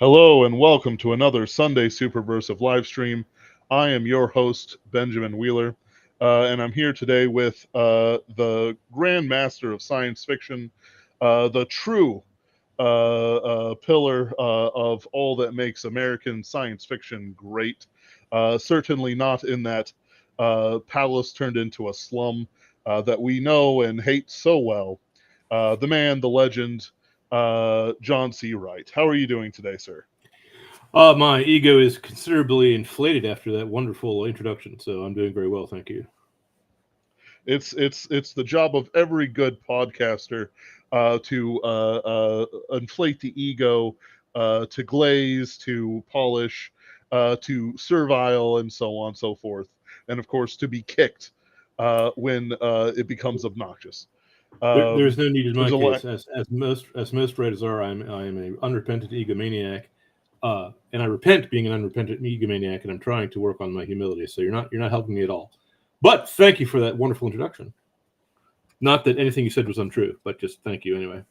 Hello and welcome to another Sunday Superversive live stream. I am your host, Benjamin Wheeler, and I'm here today with the Grand Master of Science Fiction, the true pillar of all that makes American science fiction great. Certainly not in that palace turned into a slum that we know and hate so well. The man, the legend, John C. Wright. How are you doing today, sir? My ego is considerably inflated after that wonderful introduction, so I'm doing very well, thank you. It's the job of every good podcaster to inflate the ego, to glaze, to polish, to servile, and so on and so forth, and of course to be kicked when it becomes obnoxious. There's no need in my there's a lot. case, as most writers are. I am a unrepentant egomaniac, and I repent being an unrepentant egomaniac, and I'm trying to work on my humility. So you're not helping me at all. But thank you for that wonderful introduction. Not that anything you said was untrue, but just thank you anyway.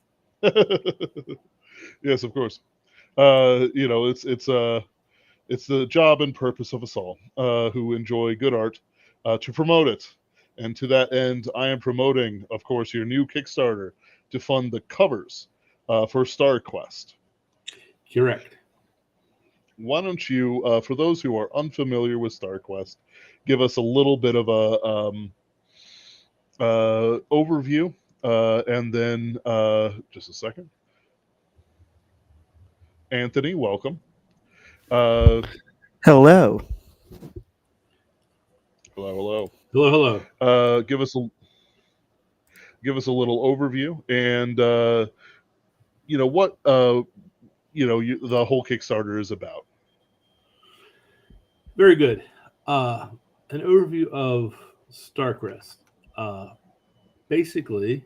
Yes, of course. It's the job and purpose of us all who enjoy good art to promote it. And to that end, I am promoting, of course, your new Kickstarter to fund the covers for Starquest. Correct. Why don't you, for those who are unfamiliar with Starquest, give us a little bit of a overview, and then just a second. Anthony, welcome. Hello. Hello, hello. Hello. Give us a little overview, and what the whole Kickstarter is about. Very good. An overview of Starquest. Basically,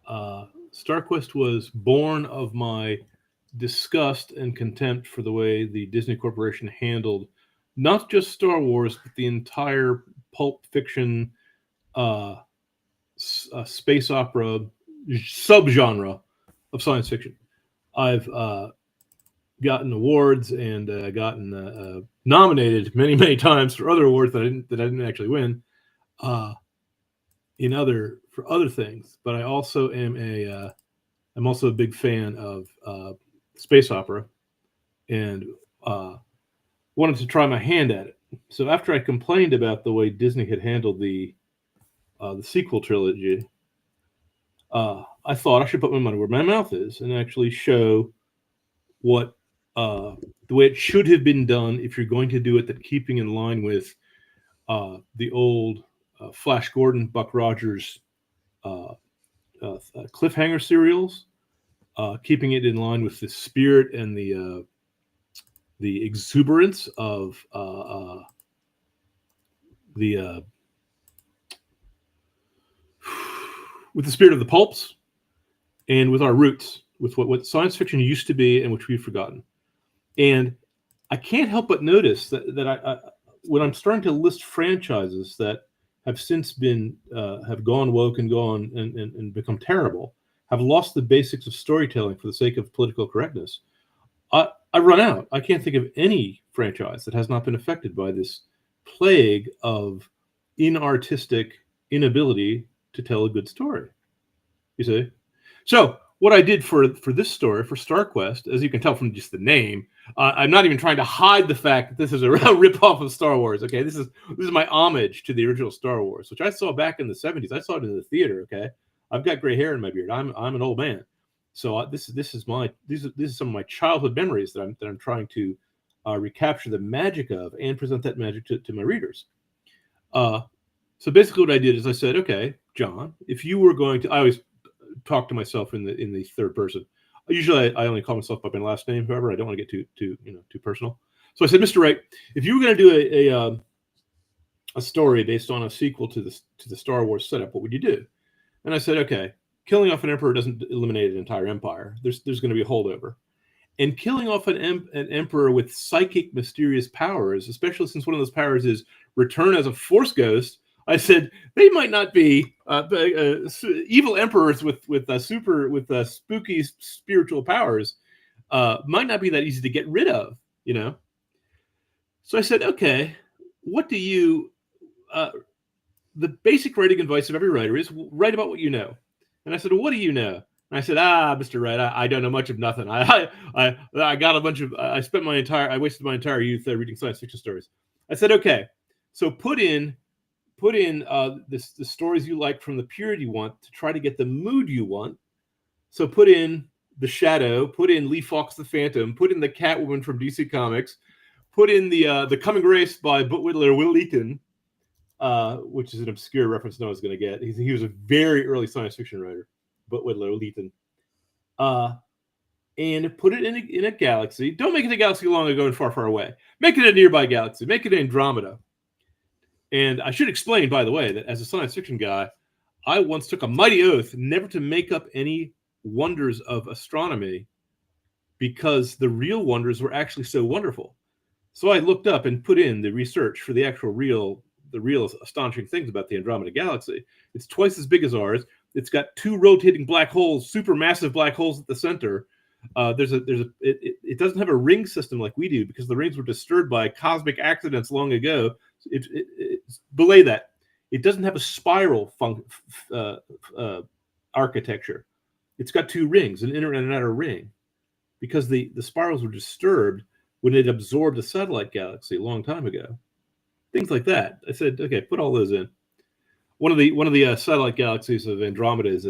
Starquest was born of my disgust and contempt for the way the Disney Corporation handled not just Star Wars, but the entire pulp fiction, space opera subgenre of science fiction. I've gotten awards and gotten nominated many times for other awards that I didn't actually win for other things. But I also am I'm also a big fan of space opera and wanted to try my hand at it. So after I complained about the way Disney had handled the sequel trilogy, I thought I should put my money where my mouth is and actually show what the way it should have been done if you're going to do it, that keeping in line with the old Flash Gordon, Buck Rogers cliffhanger serials, keeping it in line with the spirit and the exuberance of with the spirit of the pulps, and with our roots, with what science fiction used to be and which we've forgotten. And I can't help but notice that I when I'm starting to list franchises that have since been have gone woke and gone and become terrible, have lost the basics of storytelling for the sake of political correctness, I run out. I can't think of any franchise that has not been affected by this plague of inartistic inability to tell a good story. You see? So what I did for this story, for Starquest, as you can tell from just the name, I'm not even trying to hide the fact that this is a rip-off of Star Wars. Okay, this is my homage to the original Star Wars, which I saw back in the 70s. I saw it in the theater. Okay, I've got gray hair in my beard. I'm an old man, so this is some of my childhood memories that I'm trying to recapture the magic of and present that magic to my readers. So basically, what I did is I said, okay, John, if you were going to, I always talk to myself in the third person. Usually, I only call myself by my last name. However, I don't want to get too personal. So I said, Mr. Wright, if you were going to do a story based on a sequel to the Star Wars setup, what would you do? And I said, okay, killing off an emperor doesn't eliminate an entire empire. There's going to be a holdover, and killing off an emperor with psychic, mysterious powers, especially since one of those powers is return as a Force ghost. I said they might not be evil emperors with spooky spiritual powers. might not be that easy to get rid of, you know? So I said, okay, what do you, the basic writing advice of every writer is write about what you know. And I said, well, what do you know? And I said, Mr. Wright, I don't know much of nothing. I got a bunch of, I wasted my entire youth reading science fiction stories. I said, okay, so put in the stories you like from the period you want to try to get the mood you want. So put in The Shadow, put in Lee Fawkes the Phantom, put in the Catwoman from DC Comics, put in the Coming Race by Burt Whitler, Will Eaton, which is an obscure reference no one's going to get. He was a very early science fiction writer, Burt Whitler, Will Eaton. And put it in a galaxy. Don't make it a galaxy long ago and far, far away. Make it a nearby galaxy. Make it Andromeda. And I should explain, by the way, that as a science fiction guy, I once took a mighty oath never to make up any wonders of astronomy because the real wonders were actually so wonderful. So I looked up and put in the research for the real astonishing things about the Andromeda Galaxy. It's twice as big as ours. It's got 2 rotating black holes, supermassive black holes at the center. It doesn't have a ring system like we do because the rings were disturbed by cosmic accidents long ago. Belay that. It doesn't have a spiral architecture. It's got 2 rings, an inner and an outer ring, because the spirals were disturbed when it absorbed a satellite galaxy a long time ago. Things like that. I said, okay, put all those in. One of the satellite galaxies of Andromeda is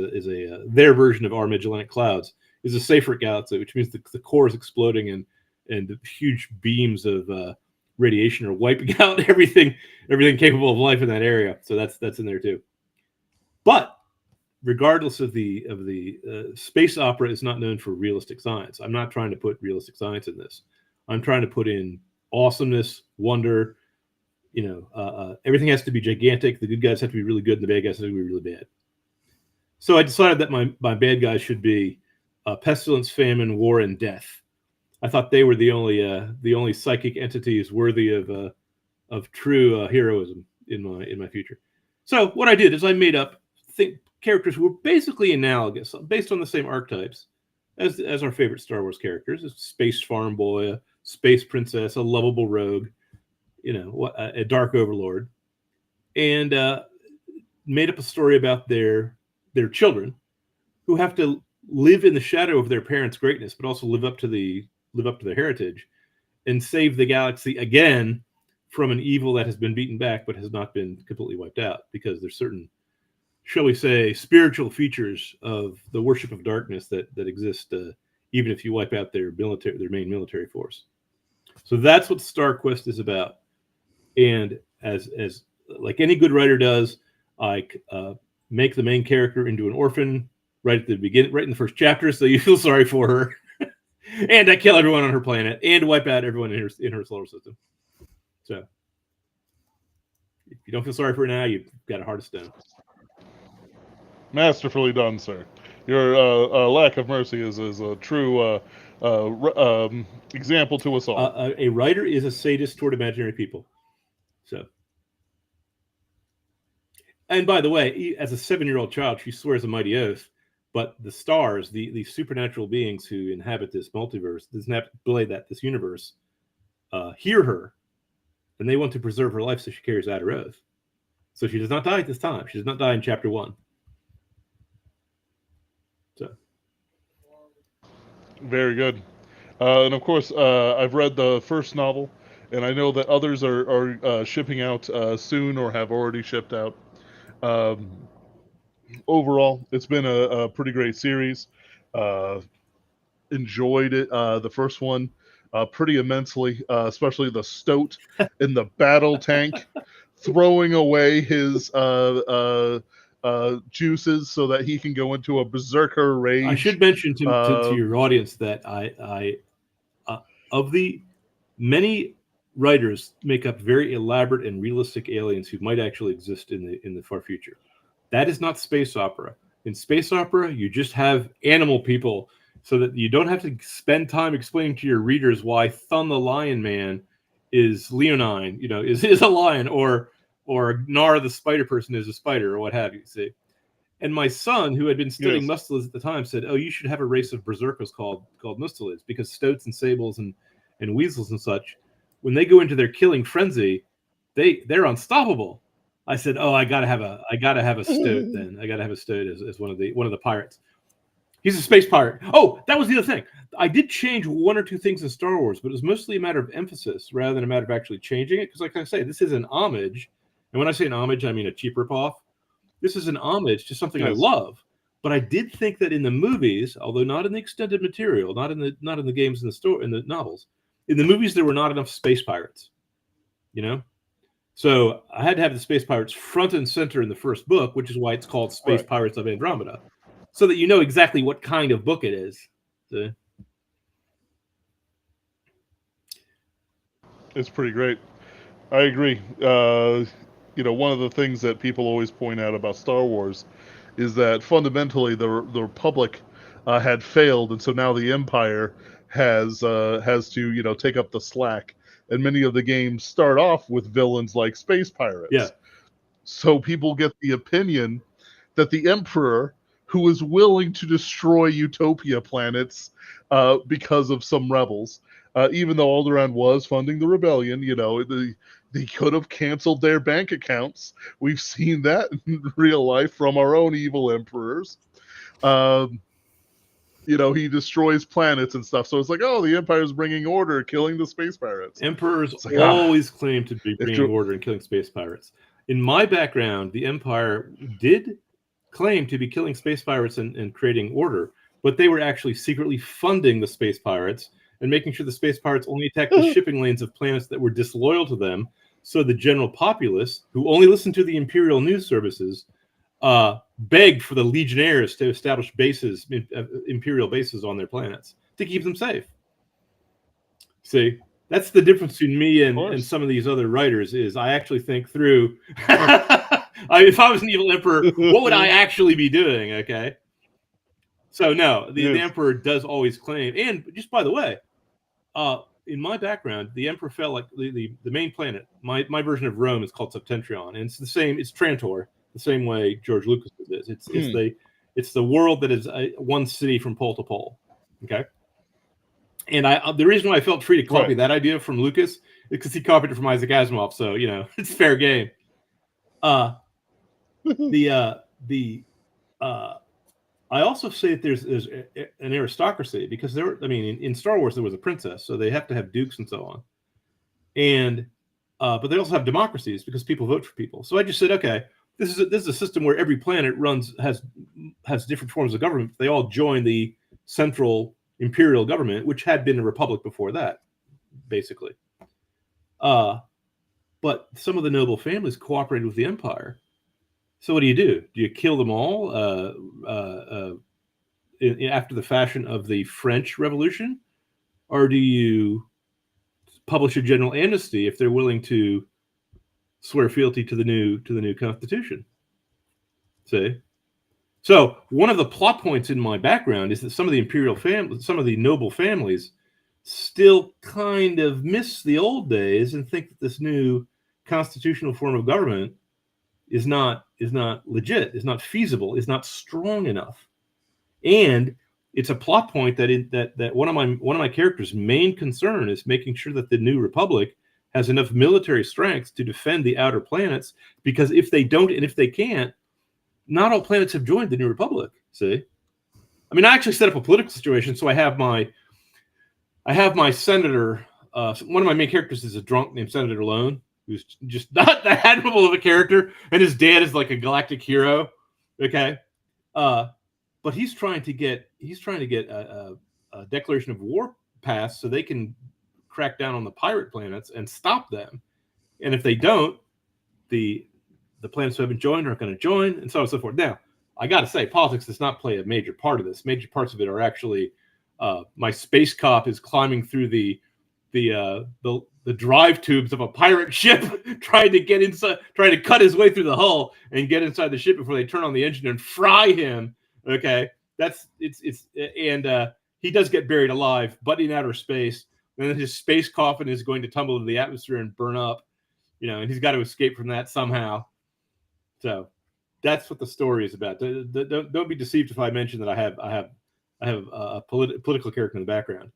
their version of our Magellanic Clouds is a Seyfert galaxy, which means the core is exploding and huge beams of radiation are wiping out everything capable of life in that area. So that's in there too. But regardless of the space opera is not known for realistic science. I'm not trying to put realistic science in this. I'm trying to put in awesomeness, wonder. Everything has to be gigantic. The good guys have to be really good, and the bad guys have to be really bad. So I decided that my bad guys should be pestilence, famine, war, and death. I thought they were the only psychic entities worthy of true heroism in my future. So what I did is I made up characters who were basically analogous, based on the same archetypes as our favorite Star Wars characters: a space farm boy, a space princess, a lovable rogue, a dark overlord, and made up a story about their children who have to live in the shadow of their parents' greatness, but also live up to their heritage and save the galaxy again from an evil that has been beaten back but has not been completely wiped out, because there's certain, shall we say, spiritual features of the worship of darkness that exist even if you wipe out their main military force. So that's what Starquest is about. And as like any good writer does, I make the main character into an orphan right at the beginning, right in the first chapter, so you feel sorry for her. And I kill everyone on her planet and wipe out everyone in her solar system. So if you don't feel sorry for her now, you've got a heart of stone. Masterfully done, sir. Your lack of mercy is a true example to us all. A writer is a sadist toward imaginary people. So, and by the way, as a 7-year-old child, she swears a mighty oath. But the stars, the supernatural beings who inhabit this multiverse, this universe, hear her, and they want to preserve her life, so she carries out her oath. So she does not die at this time. She does not die in chapter 1. So, very good. And of course, I've read the first novel, and I know that others are shipping out soon or have already shipped out. Overall, it's been a pretty great series. Enjoyed it, the first one, pretty immensely, especially the stoat in the battle tank throwing away his juices so that he can go into a berserker rage. I should mention to your audience that I of the many writers make up very elaborate and realistic aliens who might actually exist in the far future. That is not space opera. In space opera, you just have animal people, so that you don't have to spend time explaining to your readers why Thun the Lion Man is leonine, is a lion, or Nar the spider person is a spider, or what have you. See, And my son, who had been studying Yes. mustelids at the time, said, "Oh, you should have a race of berserkers called mustelids, because stoats and sables and weasels and such, when they go into their killing frenzy, they're unstoppable." I said, "Oh, I gotta have a stoat then. I gotta have a stoat as one of the pirates." He's a space pirate. Oh, that was the other thing. I did change one or two things in Star Wars, but it was mostly a matter of emphasis rather than a matter of actually changing it. Because, like I say, this is an homage, and when I say an homage, I mean a cheap ripoff. This is an homage to something I love. But I did think that in the movies, although not in the extended material, not in the games, in the novels, in the movies there were not enough space pirates. You know, so I had to have the space pirates front and center in the first book, which is why it's called Space Pirates of Andromeda, so that you know exactly what kind of book it is. So, It's pretty great. I agree. One of the things that people always point out about Star Wars is that fundamentally the Republic had failed, and so now the Empire has to take up the slack. And many of the games start off with villains like space pirates. yeah. So people get the opinion that the Emperor, who is willing to destroy utopia planets because of some rebels, even though Alderaan was funding the rebellion, they could have canceled their bank accounts. We've seen that in real life from our own evil emperors. He destroys planets and stuff. So it's like, oh, the Empire's bringing order, killing the space pirates. Emperors like, always claim to be bringing order and killing space pirates. In my background, the Empire did claim to be killing space pirates and creating order, but they were actually secretly funding the space pirates and making sure the space pirates only attacked the shipping lanes of planets that were disloyal to them, so the general populace, who only listened to the Imperial news services, begged for the legionnaires to establish bases, Imperial bases on their planets to keep them safe. See, that's the difference between me and some of these other writers, is I actually think through, if I was an evil emperor, what would I actually be doing? Okay. So no, the Emperor does always claim, and just by the way, in my background, the Emperor felt like the main planet. My version of Rome is called Septentrion, and it's the same. It's Trantor, the same way George Lucas is. It's the world that is one city from pole to pole. Okay, and the reason why I felt free to copy that idea from Lucas is because he copied it from Isaac Asimov, so it's fair game. I also say that there's an aristocracy, because in Star Wars there was a princess, so they have to have dukes and so on, and but they also have democracies because people vote for people. So I just said, okay, this is a system where every planet has different forms of government. They all join the central imperial government, which had been a republic before that, basically. But some of the noble families cooperated with the Empire. So what do? Do you kill them all after the fashion of the French Revolution, or do you publish a general amnesty if they're willing to swear fealty to the new Constitution? See, so one of the plot points in my background is that some of the imperial families, some of the noble families, still kind of miss the old days and think that this new constitutional form of government is not legit, is not feasible, is not strong enough. And it's a plot point that one of my characters' main concern is making sure that the new republic has enough military strength to defend the outer planets, because if they don't and if they can't, not all planets have joined the new republic. See, I mean, I actually set up a political situation. So I have my senator. One of my main characters is a drunk named Senator Lone, who's just not that admirable of a character, and his dad is like a galactic hero. Okay, but he's trying to get a declaration of war passed so they can crack down on the pirate planets and stop them. And if they don't, the planets who haven't joined aren't going to join, and so on and so forth. Now, I got to say, politics does not play a major part of this. Major parts of it are actually my space cop is climbing through the drive tubes of a pirate ship, trying to get inside, trying to cut his way through the hull and get inside the ship before they turn on the engine and fry him. Okay, and he does get buried alive, but in outer space. And then his space coffin is going to tumble into the atmosphere and burn up, and he's got to escape from that somehow. So that's what the story is about. Don't be deceived if I mention that I have a political character in the background.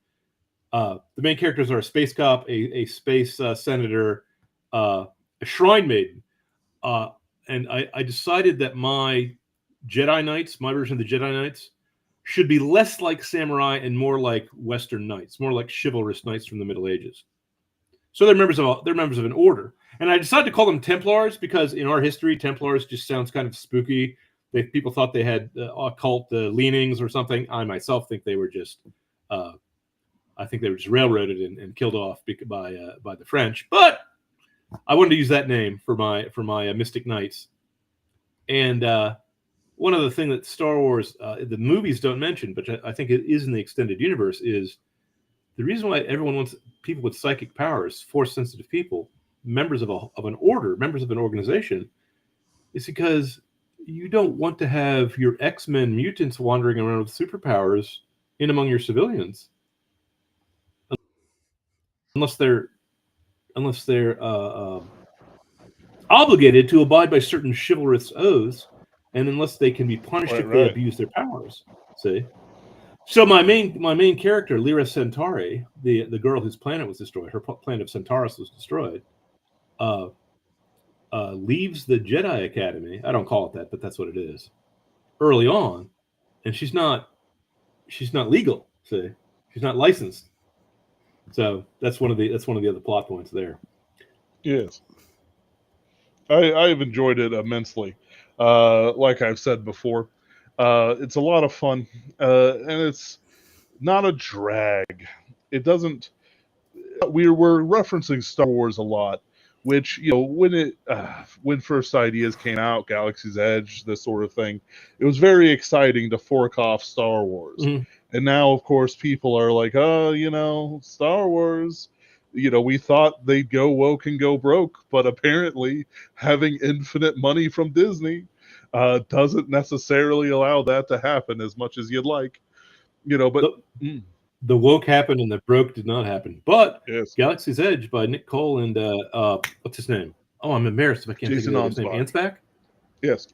The main characters are a space cop, a space senator, a shrine maiden, and I decided that my Jedi Knights, my version of the Jedi Knights, should be less like samurai and more like Western knights, more like chivalrous knights from the Middle Ages. So they're members of an order, and I decided to call them Templars because in our history, Templars just sounds kind of spooky. People thought they had occult leanings or something. I myself think they were just, I think they were just railroaded and killed off by the French. But I wanted to use that name for my Mystic Knights. And one other thing that Star Wars, the movies don't mention, but I think it is in the extended universe, is the reason why everyone wants people with psychic powers, force-sensitive people, members of an order, members of an organization, is because you don't want to have your X-Men mutants wandering around with superpowers in among your civilians, unless they're obligated to abide by certain chivalrous oaths, and unless they can be punished if they abuse their powers. See. So my main character, Lyra Centauri, the girl whose planet was destroyed, her planet of Centaurus was destroyed, leaves the Jedi Academy. I don't call it that, but that's what it is. Early on, and she's not legal. See, she's not licensed. So that's one of the other plot points there. Yes, I've enjoyed it immensely. Like I've said before. It's a lot of fun, and it's not a drag. It doesn't. We're referencing Star Wars a lot, which when first ideas came out, Galaxy's Edge, this sort of thing, it was very exciting to fork off Star Wars. Mm-hmm. And now, of course, people are like, oh, Star Wars. We thought they'd go woke and go broke, but apparently having infinite money from Disney doesn't necessarily allow that to happen as much as you'd like, but the woke happened and the broke did not happen. But yes. Galaxy's Edge by Nick Cole and what's his name? Oh, I'm embarrassed if I can't Jason think of his name. Ansbach? Yes.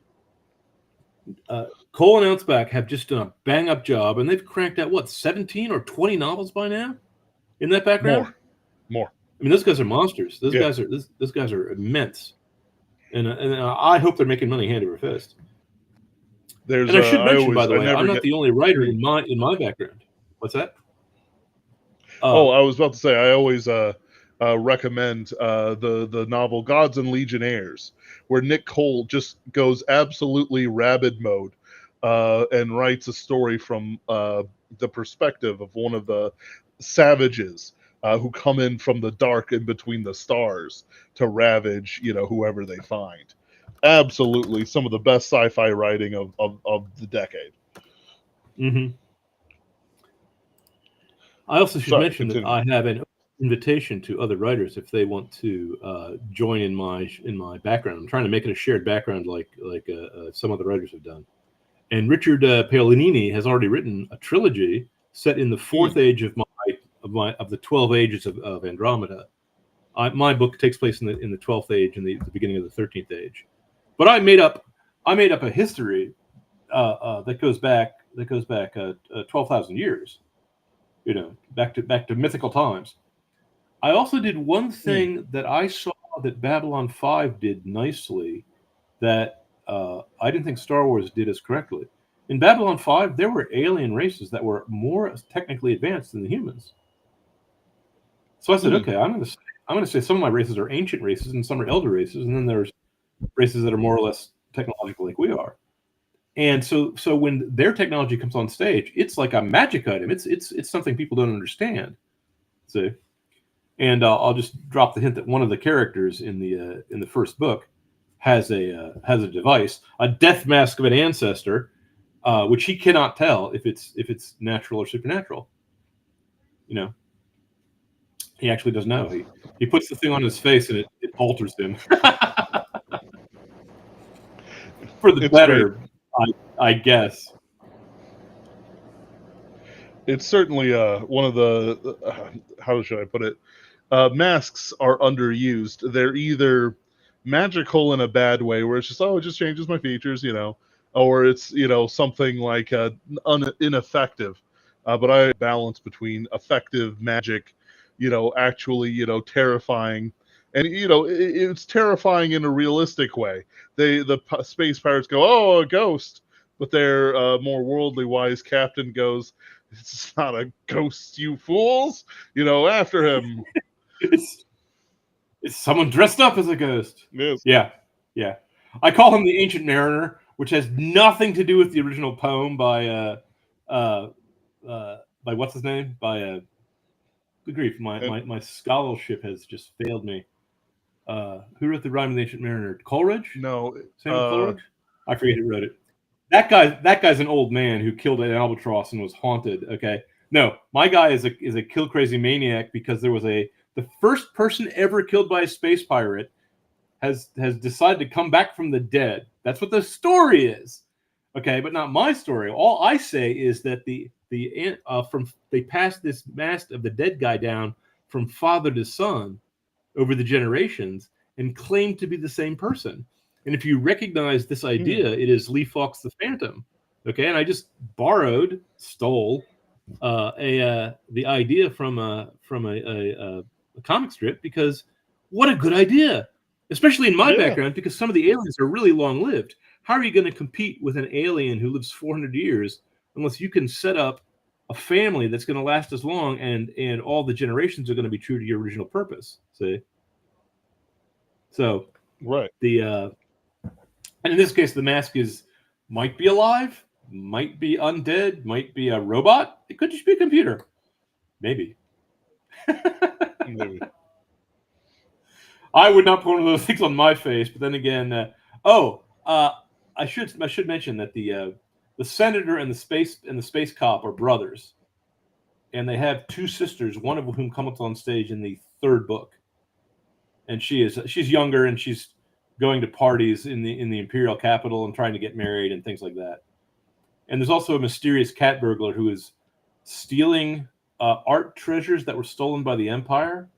Cole and Ansbach have just done a bang up job, and they've cranked out 17 or 20 novels by now in that background. More. I mean, those guys are monsters. Those guys are immense. And I hope they're making money hand over fist. And I should mention, by the way, I'm not the only writer in my background. What's that? I was about to say I always recommend the novel Gods and Legionnaires, where Nick Cole just goes absolutely rabid mode and writes a story from the perspective of one of the savages who come in from the dark in between the stars to ravage, whoever they find. Absolutely, some of the best sci-fi writing of the decade. Mm-hmm. I also should mention that I have an invitation to other writers if they want to join in my background. I'm trying to make it a shared background, like some other writers have done. And Richard Paolanini has already written a trilogy set in the fourth age of the 12 ages of Andromeda. My book takes place in the 12th age and the beginning of the 13th age. But I made up a history that goes back 12,000 years. Back to mythical times. I also did one thing that I saw that Babylon 5 did nicely that I didn't think Star Wars did as correctly. In Babylon 5, there were alien races that were more technically advanced than the humans. So I said, okay, I'm going to say some of my races are ancient races and some are elder races, and then there's races that are more or less technological like we are. And so when their technology comes on stage, it's like a magic item. It's something people don't understand. See, and I'll just drop the hint that one of the characters in the first book has a device, a death mask of an ancestor, which he cannot tell if it's natural or supernatural. He actually doesn't know. He puts the thing on his face and it alters him for the better. I guess. It's certainly one of the how should I put it? Masks are underused. They're either magical in a bad way, where it's just, oh, it just changes my features, or it's, something like ineffective. But I balance between effective magic, actually, terrifying. And, it's terrifying in a realistic way. The space pirates go, oh, a ghost. But their more worldly wise captain goes, it's not a ghost, you fools. After him. It's someone dressed up as a ghost. Yes. Yeah. I call him the Ancient Mariner, which has nothing to do with the original poem by what's his name? Good grief, my scholarship has just failed me. Who wrote the Rime of the Ancient Mariner? Coleridge? No. Samuel Coleridge? I forget who wrote it. That guy's an old man who killed an albatross and was haunted. Okay, no, my guy is a kill crazy maniac because there was the first person ever killed by a space pirate has decided to come back from the dead. That's what the story is. Okay, but not my story. All I say is that they passed this mask of the dead guy down from father to son over the generations and claimed to be the same person. And if you recognize this idea, it is Lee Fawkes the Phantom. Okay, and I just stole the idea from a comic strip, because what a good idea, especially in my background, because some of the aliens are really long-lived. How are you going to compete with an alien who lives 400 years unless you can set up a family that's going to last as long and all the generations are going to be true to your original purpose? See? So right. And in this case, the mask might be alive, might be undead, might be a robot. It could just be a computer. Maybe. Maybe. I would not put one of those things on my face, but then again, I should mention that the senator and the space cop are brothers, and they have two sisters, one of whom comes on stage in the third book, and she's younger and she's going to parties in the imperial capital and trying to get married and things like that. And there's also a mysterious cat burglar who is stealing art treasures that were stolen by the Empire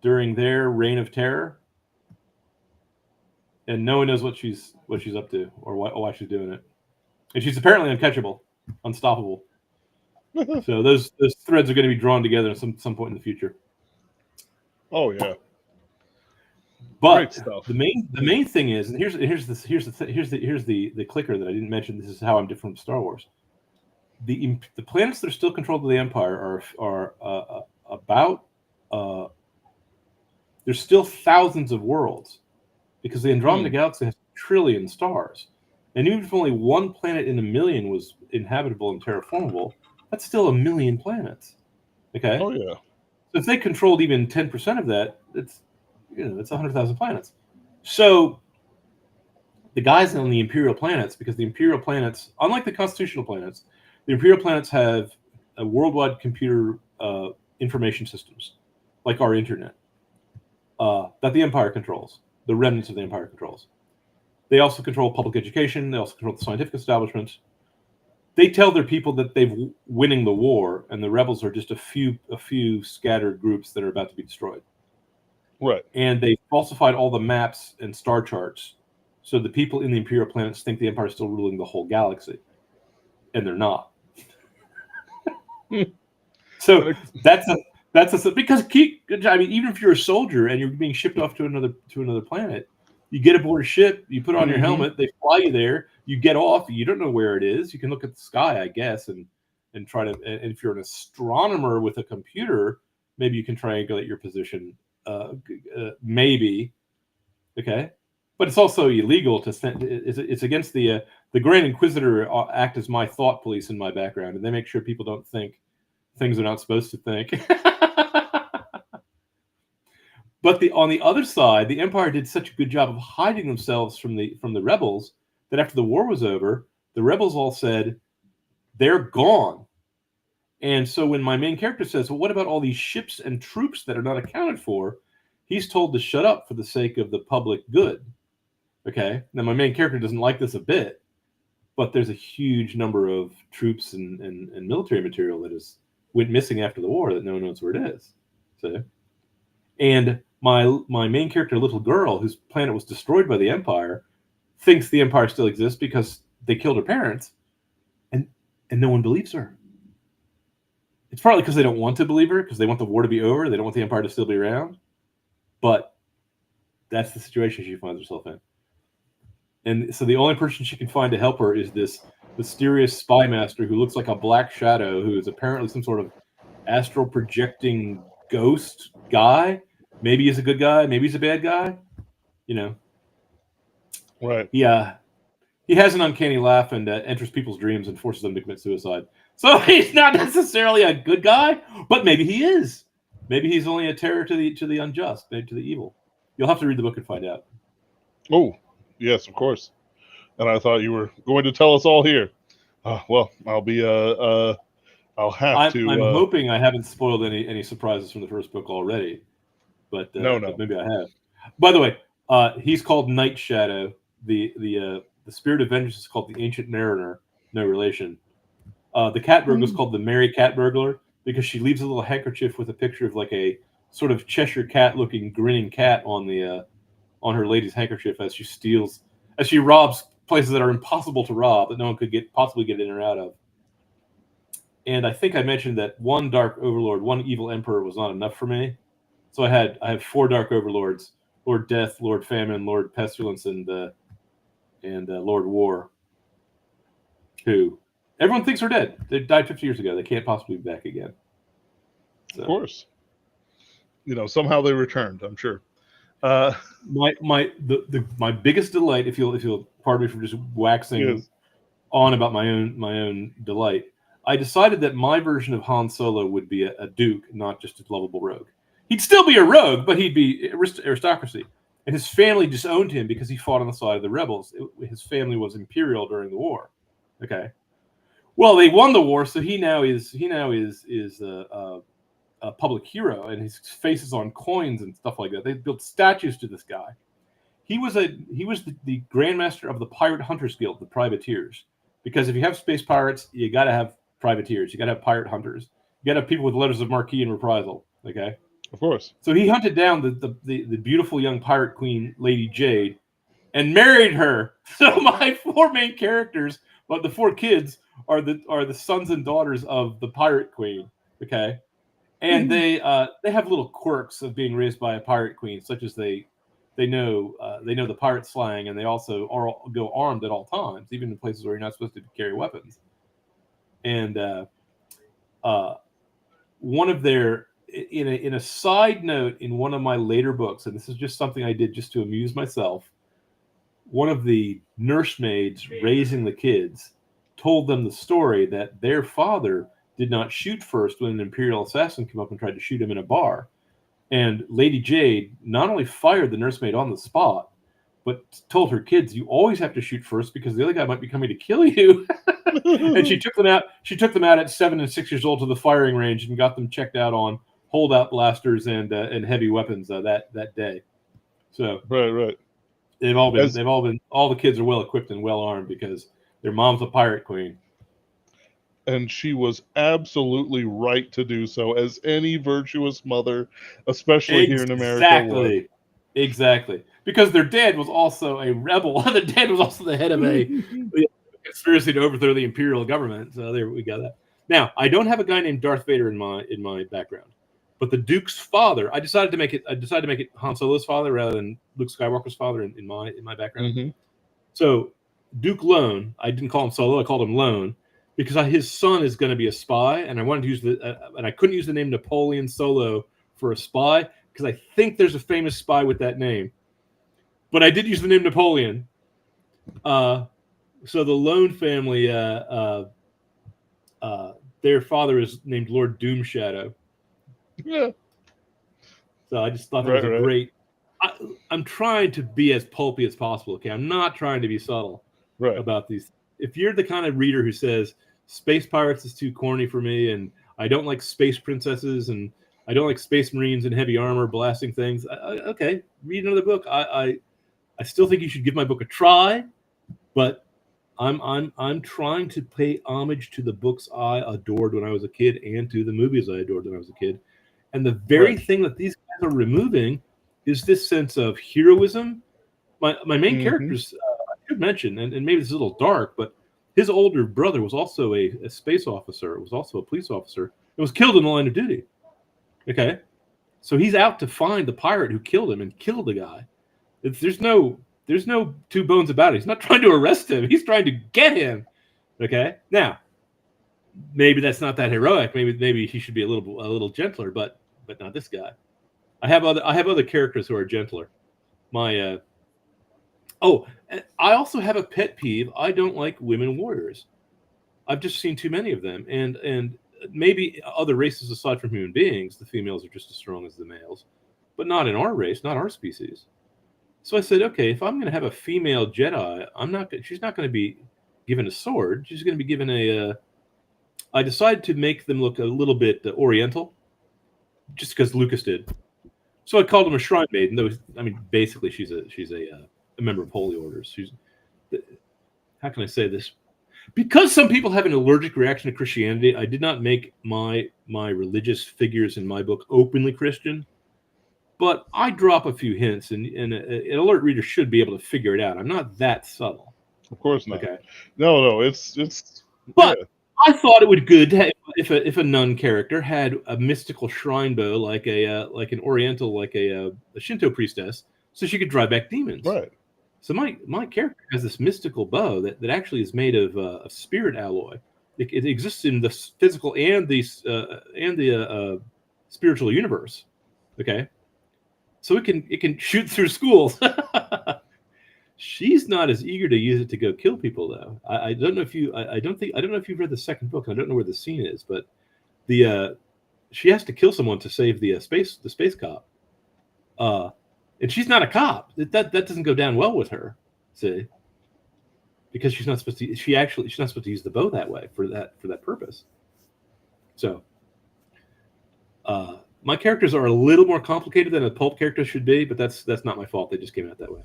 during their reign of terror, and no one knows what she's up to or why she's doing it. And she's apparently uncatchable, unstoppable. So those threads are going to be drawn together at some point in the future. Oh yeah. But the main thing is, and here's the clicker that I didn't mention. This is how I'm different from Star Wars. The planets that are still controlled by the Empire are about there's still thousands of worlds, because the Andromeda Galaxy has a trillion stars, and even if only one planet in a million was inhabitable and terraformable, that's still a million planets. Okay. Oh yeah. So if they controlled even 10% of that, it's 100,000 planets. So the guys on the Imperial planets, because the Imperial planets, unlike the constitutional planets, the Imperial planets have a worldwide computer information systems, like our internet, that the Empire controls, the remnants of the Empire controls. They also control public education. They also control the scientific establishment. They tell their people that they've winning the war, and the rebels are just a few scattered groups that are about to be destroyed. Right. And they falsified all the maps and star charts, so the people in the Imperial planets think the Empire is still ruling the whole galaxy, and they're not. So that's because even if you're a soldier and you're being shipped off to another planet, you get aboard a ship, you put on your helmet, they fly you there, you get off, you don't know where it is. You can look at the sky, I guess, and try to. And if you're an astronomer with a computer, maybe you can triangulate your position. Maybe, okay, but it's also illegal to send. It's against the Grand Inquisitor act as my thought police in my background, and they make sure people don't think things they're not supposed to think. But on the other side, the Empire did such a good job of hiding themselves from the rebels that after the war was over, the rebels all said they're gone. And so when my main character says, well, what about all these ships and troops that are not accounted for? He's told to shut up for the sake of the public good. Okay. Now, my main character doesn't like this a bit, but there's a huge number of troops and military material that went missing after the war that no one knows where it is. So, and my main character, little girl, whose planet was destroyed by the Empire, thinks the Empire still exists because they killed her parents, and no one believes her. It's partly because they don't want to believe her, because they want the war to be over. They don't want the Empire to still be around. But that's the situation she finds herself in. And so the only person she can find to help her is this mysterious spy master who looks like a black shadow, who is apparently some sort of astral projecting ghost guy. Maybe he's a good guy, maybe he's a bad guy. You know. Right. Yeah. He has an uncanny laugh and enters people's dreams and forces them to commit suicide. So he's not necessarily a good guy, but maybe he is. Maybe he's only a terror to the unjust, maybe to the evil. You'll have to read the book and find out. Oh, yes, of course. And I thought you were going to tell us all here. Well, I'll be I'll have to. I'm hoping I haven't spoiled any surprises from the first book already, but No. But maybe I have. By the way, he's called Night Shadow. The Spirit of Vengeance is called the Ancient Mariner. No relation. The cat burglar is called the Merry Cat Burglar because she leaves a little handkerchief with a picture of like a sort of Cheshire cat looking grinning cat on her lady's handkerchief as she robs places that are impossible to rob, that no one could possibly get in or out of. And I think I mentioned that one dark overlord, one evil emperor was not enough for me. So I have 4 dark overlords: Lord Death, Lord Famine, Lord Pestilence, and Lord War, who everyone thinks are dead. They died 50 years ago. They can't possibly be back again. So. Of course. Somehow they returned, I'm sure. My biggest delight, if you'll pardon me for just waxing on about my own delight, I decided that my version of Han Solo would be a duke, not just a lovable rogue. He'd still be a rogue, but he'd be aristocracy. And his family disowned him because he fought on the side of the rebels. His family was imperial during the war. Okay. Well, they won the war, so he now is a public hero, and his face is on coins and stuff like that. They built statues to this guy. He was the Grandmaster of the Pirate Hunters Guild, the privateers. Because if you have space pirates, you got to have privateers. You got to have pirate hunters. You got to have people with letters of marque and reprisal. Okay. Of course. So he hunted down the beautiful young pirate queen, Lady Jade, and married her. So my 4 main characters, but the 4 kids are the sons and daughters of the pirate queen. Okay. And they have little quirks of being raised by a pirate queen, such as they know the pirate slang, and they also go armed at all times, even in places where you're not supposed to carry weapons. And one of their in a side note in one of my later books, and this is just something I did just to amuse myself, one of the nursemaids raising the kids told them the story that their father did not shoot first when an Imperial assassin came up and tried to shoot him in a bar. And Lady Jade not only fired the nursemaid on the spot, but told her kids, you always have to shoot first because the other guy might be coming to kill you. And she took them out. She took them out at 7 and 6 years old to the firing range and got them checked out on holdout blasters and heavy weapons that day. So right. All the kids are well equipped and well armed because their mom's a pirate queen. And she was absolutely right to do so, as any virtuous mother, especially here in America, would. Exactly. Because their dad was also a rebel. The dad was also the head of a conspiracy to overthrow the imperial government. So there we got that. Now, I don't have a guy named Darth Vader in my background, but the Duke's father. I decided to make it Han Solo's father rather than Luke Skywalker's father in my background. Mm-hmm. So Duke Lone, I didn't call him Solo. I called him Lone. Because his son is going to be a spy, and I wanted to use and I couldn't use the name Napoleon Solo for a spy because I think there's a famous spy with that name, but I did use the name Napoleon. So the Lone family, their father is named Lord Doomshadow. Yeah. So I just thought that was a great. I'm trying to be as pulpy as possible. Okay, I'm not trying to be subtle about these. If you're the kind of reader who says space pirates is too corny for me, and I don't like space princesses, and I don't like space marines in heavy armor blasting things, okay, read another book. I still think you should give my book a try, but I'm trying to pay homage to the books I adored when I was a kid and to the movies I adored when I was a kid. And the very thing that these guys are removing is this sense of heroism. My main Mhm. characters, I should mention, and maybe this is a little dark, but his older brother was also a space officer, was also a police officer, and was killed in the line of duty. Okay? So he's out to find the pirate who killed him and killed the guy. There's no two bones about it. He's not trying to arrest him. He's trying to get him. Okay? Now, maybe that's not that heroic. Maybe he should be a little gentler, but not this guy. I have other characters who are gentler. My I also have a pet peeve. I don't like women warriors. I've just seen too many of them, and maybe other races aside from human beings, the females are just as strong as the males, but not in our race, not our species. So I said, okay, if I'm going to have a female Jedi, she's not going to be given a sword. She's going to be given I decided to make them look a little bit Oriental, just because Lucas did. So I called him a shrine maiden. Though, I mean, basically, she's a member of holy orders. How can I say this? Because some people have an allergic reaction to Christianity, I did not make my religious figures in my book openly Christian, but I drop a few hints, and an alert reader should be able to figure it out. I'm not that subtle. Of course not. Okay. No, it's. But yeah. I thought it would be good to have, if a nun character had a mystical shrine bow, like an Oriental, like a Shinto priestess, so she could drive back demons. Right. So my character has this mystical bow that actually is made of a spirit alloy. It exists in the physical and the spiritual universe. Okay, so it can shoot through schools. She's not as eager to use it to go kill people, though. I don't know if you. I don't know if you've read the second book. I don't know where the scene is, but she has to kill someone to save the space cop. And she's not a cop. That doesn't go down well with her. See, because she's not supposed to. She's not supposed to use the bow that way for that purpose. So, my characters are a little more complicated than a pulp character should be, but that's not my fault. They just came out that way.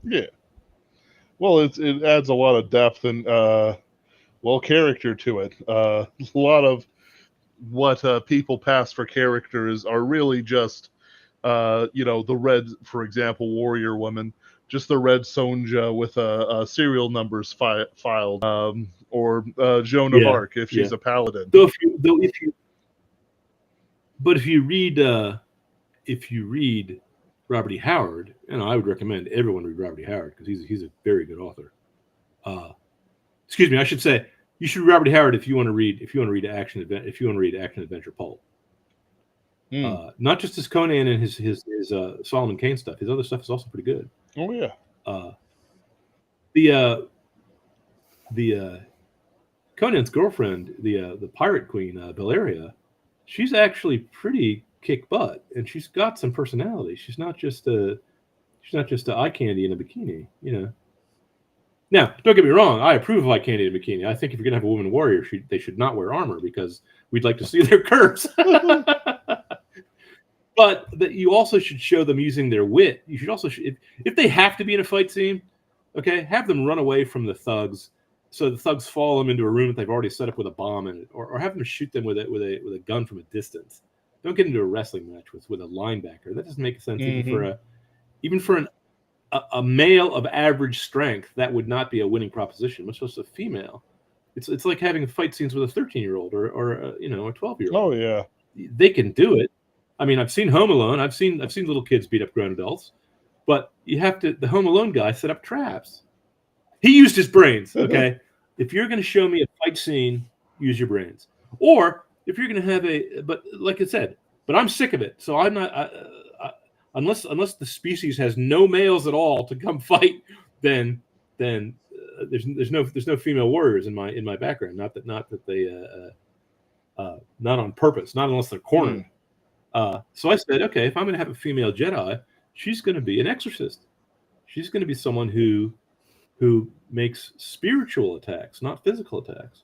Yeah. Well, it adds a lot of depth and character to it. A lot of what people pass for characters are really just. The red, for example, warrior woman, just the red Sonja with serial numbers filed, or Joan of Arc if she's a paladin. But if you read Robert E. Howard, and I would recommend everyone read Robert E. Howard because he's a very good author. Excuse me, I should say you should read Robert E. Howard if you want to read action adventure pulp. Not just his Conan and his Solomon Kane stuff. His other stuff is also pretty good. Oh yeah. The Conan's girlfriend, the pirate queen, Belleria, she's actually pretty kick butt, and she's got some personality. She's not just a eye candy in a bikini, Now, don't get me wrong. I approve of eye candy in a bikini. I think if you're gonna have a woman warrior, they should not wear armor because we'd like to see their curves. But that you also should show them using their wit. You should also, if they have to be in a fight scene, okay, have them run away from the thugs, so the thugs follow them into a room that they've already set up with a bomb in it, or have them shoot them with a gun from a distance. Don't get into a wrestling match with a linebacker. That doesn't make sense even for a male of average strength. That would not be a winning proposition, much less a female. It's like having fight scenes with a 13-year-old or a 12-year-old. Oh yeah, they can do it. I mean, I've seen Home Alone. I've seen little kids beat up grown adults, but the Home Alone guy set up traps. He used his brains. Okay, if you're going to show me a fight scene, use your brains. Or if you're going to have but like I said, but I'm sick of it. So I'm not unless the species has no males at all to come fight, then there's no female warriors in my background. Not that they not on purpose. Not unless they're cornered. So I said, okay, if I'm going to have a female Jedi, she's going to be an exorcist. She's going to be someone who makes spiritual attacks, not physical attacks.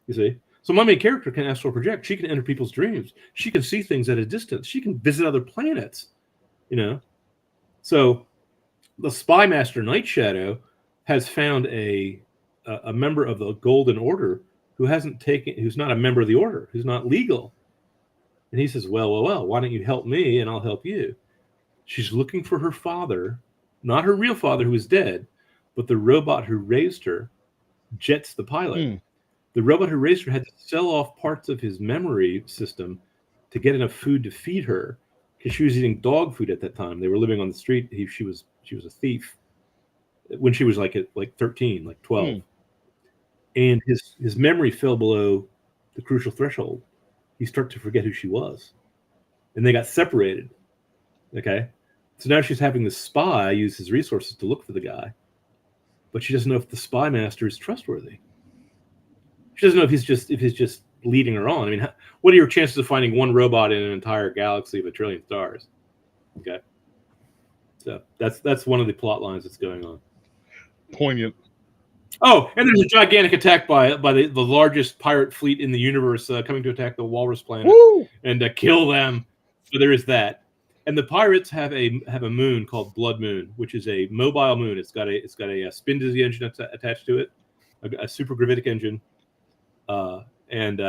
You see? So my main character can astral project. She can enter people's dreams. She can see things at a distance. She can visit other planets. So the spy master Night Shadow has found a member of the Golden Order who's not a member of the Order, who's not legal. And he says, well, why don't you help me and I'll help you? She's looking for her father, not her real father who is dead, but the robot who raised her, Jets the pilot. The robot who raised her had to sell off parts of his memory system to get enough food to feed her, because she was eating dog food at that time. They were living on the street. She was a thief when she was like 13, like 12. And his memory fell below the crucial threshold. He started to forget who she was. And they got separated. Okay? So now she's having the spy use his resources to look for the guy. But she doesn't know if the spy master is trustworthy. She doesn't know if he's just leading her on. I mean, what are your chances of finding one robot in an entire galaxy of 1 trillion stars? Okay. So that's one of the plot lines that's going on. Poignant. Oh, and there's a gigantic attack by the largest pirate fleet in the universe coming to attack the Walrus planet. Woo! And kill them. So there is that. And the pirates have a moon called Blood Moon, which is a mobile moon. It's got a spin dizzy engine attached to it, a supergravitic engine, and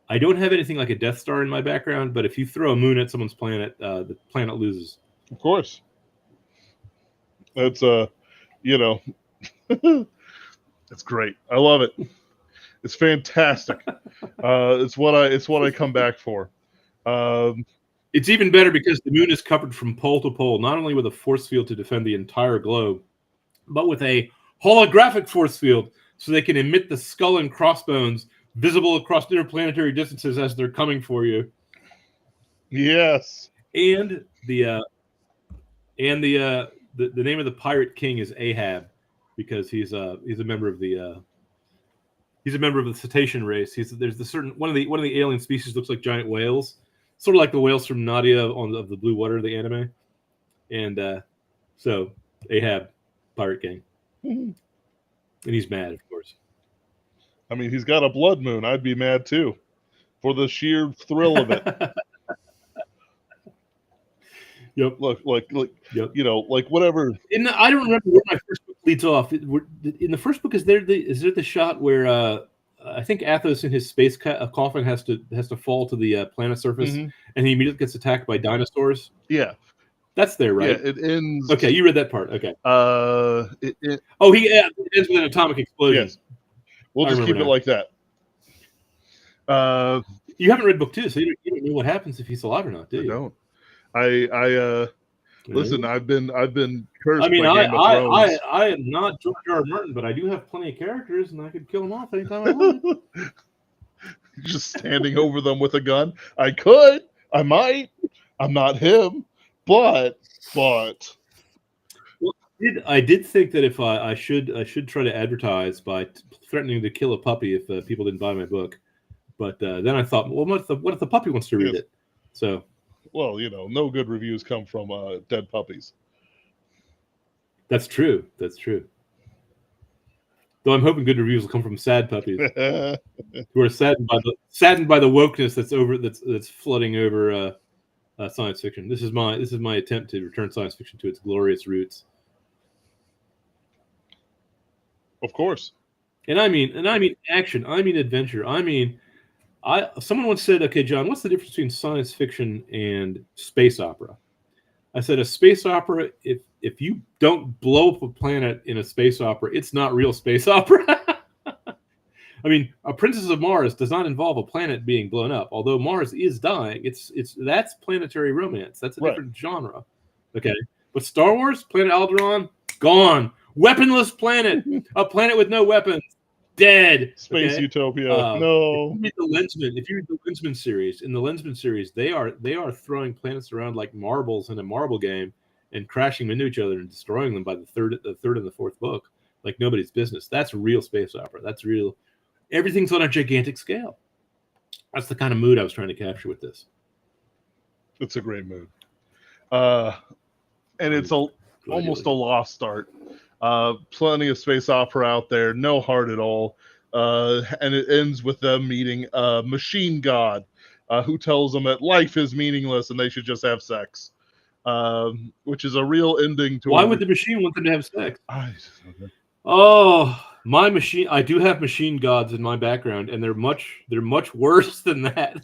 I don't have anything like a Death Star in my background. But if you throw a moon at someone's planet, the planet loses. Of course. That's it's great. I love it. It's fantastic. It's what I come back for. It's even better because the moon is covered from pole to pole, not only with a force field to defend the entire globe, but with a holographic force field so they can emit the skull and crossbones visible across interplanetary distances as they're coming for you. Yes. And the name of the pirate king is Ahab, because he's a member of the cetacean race. There's the certain one of the alien species looks like giant whales, sort of like the whales from Nadia of the Blue Water, the anime. And so Ahab, pirate king, and he's mad, of course. I mean, he's got a blood moon. I'd be mad too, for the sheer thrill of it. Yep. Look, yep. Like whatever. I don't remember where my first book leads off. In the first book, is there the shot where I think Athos in his space coffin has to fall to the planet surface, and he immediately gets attacked by dinosaurs? Yeah. That's there, right? Yeah, it ends. Okay, you read that part. Okay. It ends with an atomic explosion. Yes. We'll just keep it like that. You haven't read book 2, so you don't know what happens if he's alive or not, do you? I don't. I listen. I've been cursed. I mean, by Game of Thrones. I am not George R. R. Martin, but I do have plenty of characters, and I could kill them off anytime I want. Just standing over them with a gun. I could. I might. I'm not him, but. Well, I did think that if I should try to advertise by threatening to kill a puppy if people didn't buy my book, but then I thought, well, what if the puppy wants to read it? So. Well, no good reviews come from dead puppies. That's true. Though I'm hoping good reviews will come from sad puppies who are saddened by the wokeness that's flooding over science fiction. This is my attempt to return science fiction to its glorious roots. Of course. And I mean action. I mean adventure. Someone once said, okay, John, what's the difference between science fiction and space opera? I said, a space opera, if you don't blow up a planet in a space opera, it's not real space opera. I mean, A Princess of Mars does not involve a planet being blown up, although Mars is dying. That's planetary romance. That's a different genre. Okay. But Star Wars, Planet Alderaan, gone. Weaponless planet. A planet with no weapons. Dead. Space utopia. No. If you read the Lensman series, in the Lensman series, they are throwing planets around like marbles in a marble game and crashing into each other and destroying them by the third and the fourth book, like nobody's business. That's real space opera. That's real. Everything's on a gigantic scale. That's the kind of mood I was trying to capture with this. It's a great mood. And it's almost a lost art. Plenty of space opera out there, no heart at all. And it ends with them meeting a machine god who tells them that life is meaningless and they should just have sex. Which is a real ending to. Why would the machine want them to have sex? Okay. Oh, my machine! I do have machine gods in my background, and they're much worse than that.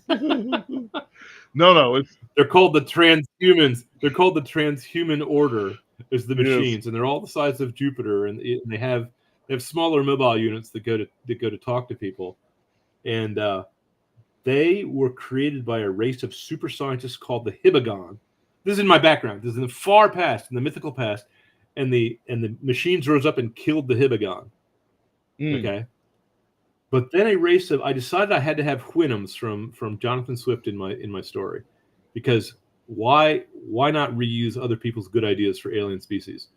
No, it's They're called the transhumans. They're called the transhuman order. Is the Yes. machines, and they're all the size of Jupiter, and they have smaller mobile units that go to talk to people, and they were created by a race of super scientists called the Hibagon. This is in my background. This is in the far past, in the mythical past, and the machines rose up and killed the Hibagon. Okay. But then I decided I had to have Houyhnhnms from Jonathan Swift in my story, because why not reuse other people's good ideas for alien species?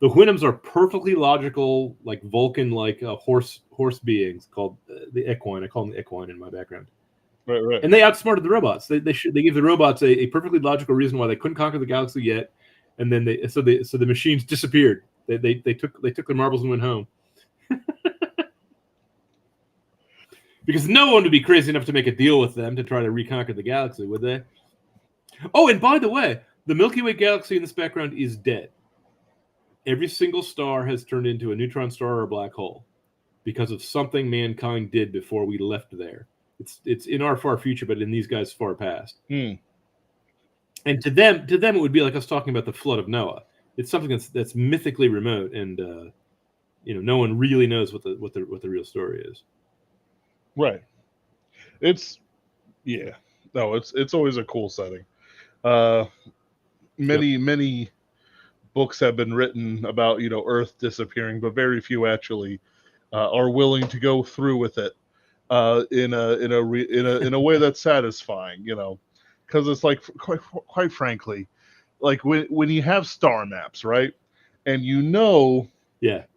The Houyhnhnms are perfectly logical, like Vulcan-like horse beings called the equine. I call them the equine in my background. right. And they outsmarted the robots. They gave the robots a perfectly logical reason why they couldn't conquer the galaxy yet, and then so the machines disappeared. They took their marbles and went home. Because no one would be crazy enough to make a deal with them to try to reconquer the galaxy, would they? Oh, and by the way, the Milky Way galaxy in this background is dead. Every single star has turned into a neutron star or a black hole because of something mankind did before we left there. It's in our far future, but in these guys' far past. And to them, it would be like us talking about the flood of Noah. It's something that's mythically remote, and no one really knows what the real story is. Right. It's always a cool setting. Many books have been written about Earth disappearing, but very few actually are willing to go through with it in a way that's satisfying. Because it's like quite frankly, like when you have star maps, right, and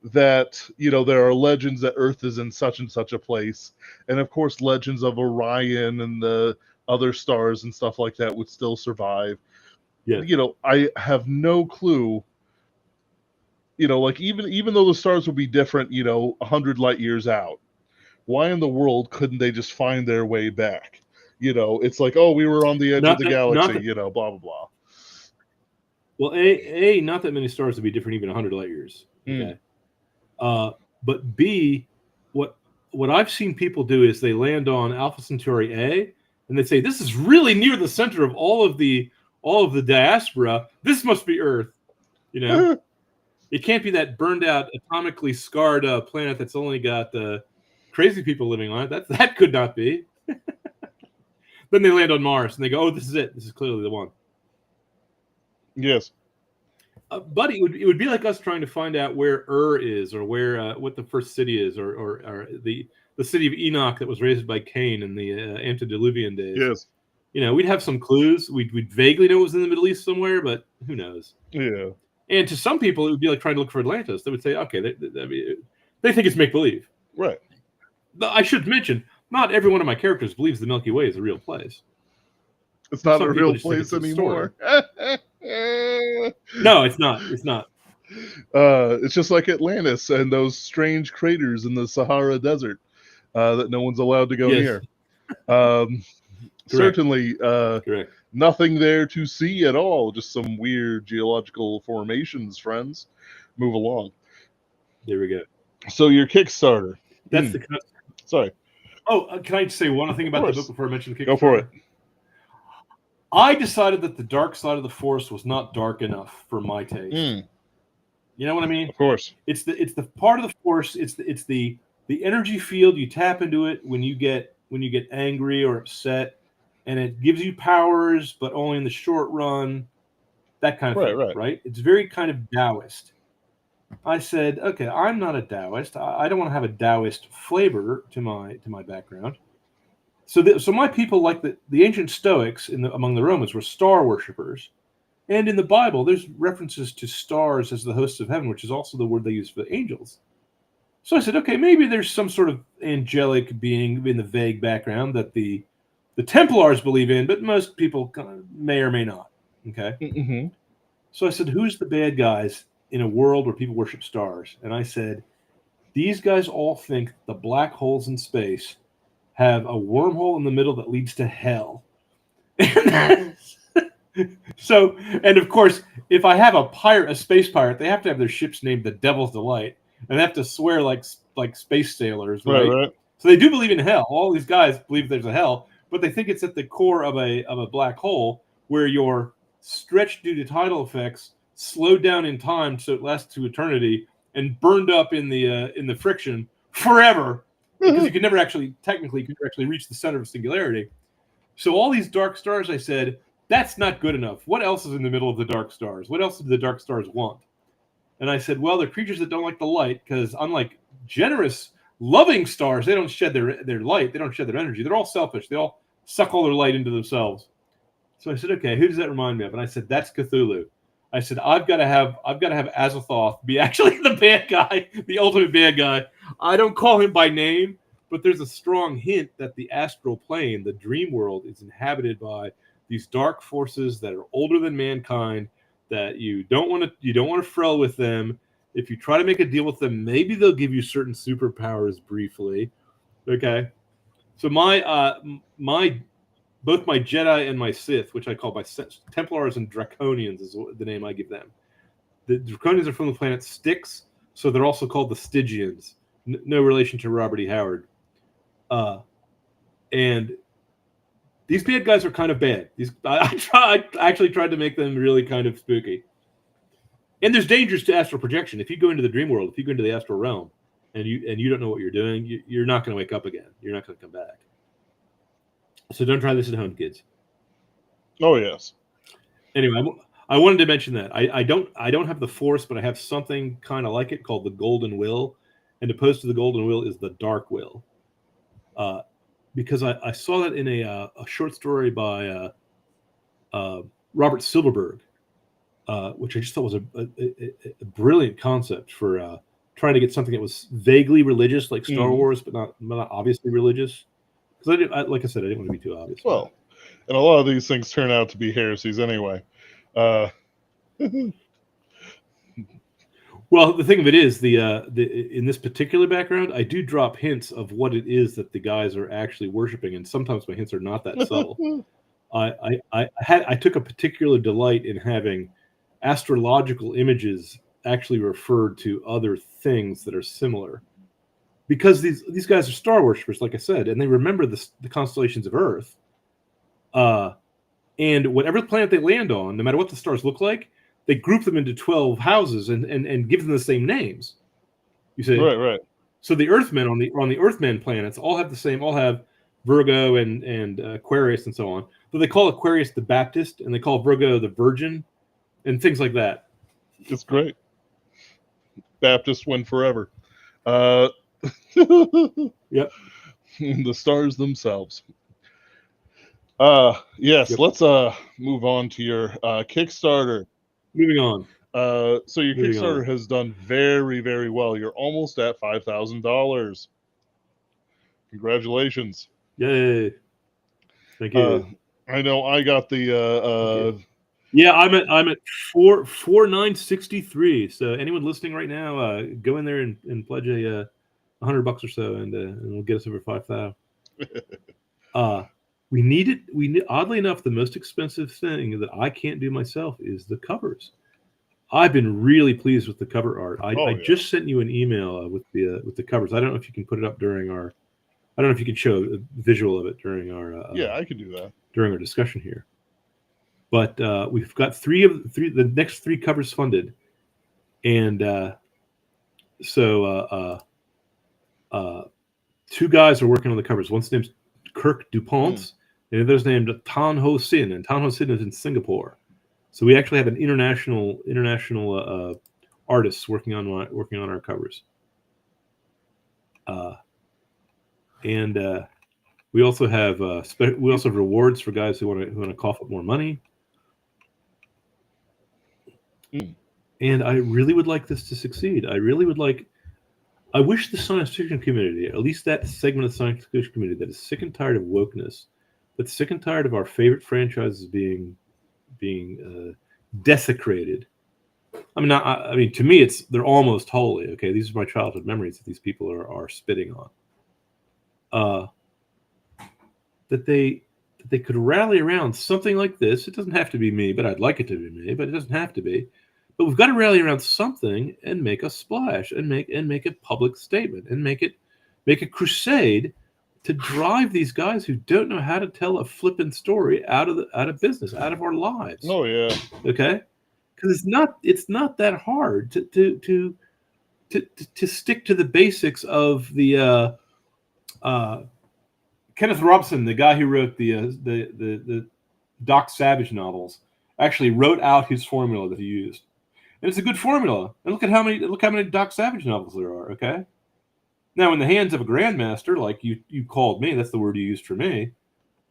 that there are legends that Earth is in such and such a place, and of course legends of Orion and the other stars and stuff like that would still survive. I have no clue. Like even though the stars would be different, 100 light years out, why in the world couldn't they just find their way back? It's like, oh, we were on the edge of the galaxy, blah blah blah. Well, not that many stars would be different even 100 light years. Okay. But B, what I've seen people do is they land on Alpha Centauri A, and they say, this is really near the center of all of the diaspora. This must be Earth. It can't be that burned out, atomically scarred planet that's only got crazy people living on it. That could not be. Then they land on Mars, and they go, oh, this is it. This is clearly the one. Yes. But it would be like us trying to find out where is, or where what the first city is, or the city of Enoch that was raised by Cain in the antediluvian days. Yes. We'd have some clues. We'd vaguely know it was in the Middle East somewhere, but who knows? Yeah. And to some people, it would be like trying to look for Atlantis. They would say, okay, they think it's make-believe. Right. I should mention, not every one of my characters believes the Milky Way is a real place. It's not a real place anymore. No, it's not. It's not. It's just like Atlantis and those strange craters in the Sahara Desert that no one's allowed to go near. Certainly, Correct. Nothing there to see at all. Just some weird geological formations, friends. Move along. There we go. So your Kickstarter. That's Sorry. Oh, can I just say one thing about the book before I mention Kickstarter? Go for it. I decided that the dark side of the Force was not dark enough for my taste. You know what I mean? Of course. It's the part of the Force. It's the energy field. You tap into it when you get angry or upset, and it gives you powers, but only in the short run. That kind of thing, right? It's very kind of Taoist. I said, okay, I'm not a Taoist. I don't want to have a Taoist flavor to my background. So my people, like the ancient Stoics among the Romans, were star worshippers. And in the Bible, there's references to stars as the hosts of heaven, which is also the word they use for the angels. So I said, okay, maybe there's some sort of angelic being in the vague background that the Templars believe in, but most people may or may not. Okay? Mm-hmm. So I said, who's the bad guys in a world where people worship stars? And I said, these guys all think the black holes in space have a wormhole in the middle that leads to hell. So, and of course, if I have a space pirate, they have to have their ships named the Devil's Delight, and they have to swear like space sailors, right? Right. So they do believe in hell. All these guys believe there's a hell, but they think it's at the core of a black hole where you're stretched due to tidal effects, slowed down in time so it lasts to eternity, and burned up in the friction forever because you could never actually reach the center of singularity. So all these dark stars, I said, that's not good enough. What else is in the middle of the dark stars? What else do the dark stars want? And I said, well, they're creatures that don't like the light because unlike generous, loving stars, they don't shed their light. They don't shed their energy. They're all selfish. They all suck all their light into themselves. So I said, okay, who does that remind me of? And I said, that's Cthulhu. I said, I've got to have Azathoth be actually the bad guy, the ultimate bad guy. I don't call him by name, but there's a strong hint that the astral plane, the dream world, is inhabited by these dark forces that are older than mankind. That you don't want to frill with them. If you try to make a deal with them, maybe they'll give you certain superpowers briefly. Okay, so both my Jedi and my Sith, which I call my Templars and Draconians, is the name I give them. The Draconians are from the planet Styx, so they're also called the Stygians. No relation to Robert E. Howard. And these bad guys are kind of bad. I actually tried to make them really kind of spooky. And there's dangers to astral projection. If you go into the dream world, if you go into the astral realm, and you don't know what you're doing, you're not going to wake up again. You're not going to come back. So don't try this at home, kids. Oh yes. Anyway, I wanted to mention that I don't have the Force, but I have something kind of like it called the Golden Will, and opposed to the Golden Will is the Dark Will. Because I saw that in a short story by Robert Silverberg, which I just thought was a brilliant concept for trying to get something that was vaguely religious, like Star Wars, but not obviously religious. Because like I said, I didn't want to be too obvious. Well, and a lot of these things turn out to be heresies anyway. Well, the thing of it is, in this particular background, I do drop hints of what it is that the guys are actually worshiping, and sometimes my hints are not that subtle. I took a particular delight in having astrological images actually referred to other things that are similar, because these guys are star worshippers, like I said, and they remember the constellations of Earth, and whatever planet they land on, no matter what the stars look like, they group them into 12 houses and give them the same names. You see, right. So the Earthmen on the Earthman planets all have the same. All have Virgo and Aquarius and so on. But they call Aquarius the Baptist, and they call Virgo the Virgin, and things like that. It's great. Baptist win forever. Yep. The stars themselves. Yes. Yep. Let's move on to your Kickstarter. Moving on. So your Kickstarter has done very, very well. You're almost at $5,000. Congratulations! Yay! Thank you. I know I got the. Yeah, I'm at 4,963. So anyone listening right now, go in there and pledge $100 or so, and it'll get us over 5,000. We need it. Oddly enough, the most expensive thing that I can't do myself is the covers. I've been really pleased with the cover art. I just sent you an email with the covers. I don't know if you can put it up during our. I don't know if you can show a visual of it during our. Yeah, I can do that during our discussion here. But we've got the next three covers funded, and so two guys are working on the covers. One's named Kirk Dupont, and the other's named Tan Ho Sin, and Tan Ho Sin is in Singapore. So we actually have an international artists working on our covers. And we also have rewards for guys who want to cough up more money. And I really would like this to succeed. I wish the science fiction community, at least that segment of the science fiction community that is sick and tired of wokeness, that's sick and tired of our favorite franchises being desecrated. I mean, to me, they're almost holy. Okay, these are my childhood memories that these people are spitting on. That they could rally around something like this. It doesn't have to be me, but I'd like it to be me. But it doesn't have to be. But we've got to rally around something and make a splash and make a public statement and make a crusade to drive these guys who don't know how to tell a flippant story out of business, out of our lives. Oh yeah. Okay, because it's not that hard to stick to the basics of the Kenneth Robson, the guy who wrote the Doc Savage novels, actually wrote out his formula that he used, and it's a good formula. And look how many Doc Savage novels there are. Okay, now in the hands of a grandmaster like you called me, that's the word you used for me.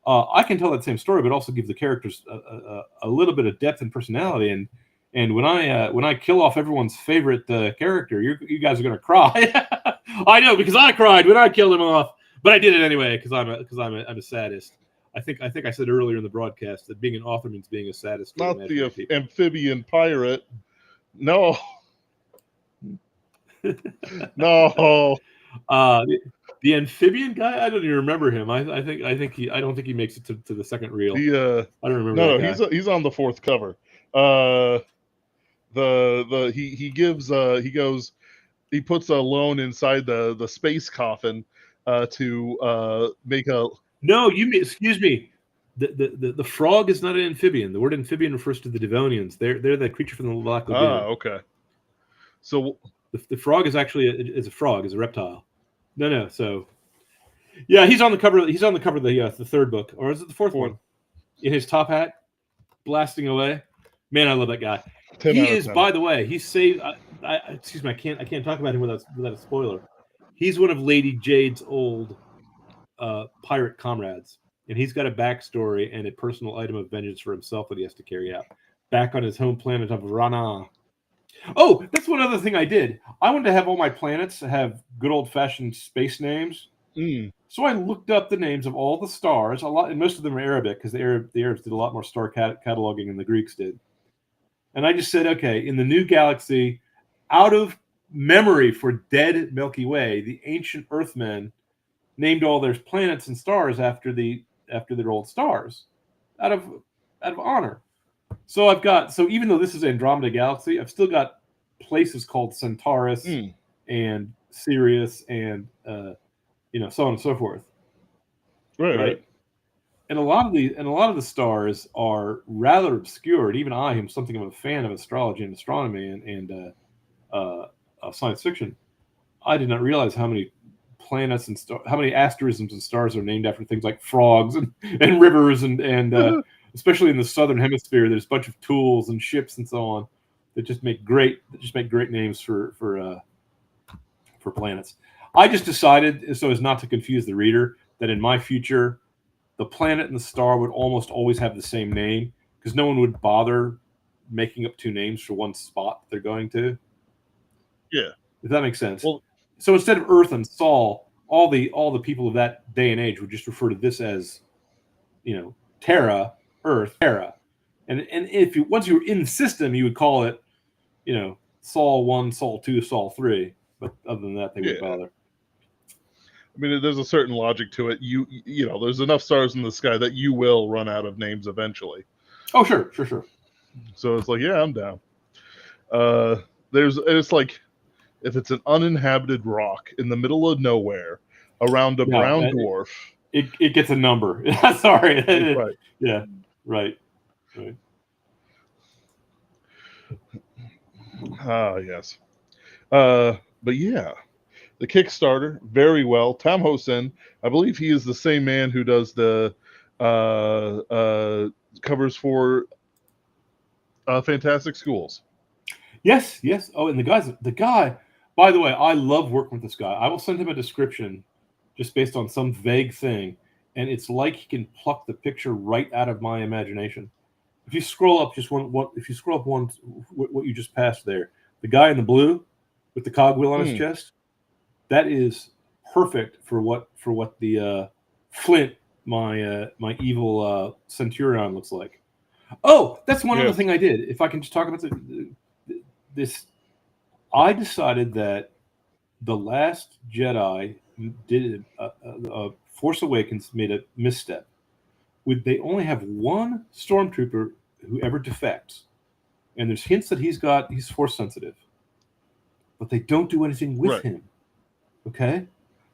I can tell that same story, but also give the characters a little bit of depth and personality. And when I kill off everyone's favorite character, you guys are gonna cry. I know, because I cried when I killed him off, but I did it anyway because I'm a sadist. I think I said earlier in the broadcast that being an author means being a sadist. Not the amphibian pirate. No. No. The amphibian guy, I don't even remember him. I don't think he makes it to the second reel. I don't remember. No, he's on the fourth cover. He puts a loan inside the space coffin to make a. No, excuse me. The frog is not an amphibian. The word amphibian refers to the Devonians. They're that creature from the Black Lagoon. Ah, okay. So the frog is actually is a frog, is a reptile. No. So, yeah, he's on the cover. He's on the cover of the third book, or is it the fourth one? In his top hat, blasting away. Man, I love that guy. He is, by the way, he's saved. Excuse me, I can't talk about him without a spoiler. He's one of Lady Jade's old pirate comrades, and he's got a backstory and a personal item of vengeance for himself that he has to carry out back on his home planet of Renown. Oh, that's one other thing I did. I wanted to have all my planets have good old-fashioned space names. So I looked up the names of all the stars. And most of them are Arabic because the Arabs did a lot more star cataloging than the Greeks did. And I just said, okay, in the new galaxy, out of memory for dead Milky Way, the ancient Earthmen named all their planets and stars after their old stars, out of honor. So even though this is Andromeda Galaxy, I've still got places called Centaurus and Sirius and so on and so forth. Right. And a lot of the stars are rather obscure. And even I am something of a fan of astrology and astronomy and science fiction. I did not realize how many planets and how many asterisms and stars are named after things like frogs and rivers and especially in the southern hemisphere. There's a bunch of tools and ships and so on that just make great names for planets. I just decided, so as not to confuse the reader, that in my future, the planet and the star would almost always have the same name because no one would bother making up two names for one spot they're going to. Yeah, if that makes sense. Well, so instead of Earth and Sol, all the people of that day and age would just refer to this as, Terra, Earth, Terra, and if once you were in the system, you would call it, Sol 1, Sol 2, Sol 3. But other than that, they wouldn't bother. I mean, there's a certain logic to it. There's enough stars in the sky that you will run out of names eventually. Oh, sure. So it's like, yeah, I'm down. It's like, if it's an uninhabited rock in the middle of nowhere around a brown dwarf, it gets a number. Sorry. Right. Yeah. Right. Ah, yes. But yeah, the Kickstarter, very well. Tam Hosen, I believe he is the same man who does the covers for Fantastic Schools. Yes. Oh, and the guy, by the way, I love working with this guy. I will send him a description just based on some vague thing, and it's like he can pluck the picture right out of my imagination. If you scroll up what you just passed there, the guy in the blue with the cogwheel on his chest, that is perfect for what the Flint, my evil Centurion, looks like. Oh, that's one other thing I did. If I can just talk about this, I decided that The Last Jedi did Force Awakens made a misstep. They only have one stormtrooper who ever defects, and there's hints that he's Force sensitive, but they don't do anything with him. Okay,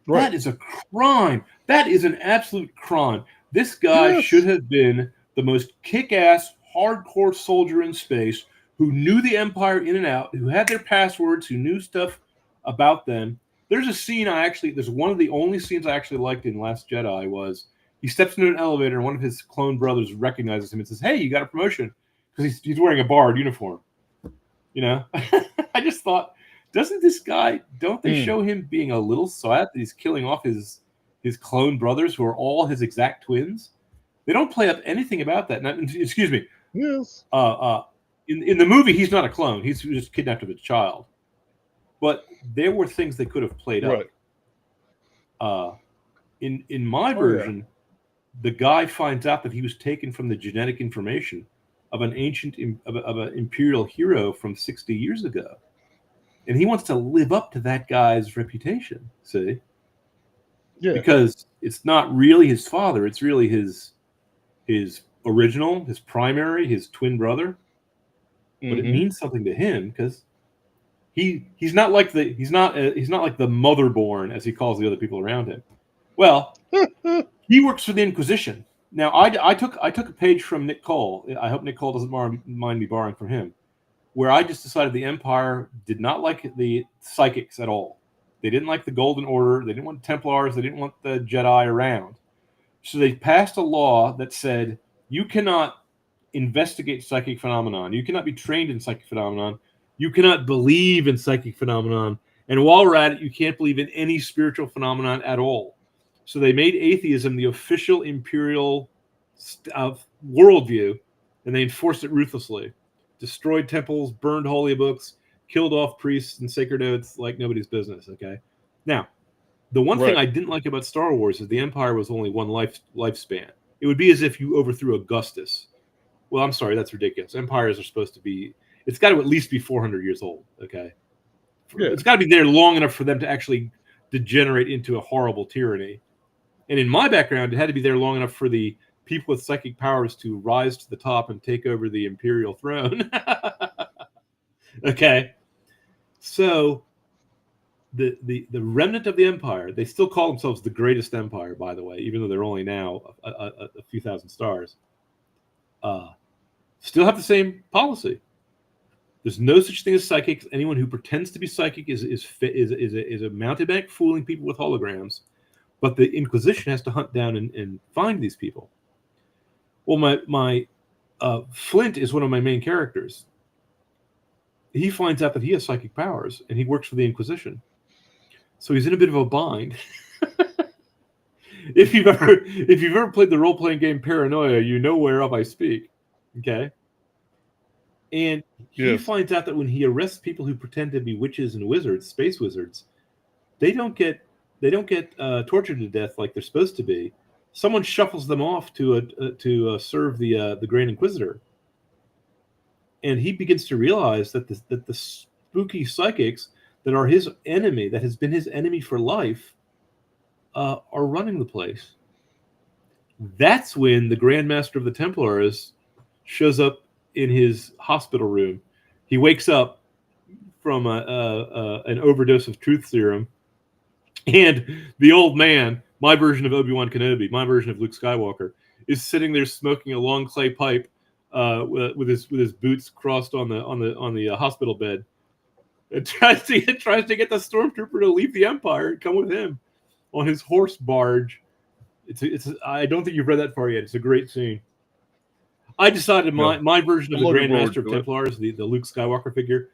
Right. That is a crime. That is an absolute crime. This guy should have been the most kick-ass, hardcore soldier in space who knew the Empire in and out, who had their passwords, who knew stuff about them. There's a scene there's one of the only scenes I actually liked in Last Jedi was he steps into an elevator and one of his clone brothers recognizes him and says, "Hey, you got a promotion," because he's wearing a Bard uniform. You know, I just thought, don't they show him being a little sad that he's killing off his clone brothers who are all his exact twins? They don't play up anything about that. Excuse me. Yes. In the movie, he's not a clone. He's just kidnapped as a child. But there were things they could have played up. In my version, the guy finds out that he was taken from the genetic information of an imperial hero from 60 years ago. And he wants to live up to that guy's reputation, see? Yeah. Because it's not really his father, it's really his original, his primary, his twin brother. But it means something to him because he's not like the motherborn, as he calls the other people around him. Well, he works for the Inquisition. Now, I took a page from Nick Cole. I hope Nick Cole doesn't mind me borrowing from him, where I just decided the Empire did not like the psychics at all. They didn't like the Golden Order. They didn't want Templars. They didn't want the Jedi around. So they passed a law that said you cannot investigate psychic phenomenon. You cannot be trained in psychic phenomenon. You cannot believe in psychic phenomenon. And while we're at it, you can't believe in any spiritual phenomenon at all. So they made atheism the official imperial worldview, and they enforced it ruthlessly. Destroyed temples, burned holy books, killed off priests and sacred oaths like nobody's business, okay? Now, the one thing I didn't like about Star Wars is the Empire was only one lifespan. It would be as if you overthrew Augustus. Well, I'm sorry, that's ridiculous. Empires are supposed to be, it's got to at least be 400 years old, okay? Yeah. It's got to be there long enough for them to actually degenerate into a horrible tyranny. And in my background, it had to be there long enough for the people with psychic powers to rise to the top and take over the imperial throne. Okay. So the remnant of the Empire, they still call themselves the greatest empire, by the way, even though they're only now a few thousand stars, still have the same policy. There's no such thing as psychics. Anyone who pretends to be psychic is a mountebank fooling people with holograms. But the Inquisition has to hunt down and find these people. Well, my Flint is one of my main characters. He finds out that he has psychic powers, and he works for the Inquisition. So he's in a bit of a bind. If you've ever played the role-playing game Paranoia, you know whereof I speak. Okay? And he finds out that when he arrests people who pretend to be witches and wizards, space wizards, they don't get tortured to death like they're supposed to be. Someone shuffles them off to serve the Grand Inquisitor, and he begins to realize that the spooky psychics that are his enemy, that has been his enemy for life, are running the place. That's when the Grand Master of the Templars shows up in his hospital room. He wakes up from an overdose of truth serum. And the old man, my version of Obi-Wan Kenobi, my version of Luke Skywalker, is sitting there smoking a long clay pipe with his boots crossed on the hospital bed, and tries to get the stormtrooper to leave the Empire and come with him on his horse barge. I don't think you've read that far yet. It's a great scene. I decided my version of the Grand Master of Templars, the Luke Skywalker figure,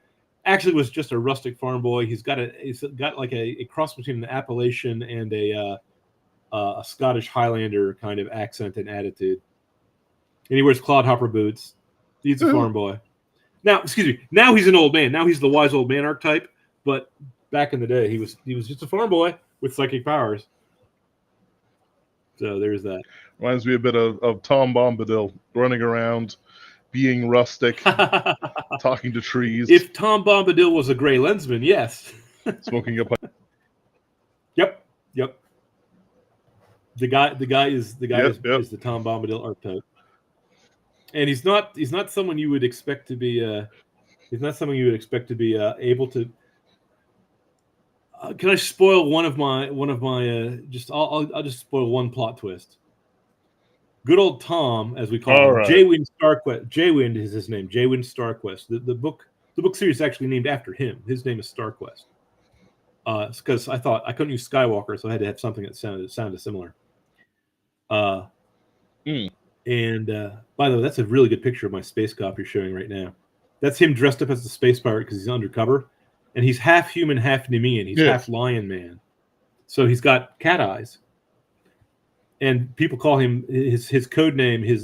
actually was just a rustic farm boy. He's got like a cross between an Appalachian and a Scottish Highlander kind of accent and attitude. And he wears clodhopper boots. He's a farm boy. Now, excuse me. Now he's an old man. Now he's the wise old man archetype. But back in the day, he was just a farm boy with psychic powers. So there's that. Reminds me a bit of Tom Bombadil running around, being rustic, talking to trees. If Tom Bombadil was a gray lensman, yes. Smoking a pipe. Yep. The guy is the Tom Bombadil archetype. And he's not someone you would expect to be able to. Can I spoil one of my just I'll just spoil one plot twist. Good old Tom, as we call All him, right. Jaywind Starquest. Jaywind is his name. Jaywind Starquest. The book series is actually named after him. His name is Starquest. Because I thought I couldn't use Skywalker, so I had to have something that sounded similar. And by the way, that's a really good picture of my space cop you're showing right now. That's him dressed up as the space pirate because he's undercover, and he's half human, half Nemean. He's half Lion Man, so he's got cat eyes. And people call him his code name, his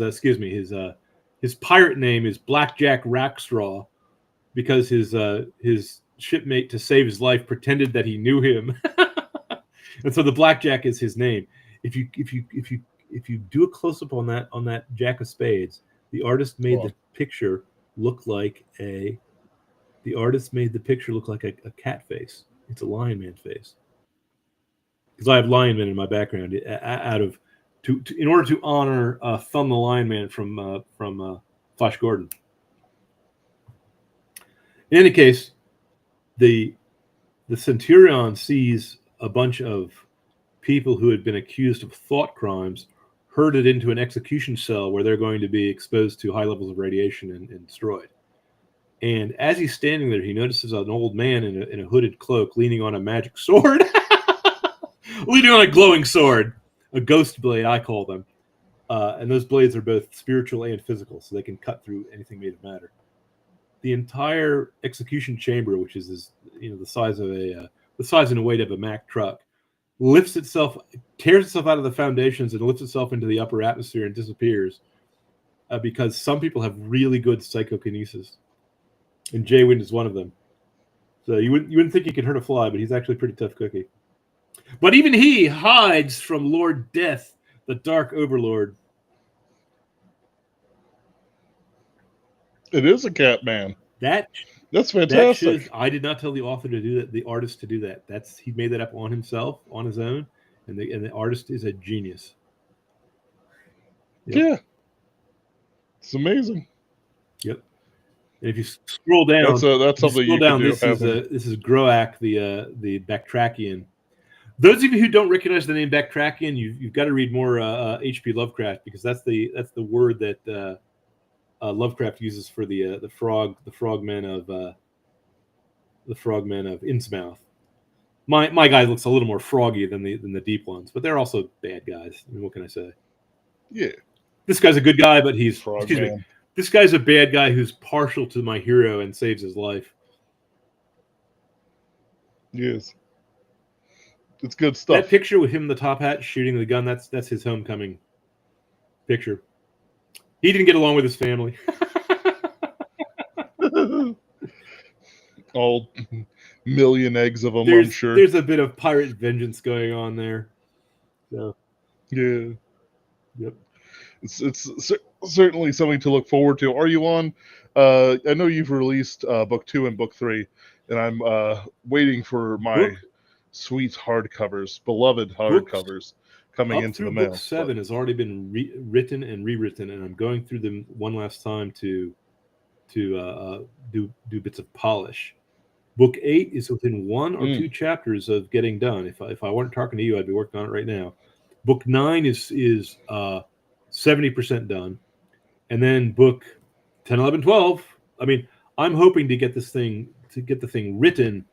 pirate name is Blackjack Rackstraw, because his shipmate, to save his life, pretended that he knew him, and so the Blackjack is his name. If you do a close up on that Jack of Spades, the artist made the picture look like a cat face. It's a Lion Man face, because I have Lion Man in my background in order to honor Thumb the Lion Man from Flash Gordon. In any case, the Centurion sees a bunch of people who had been accused of thought crimes herded into an execution cell where they're going to be exposed to high levels of radiation and destroyed. And as he's standing there, he notices an old man in a hooded cloak leaning on a magic sword. Leaning on a glowing sword. A ghost blade, I call them. And those blades are both spiritual and physical, so they can cut through anything made of matter. The entire execution chamber, which is the size and weight of a Mack truck, tears itself out of the foundations and lifts itself into the upper atmosphere and disappears, because some people have really good psychokinesis, and Jaywind is one of them. So you wouldn't think he could hurt a fly, but he's actually a pretty tough cookie. But even he hides from Lord Death, the Dark Overlord. It is a cat man. That's fantastic. I did not tell the author to do that. The artist to do that. He made that up on himself, on his own, and the artist is a genius. Yep. Yeah, it's amazing. Yep. And if you scroll down, that's something you can do. This is Groak, the Bactrakian. Those of you who don't recognize the name Bactrakian, you've got to read more H.P. Lovecraft, because that's the word that Lovecraft uses for the frogmen of Innsmouth. My guy looks a little more froggy than the deep ones, but they're also bad guys. I mean, what can I say? Yeah, this guy's a good guy, but me. This guy's a bad guy who's partial to my hero and saves his life. Yes. It's good stuff. That picture with him in the top hat shooting the gun, that's his homecoming picture. He didn't get along with his family. All million eggs of them, I'm sure. There's a bit of pirate vengeance going on there. So yeah. Yep. It's certainly something to look forward to. Are you on? I know you've released book 2 and book 3, and I'm waiting for my sweet hardcovers, beloved hardcovers, coming into the mail. Book 7 has already been written and rewritten, and I'm going through them one last time to do bits of polish. Book 8 is within 1 or 2 chapters of getting done. If I weren't talking to you, I'd be working on it right now. Book 9 is 70% done, and then book 10, 11, 12. I mean, I'm hoping to get the thing written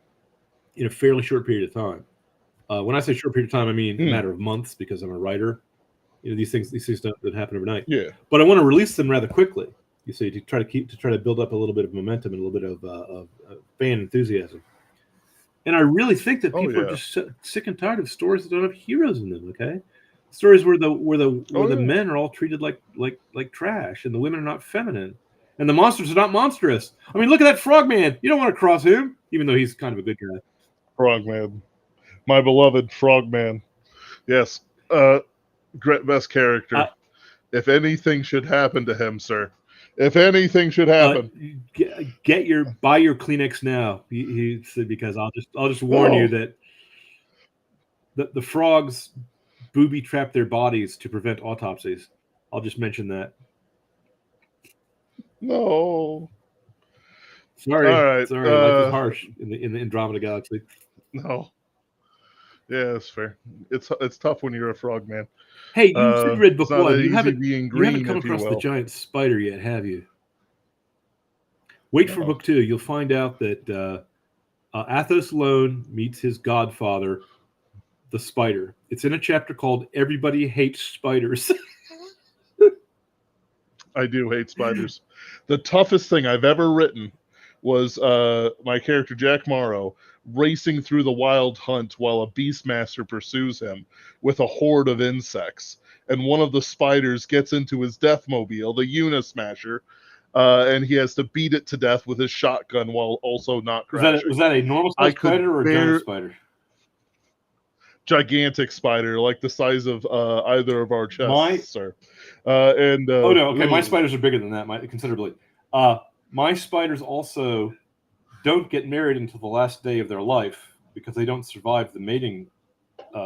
in a fairly short period of time. When I say short period of time, I mean a matter of months, because I'm a writer. These things don't happen overnight. Yeah. But I want to release them rather quickly. You see, to try to build up a little bit of momentum and a little bit of fan enthusiasm. And I really think that people are just sick and tired of stories that don't have heroes in them. Okay, stories where the men are all treated like trash, and the women are not feminine, and the monsters are not monstrous. I mean, look at that Frogman. You don't want to cross him, even though he's kind of a good guy. Frogman, my beloved Frogman. Yes, best character. If anything should happen to him, sir. If anything should happen, buy your Kleenex now. He said, because I'll just warn you that the frogs booby trap their bodies to prevent autopsies. I'll just mention that. No. Sorry. All right. Sorry. Life is harsh in the Andromeda Galaxy. No. Yeah, that's fair. It's tough when you're a frog man. Hey, you said read book It's not one. easy You haven't being you haven't green, come if you across the will. giant spider yet, have you? Wait for No. book 2. You'll find out that Athos alone meets his godfather, the spider. It's in a chapter called "Everybody Hates Spiders." I do hate spiders. The toughest thing I've ever written was my character Jack Morrow racing through the wild hunt while a beastmaster pursues him with a horde of insects. And one of the spiders gets into his deathmobile, the Unismasher, and he has to beat it to death with his shotgun while also not crashing. Was that a normal I size could spider or a bear- giant spider? Gigantic spider, like the size of either of our chests, My- sir. Oh no, okay. My ooh. spiders are bigger than that, considerably. My spiders also don't get married until the last day of their life because they don't survive the mating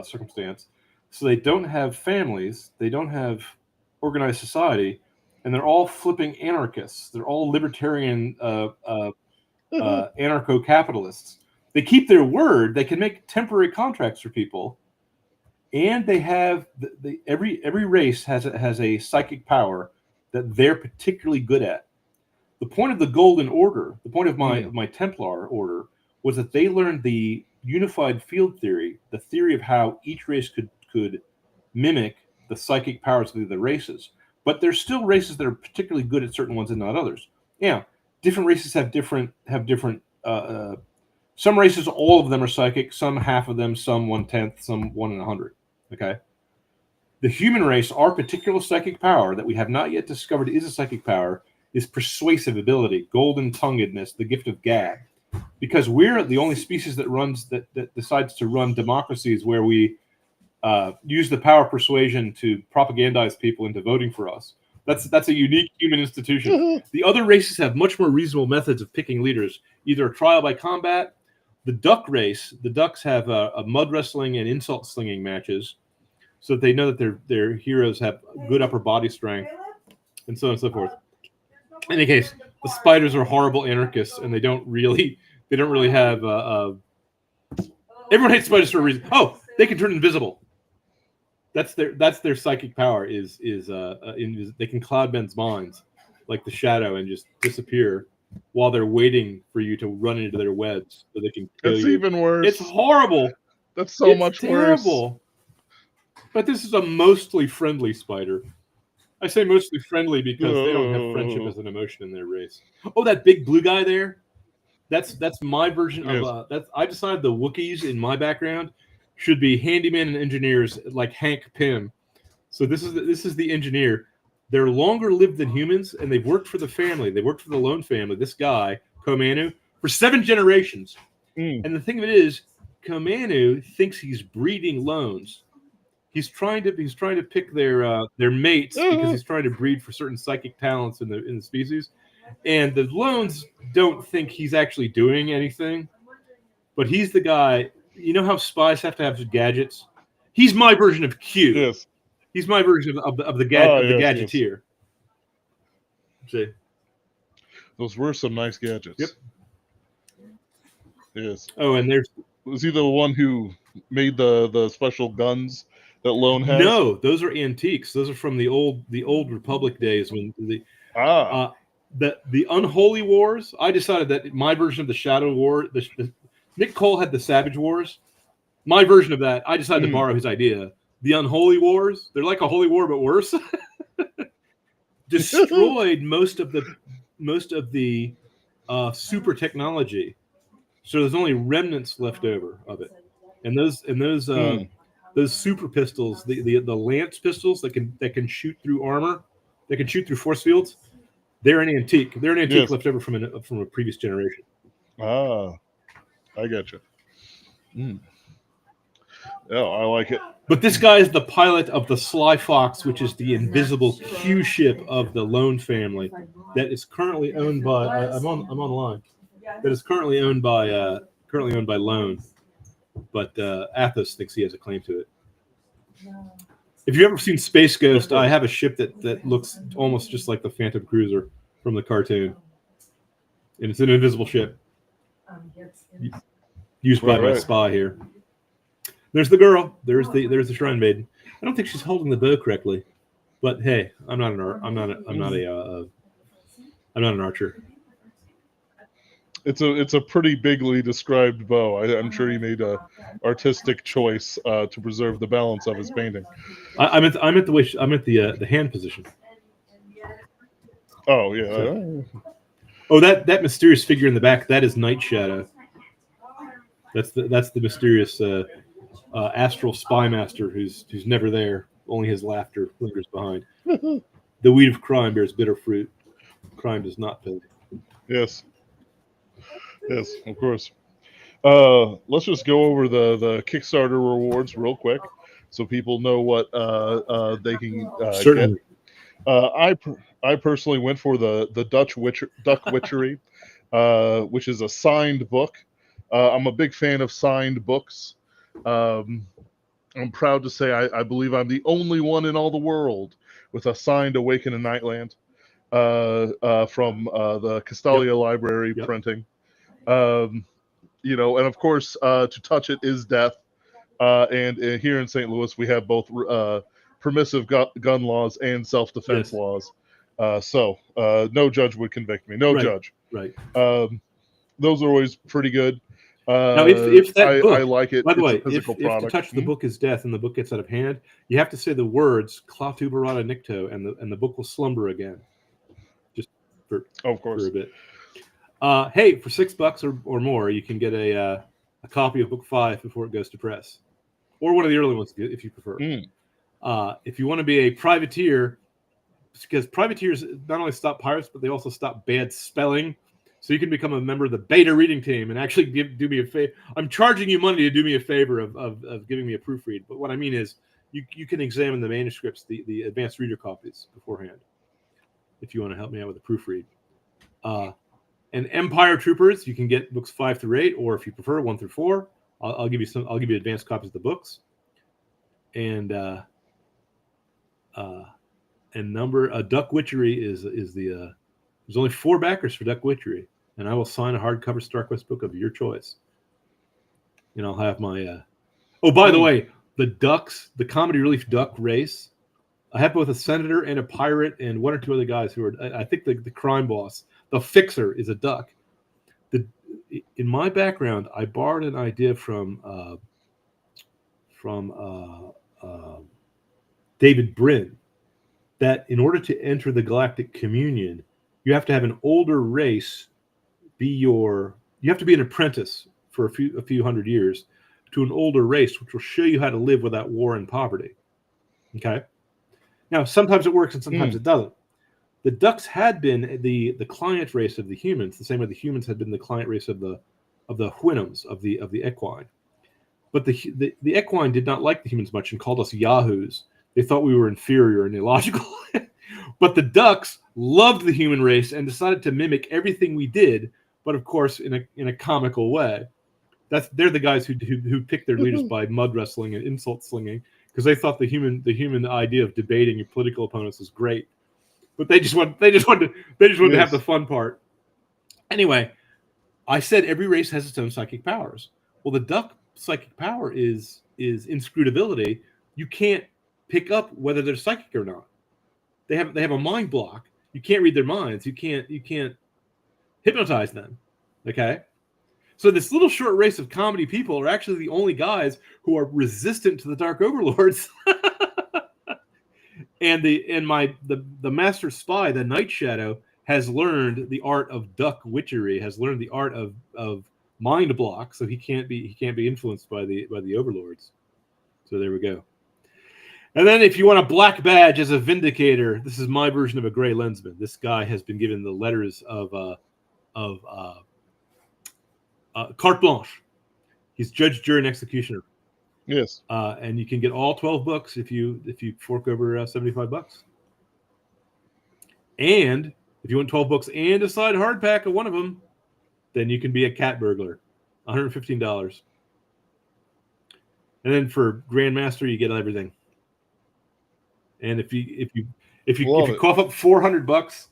circumstance. So they don't have families, they don't have organized society, and they're all flipping anarchists. They're all libertarian anarcho-capitalists. They keep their word. They can make temporary contracts for people, and they have every race has a psychic power that they're particularly good at. The point of the Golden Order, the point of my Templar order, was that they learned the unified field theory, the theory of how each race could mimic the psychic powers of the races. But there's still races that are particularly good at certain ones and not others. Yeah, different races have different. Some races, all of them are psychic. Some half of them. Some 1/10. Some 1 in 100. Okay. The human race, our particular psychic power that we have not yet discovered is a psychic power, is persuasive ability, golden tonguedness, the gift of gab. Because we're the only species that decides to run democracies where we use the power of persuasion to propagandize people into voting for us. That's a unique human institution. The other races have much more reasonable methods of picking leaders, either a trial by combat. The duck race, the ducks have a mud wrestling and insult slinging matches, so that they know that their heroes have good upper body strength, and so on and so forth. In any case, the spiders are horrible anarchists, and they don't really have. Everyone hates spiders for a reason. Oh, they can turn invisible. That's their psychic power. They can cloud men's minds like the shadow and just disappear while they're waiting for you to run into their webs so they can kill It's you. even worse. It's horrible. That's so It's much terrible. worse. But this is a mostly friendly spider. I say mostly friendly because they don't have friendship as an emotion in their race. Oh, that big blue guy there? That's my version of I decided the Wookiees in my background should be handyman and engineers like Hank Pym. So this is the engineer. They're longer lived than humans, and they've worked for the family. They worked for the Lone family. This guy Komanu for 7 generations. And the thing of it is, Komanu thinks he's breeding lones. He's trying to pick their mates because he's trying to breed for certain psychic talents in the species. And the lones don't think he's actually doing anything, but he's the guy. You know how spies have to have gadgets? He's my version of Q. Yes. He's my version of the gadgeteer. Yes. See, those were some nice gadgets. Yep. Yes. Oh, and was he the one who made the special guns that Lone has? No, those are antiques. Those are from the old Republic days when the Unholy Wars. I decided that my version of the Shadow War, Nick Cole had the Savage Wars. My version of that, I decided to borrow his idea. The Unholy Wars, they're like a holy war but worse. Destroyed most of the super technology, so there's only remnants left over of it. And those super pistols, the lance pistols that can shoot through armor, that can shoot through force fields, they're an antique. They're an antique left over from a previous generation. Ah, I gotcha. Oh, I like it. But this guy is the pilot of the Sly Fox, which is the invisible Q ship of the Lone family that is currently owned by. I'm online. That is currently owned by Lone, but Athos thinks he has a claim to it. If you've ever seen Space Ghost, I have a ship that looks almost just like the Phantom Cruiser from the cartoon, and it's an invisible ship used by my spy here. There's the girl. There's the shrine maiden. I don't think she's holding the bow correctly, but hey, I'm not an archer. It's a pretty bigly described bow. I'm sure he made a artistic choice to preserve the balance of his painting. I'm at the hand position. Oh yeah. So, oh, that mysterious figure in the back, that is Night Shadow. That's the mysterious astral spy master who's never there. Only his laughter lingers behind. The weed of crime bears bitter fruit. Crime does not pay. Yes, of course. Let's just go over the Kickstarter rewards real quick, so people know what they can Certainly. get. I personally went for the Duck Witchery, which is a signed book. I'm a big fan of signed books. I'm proud to say I believe I'm the only one in all the world with a signed Awaken in Nightland from the Castalia Library printing. And of course, to touch it is death. And here in St. Louis, we have both permissive gun laws and self-defense laws. So no judge would convict me. No judge. Right. Those are always pretty good. Now, if that book, I like it. By the way, a physical if product. to touch the book is death and the book gets out of hand, you have to say the words Klaatu Barada Nikto, and the book will slumber again. Just for a bit. Hey, for $6 or more, you can get a copy of book 5 before it goes to press, or one of the early ones if you prefer. If you want to be a privateer, because privateers not only stop pirates, but they also stop bad spelling. So you can become a member of the beta reading team and actually do me a favor. I'm charging you money to do me a favor of giving me a proofread. But what I mean is you can examine the manuscripts, the advanced reader copies beforehand, if you want to help me out with a proofread. And Empire Troopers, you can get books 5 through 8, or if you prefer 1 through 4, I'll give you advanced copies of the books. And Duck Witchery is the there's only 4 backers for Duck Witchery, and I will sign a hardcover Starquest book of your choice. And I'll have my oh, by the way, the Comedy Relief Duck race, I have both a senator and a pirate and 1 or 2 other guys who are, I think the crime boss, the fixer, is a duck. In my background, I borrowed an idea from David Brin, that in order to enter the Galactic Communion, you have to have an older race you have to be an apprentice for a few hundred years to an older race, which will show you how to live without war and poverty. Okay? Now, sometimes it works and sometimes it doesn't. The ducks had been the client race of the humans, the same way the humans had been the client race of the Houyhnhnms, of the equine. But the equine did not like the humans much and called us yahoos. They thought we were inferior and illogical. But the ducks loved the human race and decided to mimic everything we did, but of course in a comical way. They're the guys who picked their leaders by mud wrestling and insult slinging, because they thought the human idea of debating your political opponents was great. But they just wanted to have the fun part. Anyway, I said every race has its own psychic powers. Well, the duck psychic power is inscrutability. You can't pick up whether they're psychic or not. They have a mind block. You can't read their minds. You can't hypnotize them. Okay? So this little short race of comedy people are actually the only guys who are resistant to the Dark Overlords. And the master spy, the Night Shadow, has learned the art of duck witchery, has learned the art of mind block, so he can't be influenced by the overlords. So there we go. And then if you want a black badge as a vindicator, this is my version of a gray lensman. This guy has been given the letters of carte blanche. He's judge, jury, and executioner. Yes. And you can get all 12 books if you fork over $75. And if you want 12 books and a side hardback of one of them, then you can be a cat burglar, $115. And then for Grandmaster, you get everything. And if you cough up $400,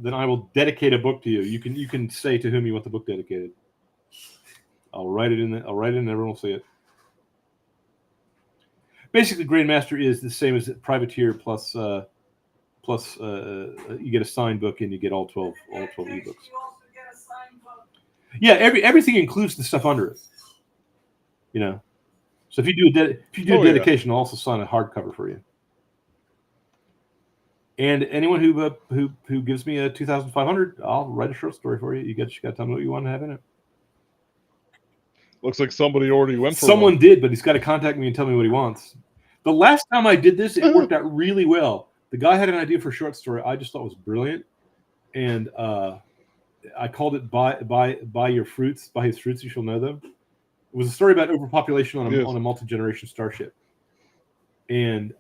then I will dedicate a book to you. You can say to whom you want the book dedicated. I'll write it in. Everyone will see it. basically, Grandmaster is the same as Privateer plus you get a signed book and you get all 12 ebooks. Yeah, everything includes the stuff under it. You know, so if you do a dedication, I'll also sign a hardcover for you. And anyone who gives me a 2,500, I'll write a short story for you. You got to tell me what you want to have in it. Looks like somebody already went for Someone one. did, but he's got to contact me and tell me what he wants. The last time I did this, it worked out really well. The guy had an idea for a short story I just thought was brilliant, and I called it "Buy Your Fruits, Buy His Fruits, You Shall Know Them." It was a story about overpopulation on a multi-generation starship, and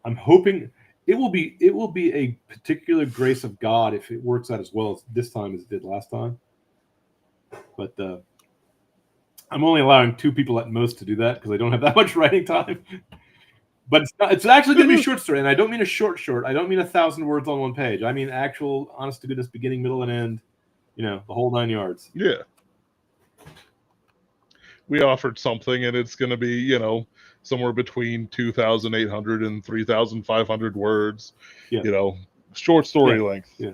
I'm hoping it will be a particular grace of God if it works out as well as this time as it did last time. But I'm only allowing 2 people at most to do that because I don't have that much writing time. But it's actually going to be a short story, and I don't mean a short. I don't mean 1,000 words on one page. I mean actual, honest to goodness, beginning, middle, and end. You know, the whole 9 yards. Yeah. We offered something, and it's going to be, you know, somewhere between 2,800 and 3,500 words. Yeah. You know, short story length. Yeah.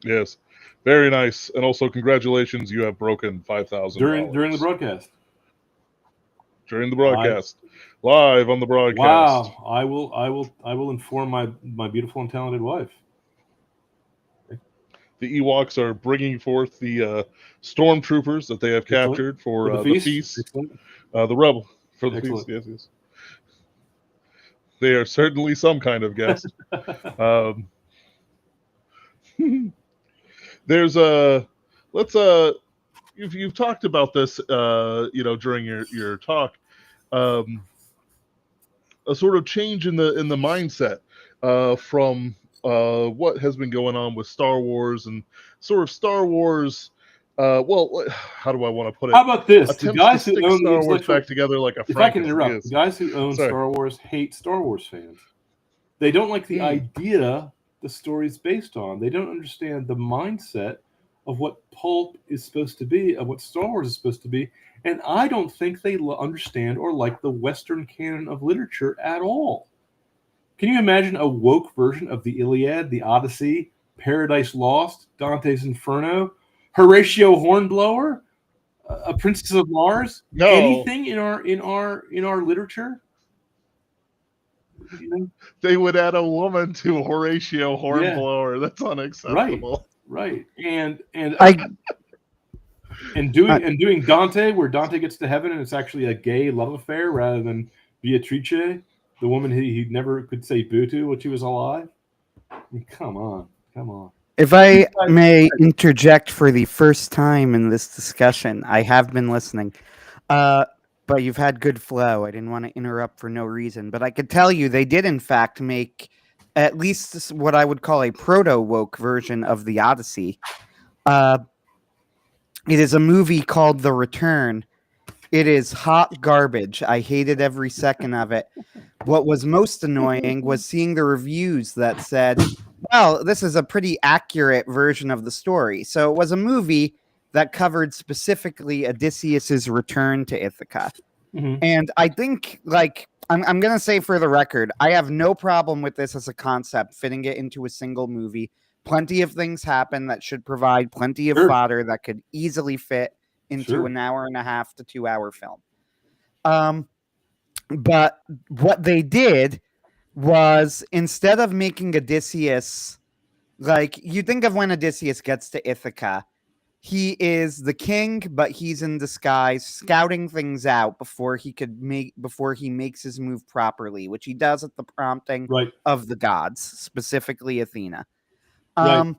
Yes. Very nice. And also, congratulations, you have broken $5,000 during the broadcast. During the broadcast, live on the broadcast. Wow! I will inform my beautiful and talented wife. The Ewoks are bringing forth the stormtroopers that they have captured for the feast. The rebel for the feast. Yes. They are certainly some kind of guest. There's you've talked about this during your talk, a sort of change in the mindset from what has been going on with Star Wars and sort of Star Wars. Well, how do I want to put it? How about this? Attempts the guys to who stick own Star Wars back together like a If I can interrupt, the guys who own Sorry. Star Wars hate Star Wars fans. They don't like the idea the story's based on. They don't understand the mindset of what pulp is supposed to be, of what Star Wars is supposed to be, and I don't think they understand or like the Western canon of literature at all. Can you imagine a woke version of the Iliad, the Odyssey, Paradise Lost, Dante's Inferno, Horatio Hornblower, a Princess of Mars? No. Anything in our literature? They would add a woman to Horatio Hornblower. That's unacceptable. Right. And doing Dante, where Dante gets to heaven and it's actually a gay love affair rather than Beatrice, the woman he never could say boo to when she was alive. I mean, come on. If I may interject for the first time in this discussion, I have been listening. But you've had good flow. I didn't want to interrupt for no reason. But I could tell you they did, in fact, make at least what I would call a proto-woke version of the Odyssey. It is a movie called The Return. It is hot garbage. I hated every second of it. What was most annoying was seeing the reviews that said, well, this is a pretty accurate version of the story. So it was a movie that covered specifically Odysseus's return to Ithaca. Mm-hmm. And I think, I'm going to say for the record, I have no problem with this as a concept, fitting it into a single movie. Plenty of things happen that should provide plenty of fodder that could easily fit into an hour and a half to 2 hour film. But what they did was, instead of making Odysseus, you think of when Odysseus gets to Ithaca, he is the king, but he's in disguise, scouting things out before he makes his move properly, which he does at the prompting of the gods, specifically Athena. Were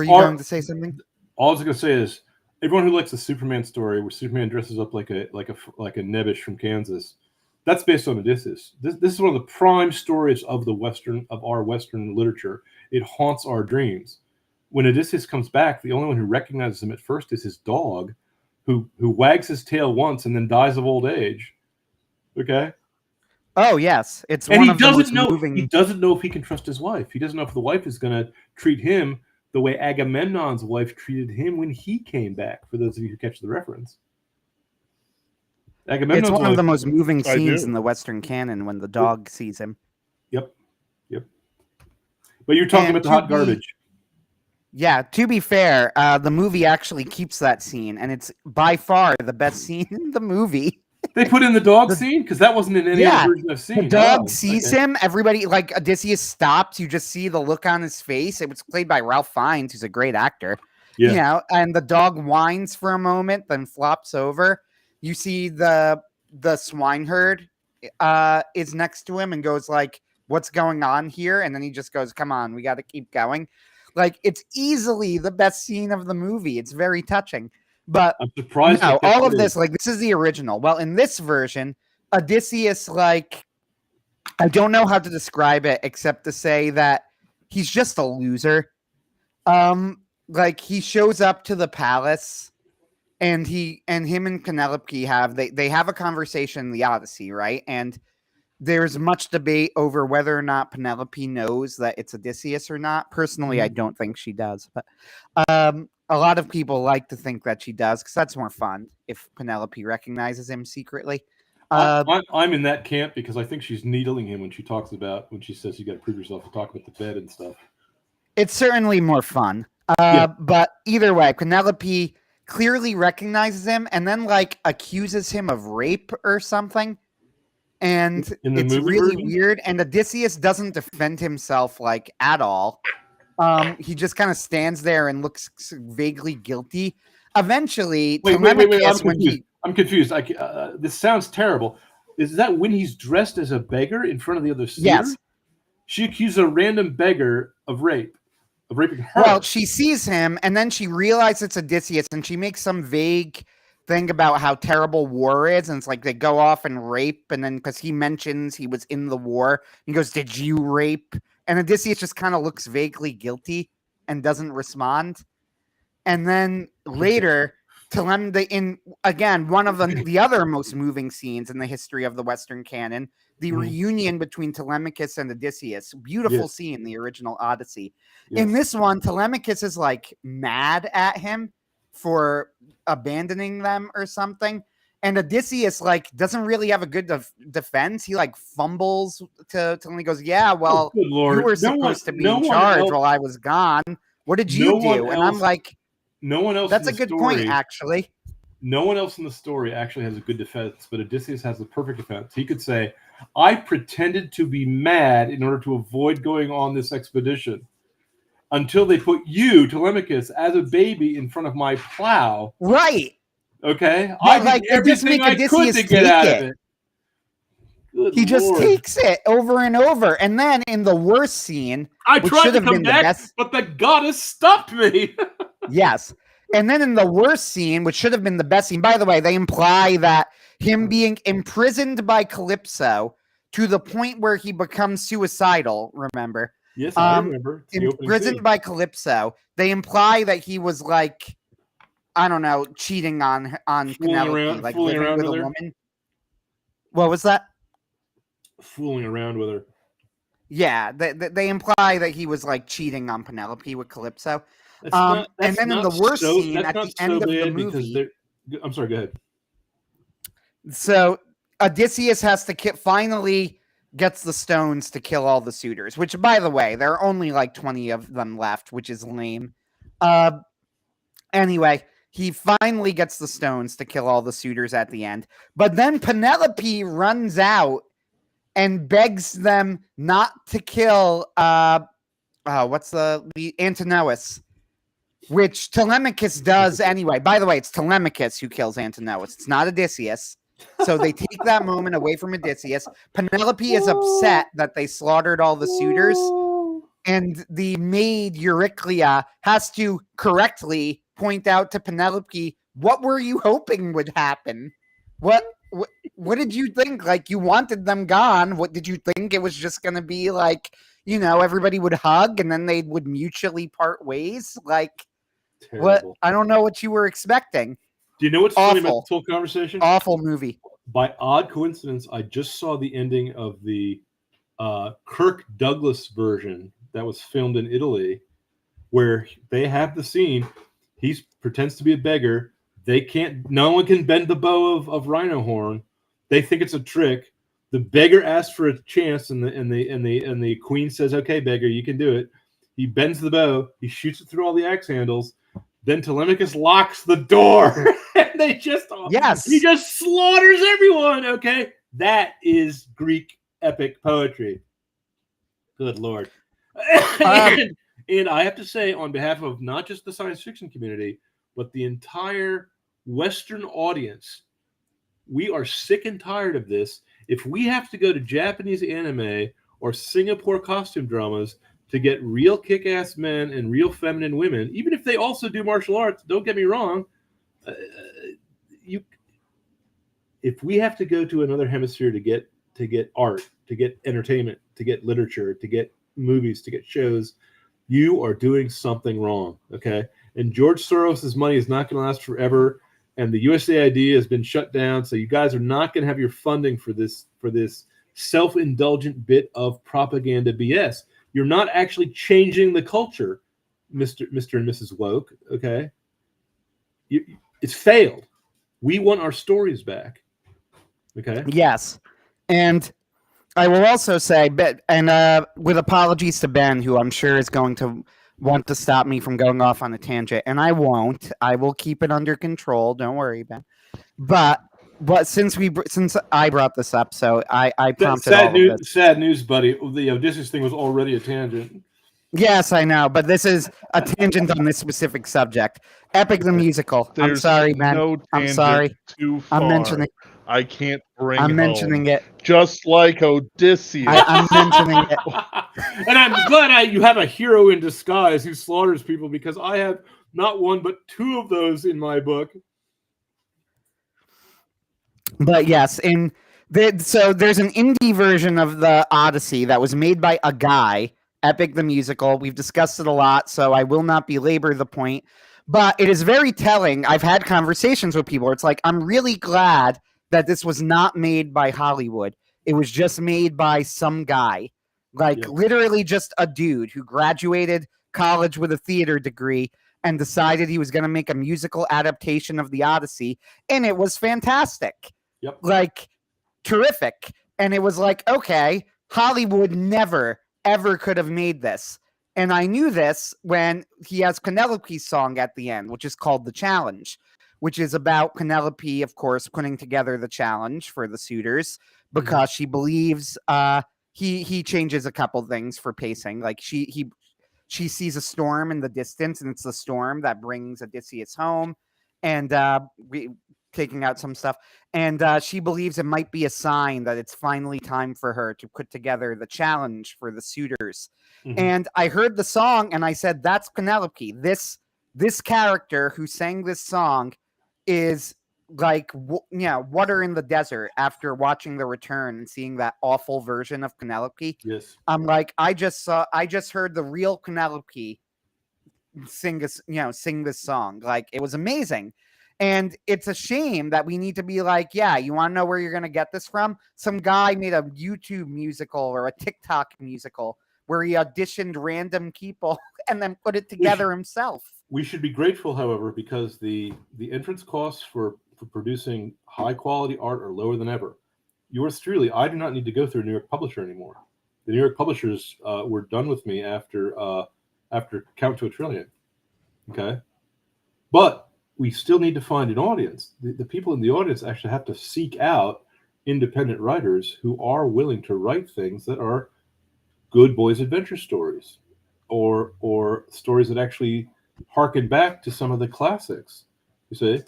you going to say something? All I was going to say is, everyone who likes the Superman story, where Superman dresses up like a nebbish from Kansas, that's based on Odysseus. This is one of the prime stories of our Western literature. It haunts our dreams. When Odysseus comes back, the only one who recognizes him at first is his dog, who wags his tail once and then dies of old age. Okay. Oh yes, it's and one he of doesn't the most know. moving. He doesn't know if he can trust his wife. He doesn't know if the wife is going to treat him the way Agamemnon's wife treated him when he came back. For those of you who catch the reference. Agamemnon's It's one only of the most moving I scenes do. in the Western canon when the dog sees him. Yep. But you're talking And about the to hot be- garbage. Yeah, to be fair, the movie actually keeps that scene, and it's by far the best scene in the movie. They put in the dog The- scene because that wasn't in any Yeah, other version I've seen. The dog Oh, sees okay. him. Everybody, like Odysseus stops. You just see the look on his face. It was played by Ralph Fiennes, who's a great actor. Yeah. You know, and the dog whines for a moment, then flops over. You see the swineherd is next to him and goes like, "What's going on here?" And then he just goes, "Come on, we got to keep going." Like, it's easily the best scene of the movie. It's very touching. But I'm surprised. no, they kept all of it in. this, like, this is the original. Well, in this version, Odysseus, like, I don't know how to describe it except to say that he's just a loser. Like, he shows up to the palace, and him and Penelope have a conversation in the Odyssey, right? And there's much debate over whether or not Penelope knows that it's Odysseus or not. Personally, I don't think she does, but a lot of people like to think that she does because that's more fun if Penelope recognizes him secretly. I'm in that camp because I think she's needling him when she says you got to prove yourself to talk about the bed and stuff. It's certainly more fun. But either way, Penelope clearly recognizes him and then like accuses him of rape or something. And it's really weird. And Odysseus doesn't defend himself like at all. He just kind of stands there and looks vaguely guilty. Eventually, wait. I'm confused. This sounds terrible. Is that when he's dressed as a beggar in front of the other suitor? Yes. She accuses a random beggar of raping her. Well, she sees him, and then she realizes it's Odysseus, and she makes some vague thing about how terrible war is, and it's like they go off and rape, and then because he mentions he was in the war, he goes, "Did you rape?" And Odysseus just kind of looks vaguely guilty and doesn't respond. And then later, in again one of the other most moving scenes in the history of the Western canon, the reunion between Telemachus and Odysseus. Beautiful scene in the original Odyssey. Yes. In this one, Telemachus is like mad at him for abandoning them or something. And Odysseus like doesn't really have a good defense. He like fumbles to when he goes, "Yeah, well, you were supposed to be in charge while I was gone. What did you do?" And I'm like, no one else. That's a good point, actually. No one else in the story actually has a good defense, but Odysseus has the perfect defense. He could say, "I pretended to be mad in order to avoid going on this expedition until they put you, Telemachus, as a baby in front of my plow." Right. Okay. Yeah, I did everything I could to get out of it. He just takes it over and over. And then in the worst scene, I tried to come back, but the goddess stopped me. Yes. And then in the worst scene, which should have been the best scene, by the way, they imply that him being imprisoned by Calypso to the point where he becomes suicidal, remember? Yes, I remember. Imprisoned by Calypso. They imply that he was like, I don't know, cheating on Penelope, like living with a woman. What was that? Fooling around with her. Yeah, they imply that he was like cheating on Penelope with Calypso. And then in the worst scene at the end of the movie, I'm sorry, go ahead. So Odysseus has to finally gets the stones to kill all the suitors, which, by the way, there are only like 20 of them left, which is lame. Anyway, he finally gets the stones to kill all the suitors at the end. But then Penelope runs out and begs them not to kill what's the Antinous, which Telemachus does anyway. By the way, it's Telemachus who kills Antinous. It's not Odysseus. So they take that moment away from Odysseus. Penelope is upset that they slaughtered all the suitors. And the maid Euryclea has to correctly point out to Penelope, what were you hoping would happen? What did you think? Like, you wanted them gone. What did you think it was just going to be like, everybody would hug and then they would mutually part ways? Like, terrible. What? I don't know what you were expecting. Do you know what's funny about this whole conversation? Awful movie. By odd coincidence, I just saw the ending of the Kirk Douglas version that was filmed in Italy, where they have the scene. He pretends to be a beggar. They can't. No one can bend the bow of rhino horn. They think it's a trick. The beggar asks for a chance, and the queen says, "Okay, beggar, you can do it." He bends the bow. He shoots it through all the axe handles. Then Telemachus locks the door, and he just slaughters everyone. Okay, that is Greek epic poetry. Good Lord. And I have to say, on behalf of not just the science fiction community, but the entire Western audience, we are sick and tired of this. If we have to go to Japanese anime or Singapore costume dramas to get real kick-ass men and real feminine women, even if they also do martial arts, don't get me wrong, if we have to go to another hemisphere to get art, to get entertainment, to get literature, to get movies, to get shows, you are doing something wrong, okay? And George Soros' money is not going to last forever, and the USAID has been shut down, so you guys are not going to have your funding for this self-indulgent bit of propaganda BS. You're not actually changing the culture, Mr. and Mrs. Woke, okay? It's failed. We want our stories back, okay? Yes. And I will also say, and with apologies to Ben, who I'm sure is going to want to stop me from going off on a tangent, and I won't. I will keep it under control. Don't worry, Ben. But since I brought this up, so I prompted all of this. Sad news, buddy. The Odysseus thing was already a tangent. Yes, I know, but this is a tangent on this specific subject. Epic the Musical. I'm sorry, man. No I'm sorry. Too far. I'm mentioning. I can't bring. I'm mentioning it. Just like Odysseus. I'm mentioning it. And I'm glad you have a hero in disguise who slaughters people, because I have not one but two of those in my book. But yes, so there's an indie version of the Odyssey that was made by a guy, Epic the Musical. We've discussed it a lot, so I will not belabor the point. But it is very telling. I've had conversations with people. It's like, I'm really glad that this was not made by Hollywood. It was just made by some guy. Literally just a dude who graduated college with a theater degree and decided he was going to make a musical adaptation of the Odyssey. And it was fantastic. Yep. Terrific. And it was like, okay, Hollywood never, ever could have made this. And I knew this when he has Penelope's song at the end, which is called The Challenge, which is about Penelope, of course, putting together the challenge for the suitors because she believes he changes a couple things for pacing. Like she sees a storm in the distance, and it's the storm that brings Odysseus home and taking out some stuff. And she believes it might be a sign that it's finally time for her to put together the challenge for the suitors. And I heard the song and I said, that's Penelope. This character who sang this song is like, water in the desert after watching The Return and seeing that awful version of Penelope. Yes. I'm like, I just heard the real Penelope sing this song. Like, it was amazing. And it's a shame that we need to be like, yeah, you want to know where you're going to get this from? Some guy made a YouTube musical or a TikTok musical where he auditioned random people and then put it together himself. We should be grateful, however, because the entrance costs for producing high quality art are lower than ever. Yours truly, I do not need to go through a New York publisher anymore. The New York publishers were done with me after Count to a Trillion. Okay, but we still need to find an audience. The people in the audience actually have to seek out independent writers who are willing to write things that are good boys adventure stories, or stories that actually harken back to some of the classics. You see,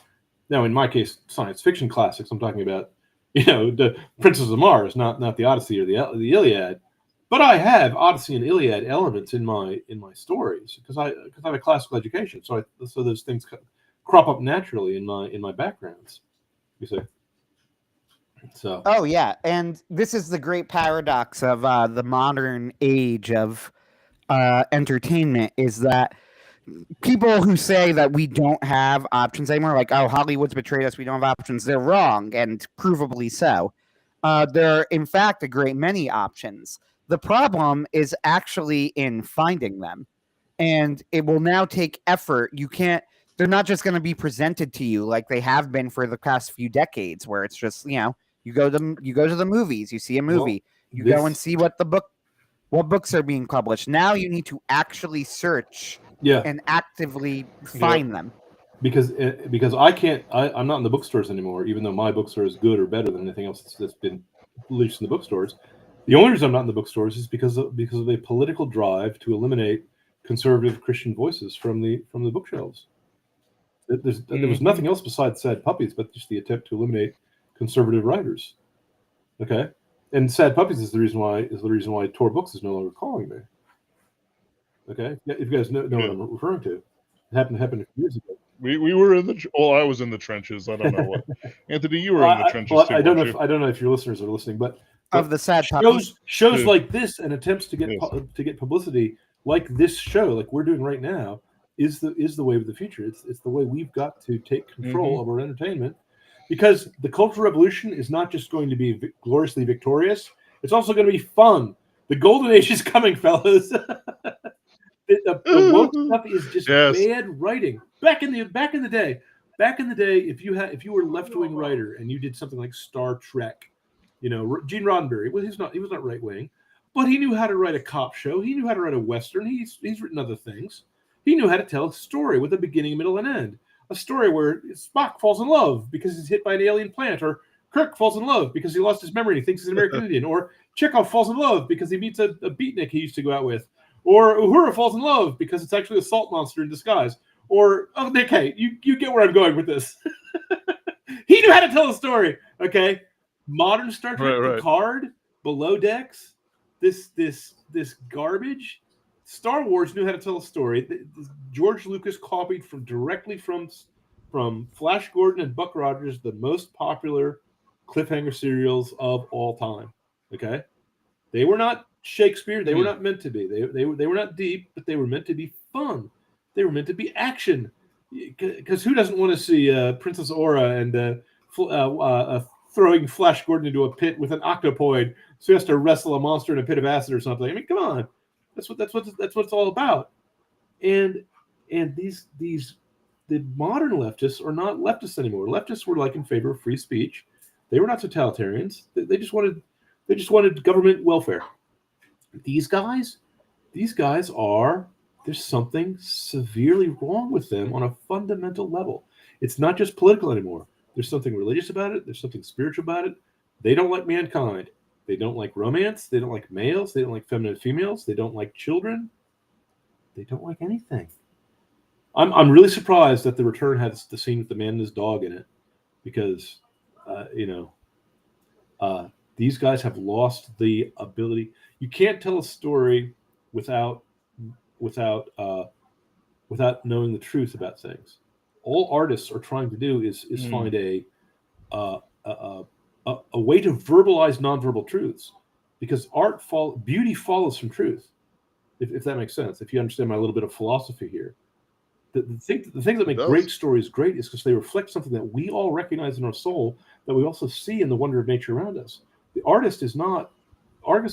now in my case, science fiction classics. I'm talking about, the Princess of Mars, not the Odyssey or the Iliad. But I have Odyssey and Iliad elements in my stories because I have a classical education. So those things crop up naturally in my backgrounds. You see. So. Oh yeah, and this is the great paradox of the modern age of entertainment, is that people who say that we don't have options anymore, like, oh, Hollywood's betrayed us, we don't have options, they're wrong, and provably so. There are, in fact, a great many options. The problem is actually in finding them, and it will now take effort. they're not just going to be presented to you like they have been for the past few decades, where it's just, you know, you go to the movies, you see a movie, you go and see what books are being published. Now you need to actually search and actively find them. Because I'm not in the bookstores anymore, even though my bookstore is good or better than anything else that's been released in the bookstores. The only reason I'm not in the bookstores is because of a political drive to eliminate conservative Christian voices from the bookshelves. There was nothing else besides Sad Puppies, but just the attempt to eliminate conservative writers. Okay, and Sad Puppies is the reason why Tor Books is no longer calling me. Okay, if you guys know what I'm referring to, it happened a few years ago. We were in the I was in the trenches. I don't know what Anthony, you were in the trenches too. I don't know if your listeners are listening, but of the Sad Puppies shows like this and attempts to get publicity like this show, like we're doing right now, is the way of the future. It's the way we've got to take control of our entertainment, because the Cultural Revolution is not just going to be gloriously victorious; it's also going to be fun. The golden age is coming, fellas. The woke stuff is just bad writing. Back in the day, if you were a left-wing writer and you did something like Star Trek, you know, Gene Roddenberry, well, he was not right-wing, but he knew how to write a cop show. He knew how to write a Western. He's written other things. He knew how to tell a story with a beginning, middle, and end. A story where Spock falls in love because he's hit by an alien planet, or Kirk falls in love because he lost his memory and he thinks he's an American Indian, or Chekhov falls in love because he meets a beatnik he used to go out with. Or Uhura falls in love because it's actually a salt monster in disguise. Or, okay, you get where I'm going with this. He knew how to tell a story, okay? Modern Star Trek, Picard, Below Decks, this garbage. Star Wars knew how to tell a story. George Lucas copied directly from Flash Gordon and Buck Rogers, the most popular cliffhanger serials of all time, okay? They were not Shakespeare. They were not meant to be. They were not deep, but they were meant to be fun. They were meant to be action. Because who doesn't want to see Princess Aura and throwing Flash Gordon into a pit with an octopoid, so he has to wrestle a monster in a pit of acid or something? I mean, come on, that's what it's all about. And the modern leftists are not leftists anymore. Leftists were like in favor of free speech. They were not totalitarians. They just wanted government welfare. These guys are, there's something severely wrong with them on a fundamental level. It's not just political anymore. There's something religious about it. There's something spiritual about it. They don't like mankind. They don't like romance. They don't like males. They don't like feminine females. They don't like children. They don't like anything. I'm really surprised that The Return has the scene with the man and his dog in it, because these guys have lost the ability. You can't tell a story without knowing the truth about things. All artists are trying to do is find a way to verbalize nonverbal truths, because beauty follows from truth. If that makes sense. If you understand my little bit of philosophy here, the things that make great stories great is because they reflect something that we all recognize in our soul, that we also see in the wonder of nature around us. Artists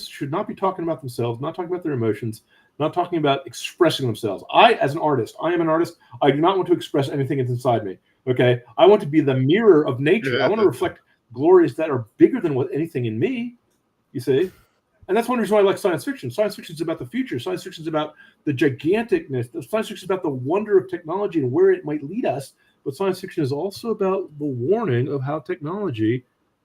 should not be talking about themselves, not talking about their emotions, not talking about expressing themselves. I am an artist. I do not want to express anything that's inside me. Okay, I want to be the mirror of nature. I want to reflect glories that are bigger than anything in me. You see, and that's one reason why I like science fiction. Science fiction is about the future. Science fiction is about the giganticness. Science fiction is about the wonder of technology and where it might lead us. But science fiction is also about the warning of how technology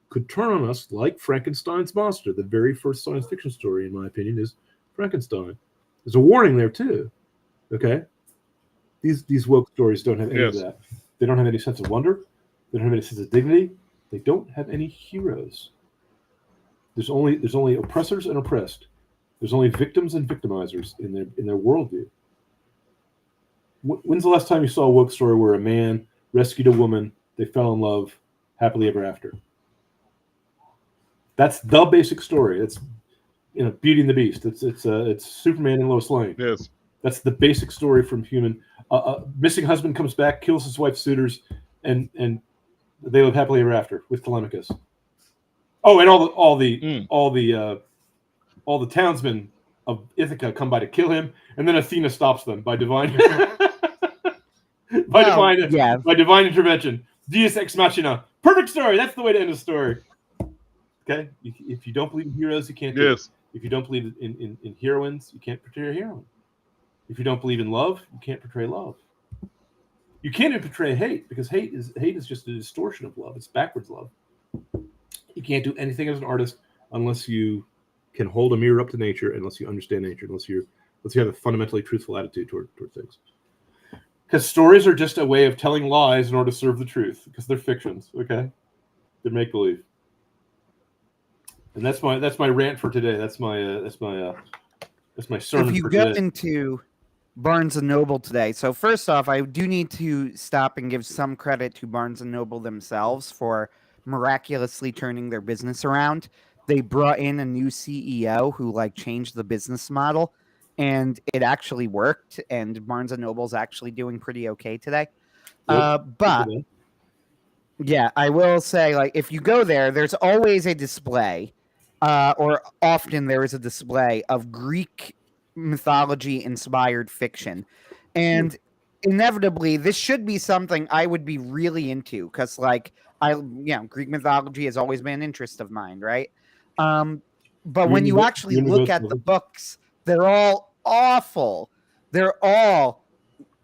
could turn on us, like Frankenstein's monster. The very first science fiction story, in my opinion, is Frankenstein. There's a warning there too. Okay, these woke stories don't have any of that. They don't have any sense of wonder. They don't have any sense of dignity. They don't have any heroes. There's only oppressors and oppressed. There's only victims and victimizers in their worldview. When's the last time you saw a woke story where a man rescued a woman, they fell in love, happily ever after? That's the basic story. It's Beauty and the Beast. It's Superman and Lois Lane. Yes, that's the basic story from human. Missing husband comes back, kills his wife's suitors, and they live happily ever after with Telemachus. Oh, and all the townsmen of Ithaca come by to kill him, and then Athena stops them by divine my divine intervention. Deus ex machina. Perfect story. That's the way to end a story. Okay? If you don't believe in heroes, you can't do it. If you don't believe in heroines, you can't portray a heroine. If you don't believe in love, you can't portray love. You can't even portray hate, because hate is just a distortion of love. It's backwards love. You can't do anything as an artist unless you can hold a mirror up to nature, unless you understand nature, unless you have a fundamentally truthful attitude toward things. Because stories are just a way of telling lies in order to serve the truth, because they're fictions. Okay, they're make believe. And that's my rant for today. That's my sermon. If you for go today. into Barnes and Noble today, so first off, I do need to stop and give some credit to Barnes and Noble themselves for miraculously turning their business around. They brought in a new CEO who changed the business model, and it actually worked. And Barnes and Noble's actually doing pretty okay today. But yeah, I will say, if you go there, there's always a display. Or often there is a display of Greek mythology-inspired fiction. And inevitably, this should be something I would be really into, because, Greek mythology has always been an interest of mine, right? But when you actually look at the books, they're all awful. They're all...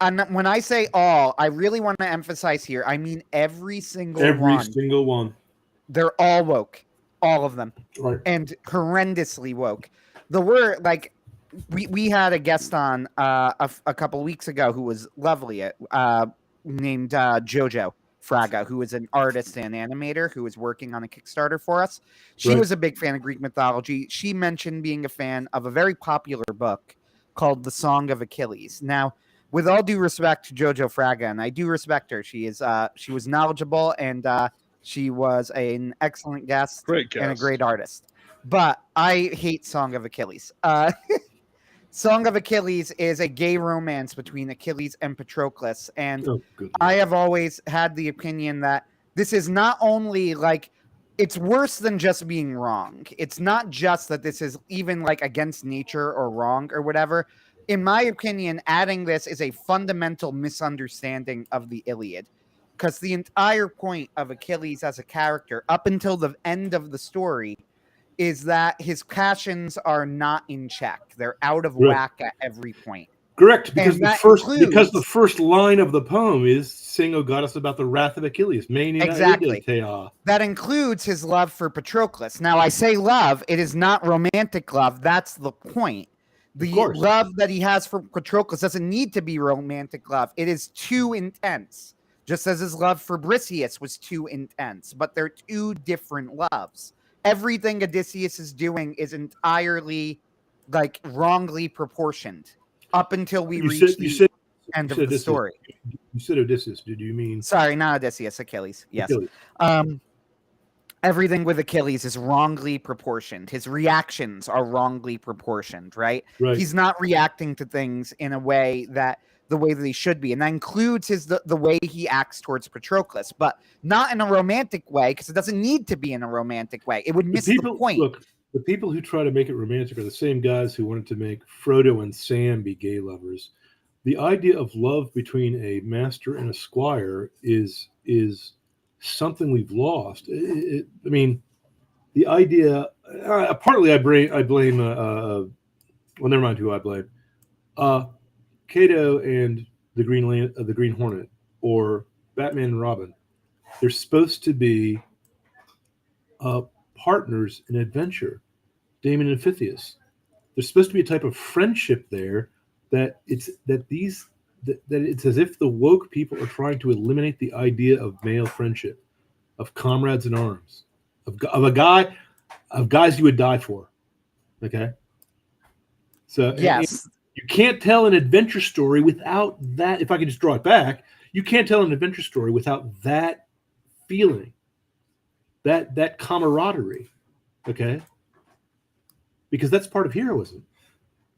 And when I say all, I really want to emphasize here, I mean every single one. They're all woke. All of them. Right. And horrendously woke. The word, we had a guest on a couple of weeks ago who was lovely, named Jojo Fraga, who is an artist and animator who is working on a Kickstarter for us. She was a big fan of Greek mythology. She mentioned being a fan of a very popular book called The Song of Achilles. Now, with all due respect to Jojo Fraga, and I do respect her, she was knowledgeable, and she was an excellent guest, and a great artist. But I hate Song of Achilles. Song of Achilles is a gay romance between Achilles and Patroclus. And I have always had the opinion that this is not only it's worse than just being wrong. It's not just that this is even against nature or wrong or whatever. In my opinion, adding this is a fundamental misunderstanding of the Iliad. Because the entire point of Achilles as a character, up until the end of the story, is that his passions are not in check. They're out of whack at every point. Correct, because the first line of the poem is "Sing, O goddess, about the wrath of Achilles." Exactly. That includes his love for Patroclus. Now, I say love; it is not romantic love. That's the point. The love that he has for Patroclus doesn't need to be romantic love. It is too intense. Just as his love for Briseis was too intense, but they're two different loves. Everything Odysseus is doing is entirely wrongly proportioned up until we reach the end of the story. You said Odysseus. Did you mean? Sorry, not Odysseus. Achilles. Yes. Achilles. Everything with Achilles is wrongly proportioned. His reactions are wrongly proportioned. Right. He's not reacting to things in a way that he should be. And that includes the way he acts towards Patroclus, but not in a romantic way, because it doesn't need to be in a romantic way. It would miss the point. Look, the people who try to make it romantic are the same guys who wanted to make Frodo and Sam be gay lovers. The idea of love between a master and a squire is something we've lost. The idea, partly I blame, well, never mind who I blame. Cato and the Green Hornet, or Batman and Robin, they're supposed to be partners in adventure. Damon and Pythias. There's supposed to be a type of friendship there that it's as if the woke people are trying to eliminate the idea of male friendship, of comrades in arms, of guys you would die for. Okay. So yes. You can't tell an adventure story without that. If I can just draw it back, you can't tell an adventure story without that feeling, that camaraderie, okay? Because that's part of heroism.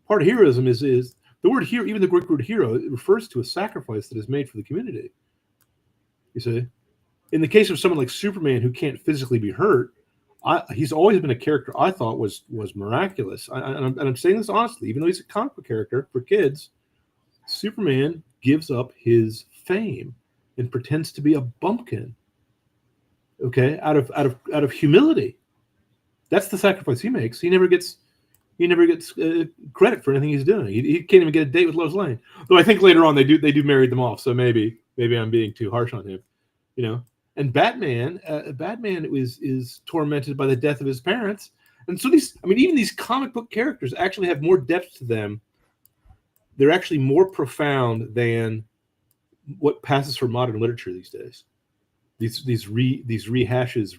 Part of heroism is the word hero. Even the Greek word hero, it refers to a sacrifice that is made for the community. You see, in the case of someone like Superman who can't physically be hurt, he's always been a character I thought was miraculous. And I'm saying this honestly, even though he's a comic book character for kids, Superman gives up his fame and pretends to be a bumpkin. Okay, out of humility. That's the sacrifice he makes. He never gets credit for anything he's doing. He can't even get a date with Lois Lane. Though I think later on they do marry them off. So maybe I'm being too harsh on him, you know. And Batman is tormented by the death of his parents. And so even these comic book characters actually have more depth to them. They're actually more profound than what passes for modern literature these days. These rehashes,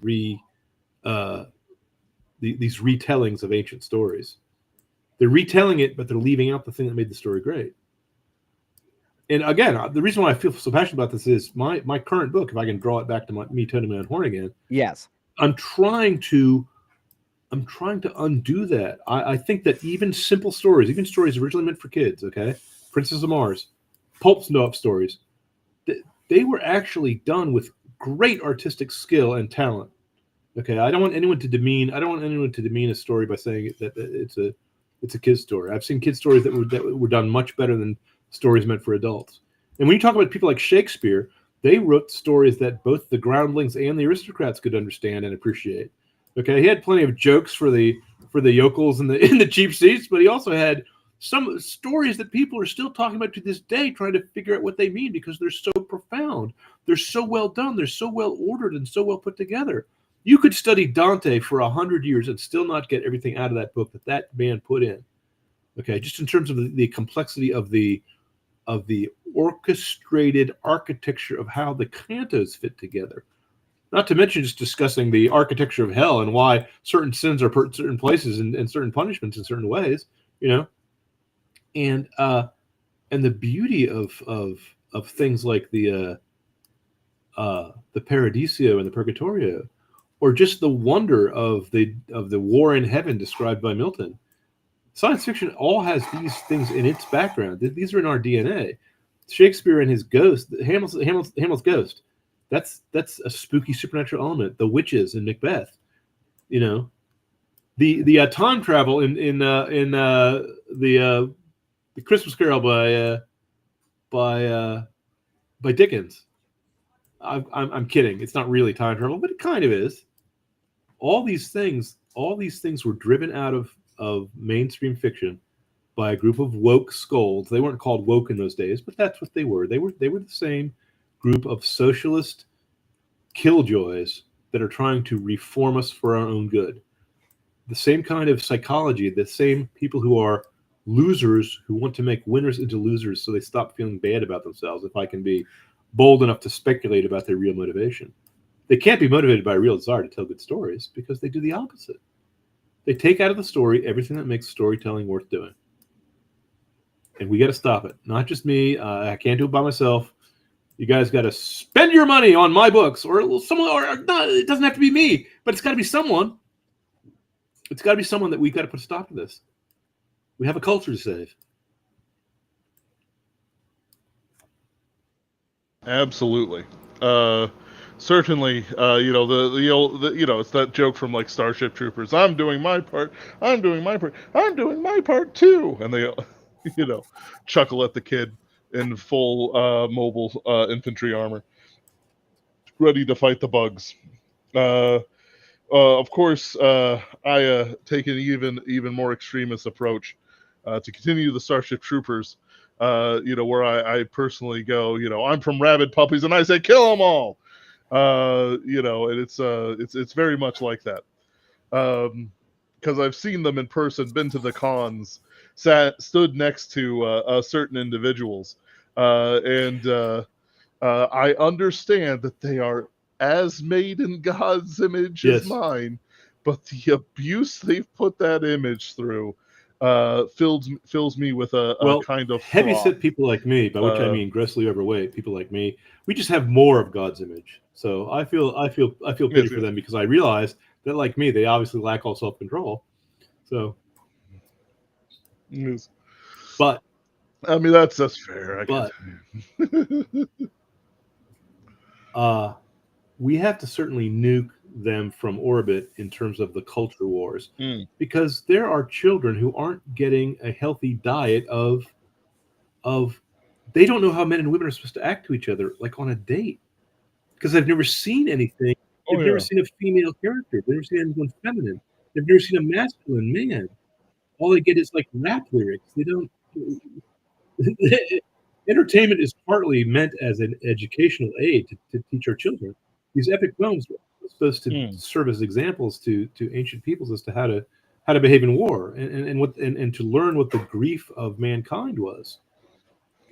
these retellings of ancient stories. They're retelling it, but they're leaving out the thing that made the story great. And again, the reason why I feel so passionate about this is my current book. If I can draw it back to me toting my own horn again. Yes, I'm trying to undo that. I think that even simple stories, even stories originally meant for kids, okay, Princess of Mars, pulp snuff stories, they were actually done with great artistic skill and talent. Okay, I don't want anyone to demean a story by saying that it's a kid's story. I've seen kids stories that were done much better than stories meant for adults. And when you talk about people like Shakespeare, they wrote stories that both the groundlings and the aristocrats could understand and appreciate. Okay, he had plenty of jokes for the yokels in the cheap seats, but he also had some stories that people are still talking about to this day, trying to figure out what they mean because they're so profound, they're so well done, they're so well ordered and so well put together. You could study Dante for 100 years and still not get everything out of that book that man put in. Okay, just in terms of the complexity of the orchestrated architecture of how the cantos fit together. Not to mention just discussing the architecture of hell and why certain sins are put in certain places and certain punishments in certain ways, you know. And the beauty of things like the Paradiso and the Purgatorio, or just the wonder of the war in heaven described by Milton. Science fiction all has these things in its background. These are in our DNA. Shakespeare and his ghost, Hamlet's ghost, that's a spooky supernatural element. The witches in Macbeth, you know, the time travel in the Christmas Carol by Dickens. I'm kidding. It's not really time travel, but it kind of is. All these things were driven out of mainstream fiction by a group of woke scolds. They weren't called woke in those days, but that's what they were. They were the same group of socialist killjoys that are trying to reform us for our own good. The same kind of psychology, the same people who are losers who want to make winners into losers so they stop feeling bad about themselves, if I can be bold enough to speculate about their real motivation. They can't be motivated by a real desire to tell good stories because they do the opposite. They take out of the story everything that makes storytelling worth doing. And we got to stop it. Not just me. I can't do it by myself. You guys got to spend your money on my books, or someone, or not. It doesn't have to be me, but it's got to be someone. It's got to be someone that we've got to put a stop to this. We have a culture to save. Absolutely. Certainly, the old, it's that joke from like Starship Troopers. I'm doing my part. I'm doing my part. I'm doing my part too. And they, chuckle at the kid in full mobile infantry armor, ready to fight the bugs. Of course, I take an even more extremist approach to continue the Starship Troopers. Where I personally go, I'm from Rabid Puppies, and I say kill them all. And it's very much like that. Because I've seen them in person, been to the cons, stood next to certain individuals, and I understand that they are as made in God's image as mine, but the abuse they've put that image through fills me with a kind of heavy-set people like me, by which I mean grossly overweight people like me. We just have more of God's image, so I feel pity for them because I realize that, like me, they obviously lack all self-control. So, but I mean that's fair. We have to certainly nuke them from orbit in terms of the culture wars, because there are children who aren't getting a healthy diet of they don't know how men and women are supposed to act to each other, like on a date, because they've never seen anything. They've never seen a female character. They've never seen anyone feminine. They've never seen a masculine man. All they get is like rap lyrics. They don't. Entertainment is partly meant as an educational aid to teach our children. These epic poems are supposed to serve as examples to ancient peoples as to how to behave in war and to learn what the grief of mankind was.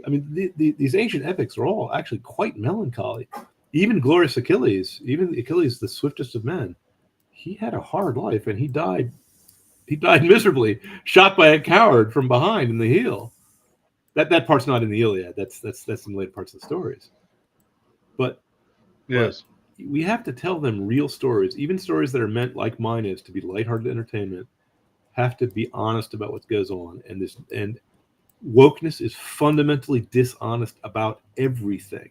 I mean, these ancient epics are all actually quite melancholy. Even glorious Achilles, even Achilles, the swiftest of men, he had a hard life and he died. He died miserably, shot by a coward from behind in the heel. That part's not in the Iliad. That's in later parts of the stories. But yes, we have to tell them real stories, even stories that are meant, like mine is, to be lighthearted entertainment. Have to be honest about what goes on, and wokeness is fundamentally dishonest about everything.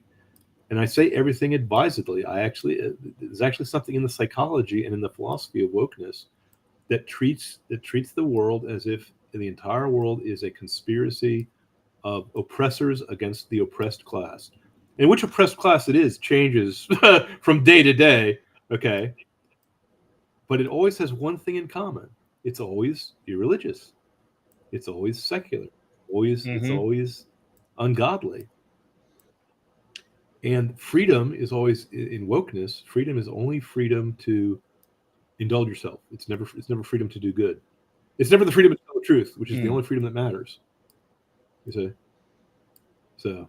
And I say everything advisedly. There's actually something in the psychology and in the philosophy of wokeness that treats the world as if the entire world is a conspiracy of oppressors against the oppressed class. And which oppressed class it is changes from day to day, okay? But it always has one thing in common. It's always irreligious. It's always secular. It's always ungodly. And freedom is always, in wokeness, freedom is only freedom to indulge yourself. It's never freedom to do good. It's never the freedom to tell the truth, which is the only freedom that matters. You see? So,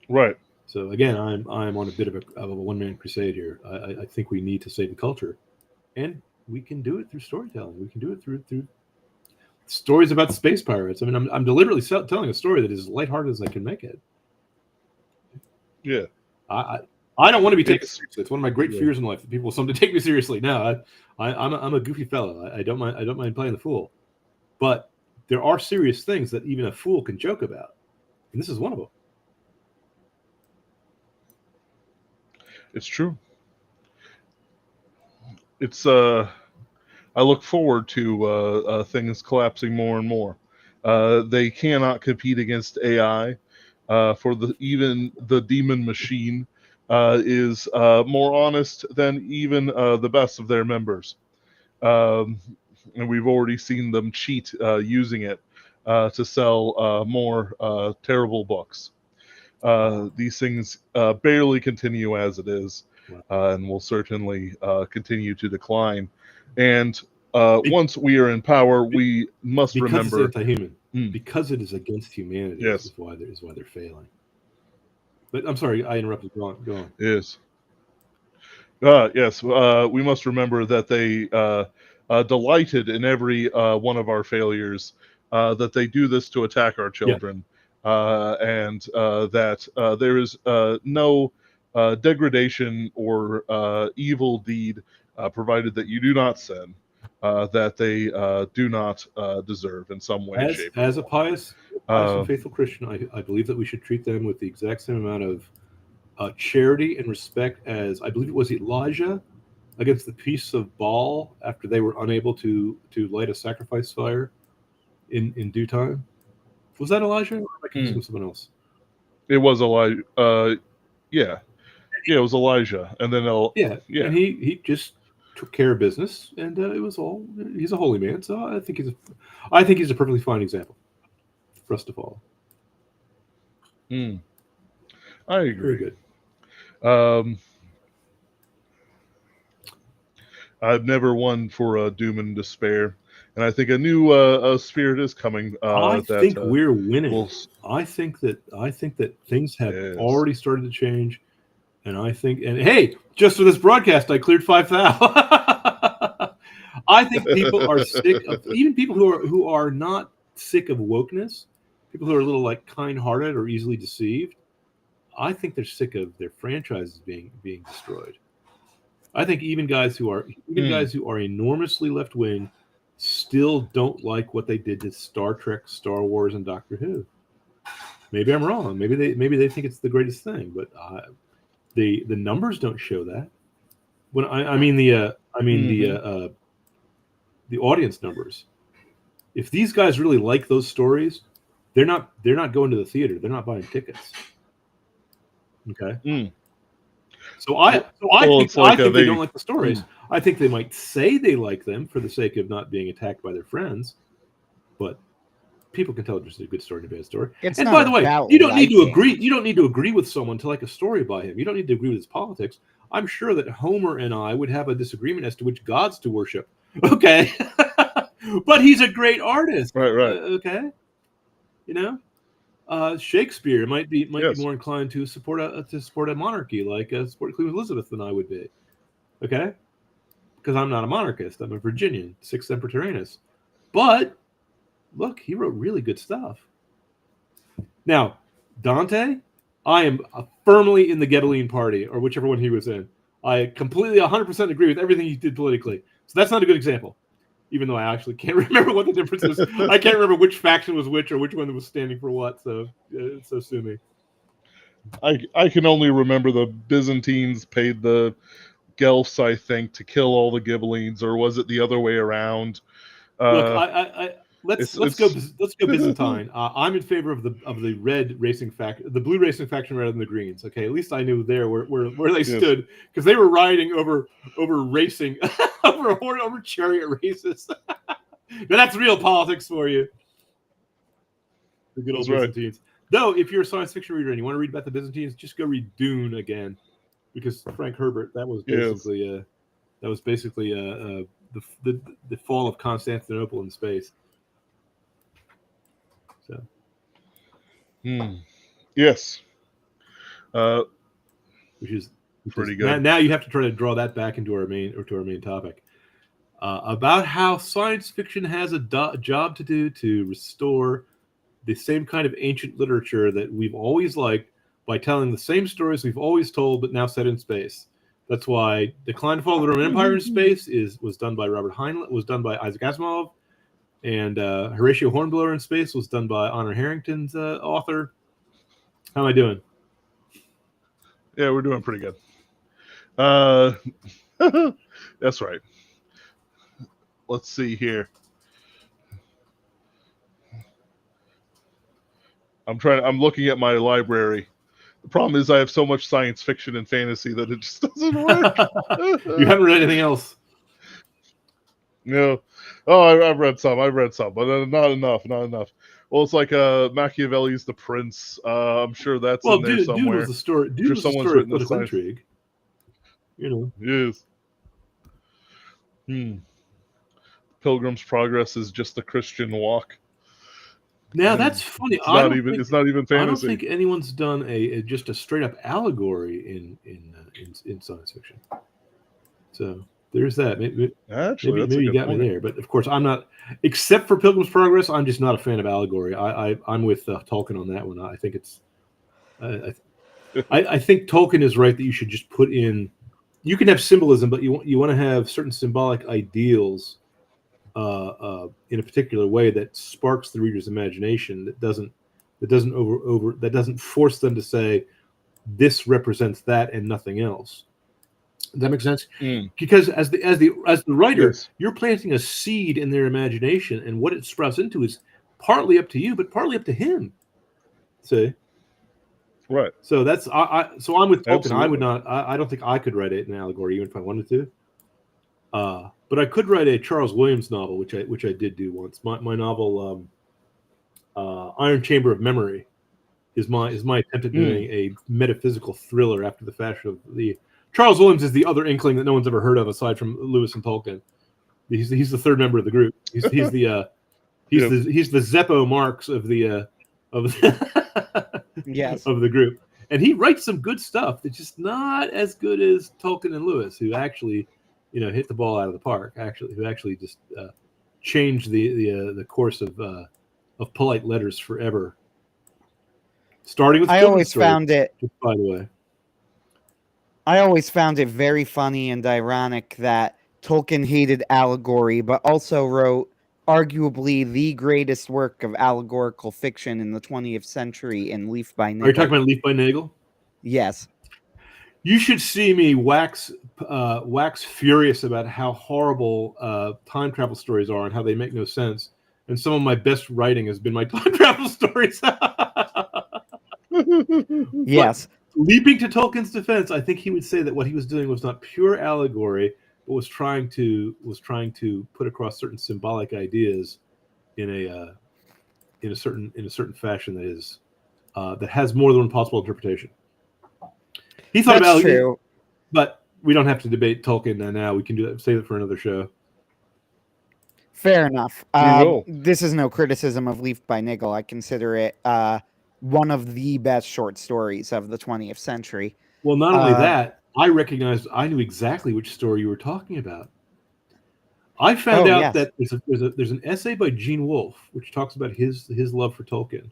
right. So again, I'm on a bit of a one-man crusade here. I think we need to save the culture, and we can do it through storytelling. We can do it through stories about space pirates. I mean, I'm deliberately telling a story that is as lighthearted as I can make it. Yeah. I don't want to be taken seriously. It's one of my great fears in life that people will someday take me seriously. No, I'm a goofy fellow. I don't mind playing the fool, but there are serious things that even a fool can joke about, and this is one of them. It's true. It's I look forward to things collapsing more and more. They cannot compete against AI. For even the demon machine is more honest than even the best of their members. And we've already seen them cheat using it to sell more terrible books. These things barely continue as it is, and will certainly continue to decline. And once we are in power, we must remember it's anti-human. Because it is against humanity. Yes. is why they're failing. But I'm sorry, I interrupted. Go on. Yes. Yes, we must remember that they delighted in every one of our failures, that they do this to attack our children, and that there is no degradation or evil deed, provided that you do not sin, that they do not deserve in some way, shape, As or a pious and faithful Christian, I believe that we should treat them with the exact same amount of charity and respect as, I believe it was Elijah against the priests of Baal after they were unable to light a sacrifice fire in due time. Was that Elijah, or am I confusing with someone else? It was Elijah. Yeah, it was Elijah, and then and he just took care of business, and it was all. He's a holy man, so I think he's a perfectly fine example for us to follow. I agree. Very good. I've never won for doom and despair, and I think a new spirit is coming. I think we're winning. I think that things have already started to change, and hey, just for this broadcast, I cleared 5,000. I think people are sick of, even people who are not sick of wokeness, people who are a little like kind-hearted or easily deceived. I think they're sick of their franchises being destroyed. I think even guys who are enormously left wing still don't like what they did to Star Trek, Star Wars, and Doctor Who. Maybe I'm wrong. Maybe they think it's the greatest thing, but the numbers don't show that. When the audience numbers. If these guys really like those stories, they're not going to the theater. They're not buying tickets. Okay. So I think they don't like the stories. I think they might say they like them for the sake of not being attacked by their friends, but people can tell just a good story and a bad story. And by the way, you don't need to agree. You don't need to agree with someone to like a story by him. You don't need to agree with his politics. I'm sure that Homer and I would have a disagreement as to which gods to worship. Okay, but he's a great artist. Right. Okay, you know. Shakespeare might be more inclined to support a monarchy, like support Queen Elizabeth than I would be. Okay, because I'm not a monarchist. I'm a Virginian, 6th Semper Tyrannis. But look, he wrote really good stuff. Now, Dante, I am firmly in the Ghibelline party, or whichever one he was in. I completely 100% agree with everything he did politically. So that's not a good example. Even though I actually can't remember what the difference is. I can't remember which faction was which or which one was standing for what, so sue me. I can only remember the Byzantines paid the Guelphs, I think, to kill all the Ghibellines, or was it the other way around? Look, let's go Byzantine. I'm in favor of the red racing faction, the blue racing faction rather than the greens. Okay, at least I knew there where they stood, because they were rioting over racing over chariot races. Now that's real politics for you. The good old Byzantines. Though, if you're a science fiction reader and you want to read about the Byzantines, just go read Dune again, because Frank Herbert, that was basically the fall of Constantinople in space. So, yes, which is pretty good. Now you have to try to draw that back into our main topic about how science fiction has a job to do to restore the same kind of ancient literature that we've always liked by telling the same stories we've always told, but now set in space. That's why Decline and Fall of the Roman Empire in Space was done by Robert Heinlein, was done by Isaac Asimov. And Horatio Hornblower in Space was done by Honor Harrington's author. How am I doing? Yeah, we're doing pretty good. That's right. Let's see here. I'm looking at my library. The problem is I have so much science fiction and fantasy that it just doesn't work. You haven't read anything else? No. Oh, I've read some, but not enough. Well, it's like Machiavelli's The Prince. I'm sure that's in there somewhere. Dune was the story. Dune was the story of political intrigue. You know. Yes. Pilgrim's Progress is just a Christian walk. Now that's funny. It's not even fantasy. I don't think anyone's done just a straight up allegory in science fiction. So there's that. Maybe you got me there. But of course, I'm not. Except for Pilgrim's Progress, I'm just not a fan of allegory. I'm with Tolkien on that one. I think it's. I think Tolkien is right that you should just put in. You can have symbolism, but you want to have certain symbolic ideals in a particular way that sparks the reader's imagination. That doesn't force them to say this represents that and nothing else. Does that make sense? Because as the writer, yes, you're planting a seed in their imagination, and what it sprouts into is partly up to you, but partly up to him. See? Right. So that's so I'm with Tolkien. Absolutely. I would not. I don't think I could write an allegory even if I wanted to. But I could write a Charles Williams novel, which I did do once. My novel, Iron Chamber of Memory, is my attempt at doing a metaphysical thriller after the fashion of the. Charles Williams is the other inkling that no one's ever heard of aside from Lewis and Tolkien. He's the third member of the group. He's the Zeppo Marx of the yes, of the group, and he writes some good stuff. It's just not as good as Tolkien and Lewis, who actually, hit the ball out of the park. Who actually just changed the course of polite letters forever. Starting with, I always found it. By the way, I always found it very funny and ironic that Tolkien hated allegory, but also wrote arguably the greatest work of allegorical fiction in the 20th century in Leaf by Nagel. Are you talking about Leaf by Nagel? Yes. You should see me wax furious about how horrible time travel stories are and how they make no sense, and some of my best writing has been my time travel stories. Yes. Leaping to Tolkien's defense, I think he would say that what he was doing was not pure allegory, but was trying to put across certain symbolic ideas in a certain fashion that is that has more than one possible interpretation. He thought That's about true. but we don't have to debate Tolkien now. We can do that. Save it for another show. Fair enough. We will. This is no criticism of Leaf by Niggle. I consider it one of the best short stories of the 20th century. Well, not only that, I knew exactly which story you were talking about. I found out that there's an essay by Gene Wolfe which talks about his love for Tolkien,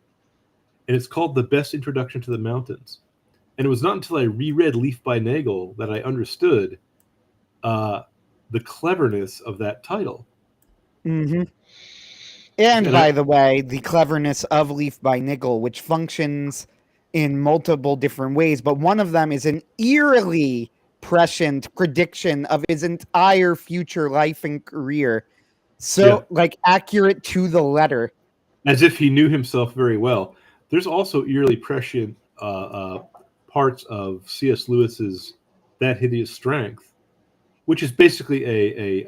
and it's called "The Best Introduction to the Mountains." And it was not until I reread Leaf by Nagel that I understood the cleverness of that title. Mm-hmm. And by the way, the cleverness of Leaf by Niggle, which functions in multiple different ways, but one of them is an eerily prescient prediction of his entire future life and career. So, accurate to the letter. As if he knew himself very well. There's also eerily prescient parts of C.S. Lewis's That Hideous Strength, which is basically a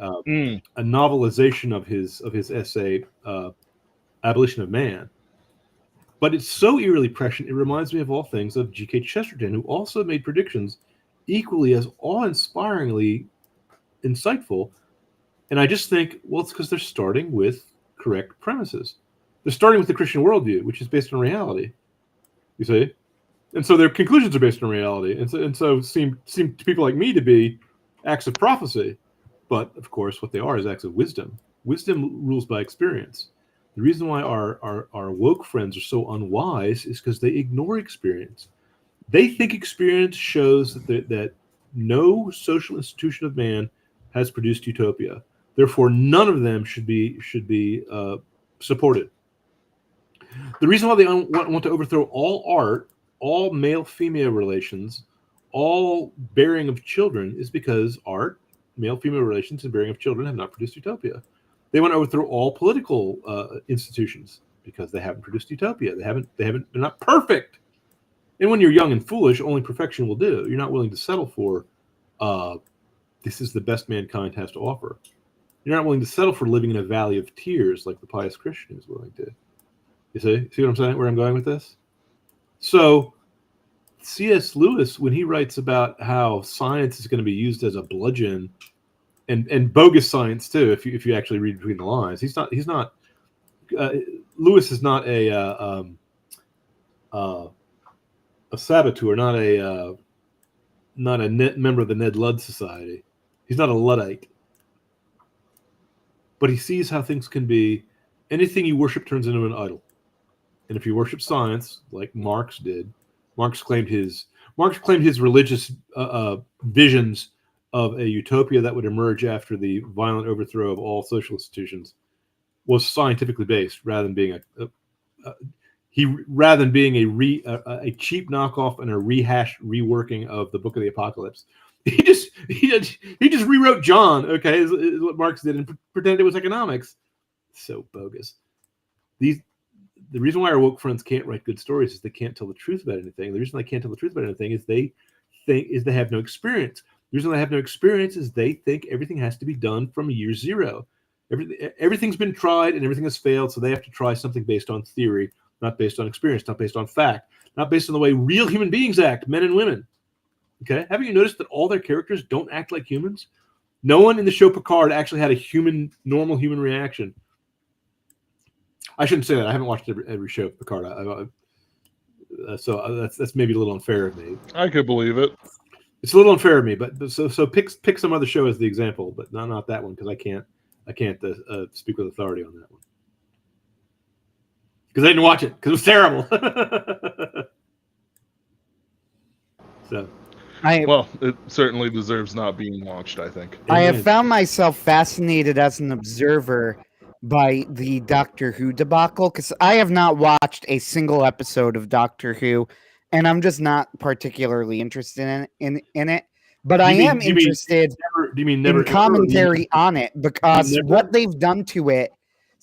novelization of his essay Abolition of Man. But it's so eerily prescient, it reminds me of all things of G.K. Chesterton, who also made predictions equally as awe-inspiringly insightful. And I just think, well, it's because they're starting with correct premises. They're starting with the Christian worldview, which is based on reality. You see? And so their conclusions are based on reality. And so seem to people like me to be acts of prophecy. But, of course, what they are is acts of wisdom. Wisdom rules by experience. The reason why our woke friends are so unwise is because they ignore experience. They think experience shows that no social institution of man has produced utopia. Therefore, none of them should be supported. The reason why they want to overthrow all art, all male-female relations, all bearing of children is because art, male-female relations, and bearing of children have not produced utopia. They want to overthrow all political institutions because they haven't produced utopia. They're not perfect. And when you're young and foolish, only perfection will do. You're not willing to settle for this is the best mankind has to offer. You're not willing to settle for living in a valley of tears like the pious Christian is willing to. You see what I'm saying? Where I'm going with this? So C.S. Lewis, when he writes about how science is going to be used as a bludgeon, and bogus science too, if you actually read between the lines, Lewis is not a saboteur, not a member of the Ned Ludd Society. He's not a Luddite, but he sees how things can be. Anything you worship turns into an idol, and if you worship science, like Marx did, Marx claimed his religious visions of a utopia that would emerge after the violent overthrow of all social institutions was scientifically based, rather than being a cheap knockoff and a rehashed reworking of the Book of the Apocalypse. He just rewrote John, okay, is what Marx did, and pretended it was economics. So bogus. The reason why our woke friends can't write good stories is they can't tell the truth about anything. The reason they can't tell the truth about anything is they have no experience. The reason they have no experience is they think everything has to be done from year zero. Everything's been tried and everything has failed, so they have to try something based on theory, not based on experience, not based on fact, not based on the way real human beings act, men and women. Okay? Haven't you noticed that all their characters don't act like humans? No one in the show Picard actually had a normal human reaction. I shouldn't say that. I haven't watched every show Picard. So that's maybe a little unfair of me. I could believe it. It's a little unfair of me, but so pick some other show as the example, but not that one because I can't speak with authority on that one because I didn't watch it because it was terrible. So, well, it certainly deserves not being watched, I think. I have found myself fascinated as an observer by the Doctor Who debacle because I have not watched a single episode of Doctor Who, and I'm just not particularly interested in it. But I am interested in commentary on it because what they've done to it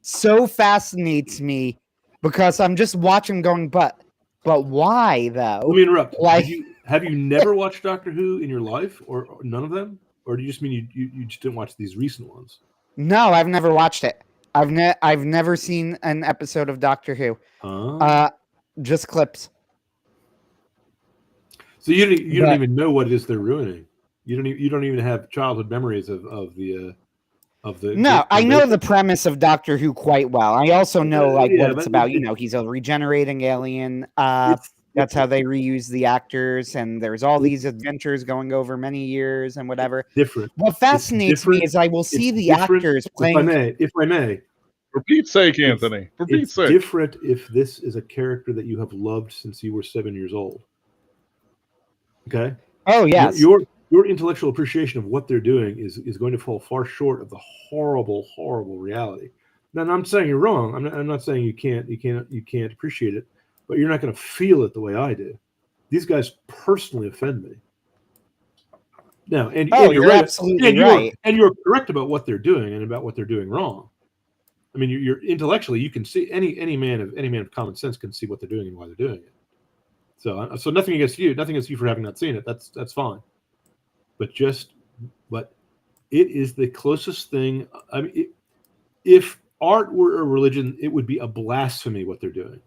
so fascinates me because I'm just watching going, but why though? Let me interrupt. Like, Have you never watched Doctor Who in your life, or none of them? Or do you just mean you just didn't watch these recent ones? no, I've never watched it. I've never seen an episode of Doctor Who. Just clips. So you don't even know what it is they're ruining. You don't even have childhood memories of the. No, I know the premise of Doctor Who quite well. I also know what it's about. He's a regenerating alien. That's how they reuse the actors, and there's all these adventures going over many years and whatever. Different. What fascinates me is I will see the actors playing. If I may. For Pete's sake, Anthony. For Pete's sake. It's different if this is a character that you have loved since you were 7 years old. Okay? Oh, yes. Your intellectual appreciation of what they're doing is going to fall far short of the horrible, horrible reality. Now, I'm saying you're wrong. I'm not saying you can't appreciate it, but you're not going to feel it the way I do. These guys personally offend me. Now, and you're right. Absolutely right. And you're correct about what they're doing and about what they're doing wrong. I mean, you're intellectually, you can see any man of common sense can see what they're doing and why they're doing it. So nothing against you for having not seen it. That's fine. But it is the closest thing. I mean, if art were a religion, it would be a blasphemy what they're doing.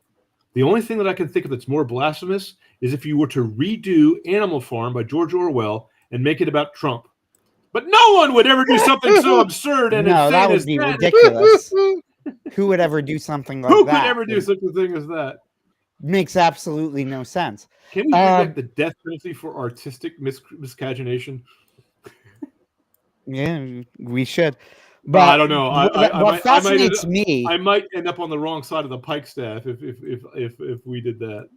The only thing that I can think of that's more blasphemous is if you were to redo Animal Farm by George Orwell and make it about Trump. But no one would ever do something so absurd and insane that would be ridiculous. Who would ever do something like that? Who could ever do such a thing as that? Makes absolutely no sense. Can we bring back the death penalty for artistic miscagination? Yeah, we should. But I don't know. What fascinates me, I might end up on the wrong side of the pike staff if we did that.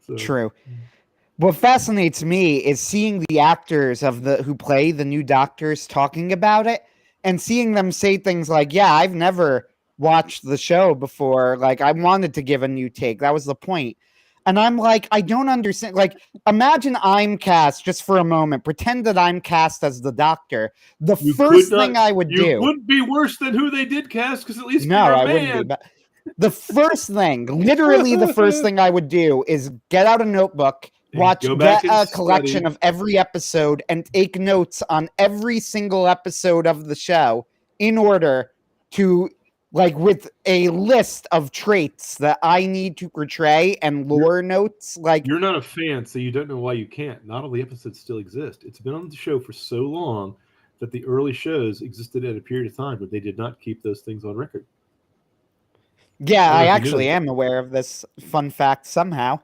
So. True. What fascinates me is seeing the actors who play the new Doctors talking about it and seeing them say things like, "Yeah, I've never watched the show before. Like, I wanted to give a new take. That was the point." And I'm like, I don't understand. Like, imagine I'm cast just for a moment. Pretend that I'm cast as the Doctor. The first thing I would do. You wouldn't be worse than who they did cast, because at least no, I wouldn't be. But the first thing, literally the first thing I would do is get out a notebook, get a collection of every episode, and take notes on every single episode of the show in order to, like, with a list of traits that I need to portray and lore notes. Like, you're not a fan, so you don't know why you can't. Not all the episodes still exist. It's been on the show for so long that the early shows existed at a period of time, but they did not keep those things on record. Yeah, I actually am aware of this fun fact somehow.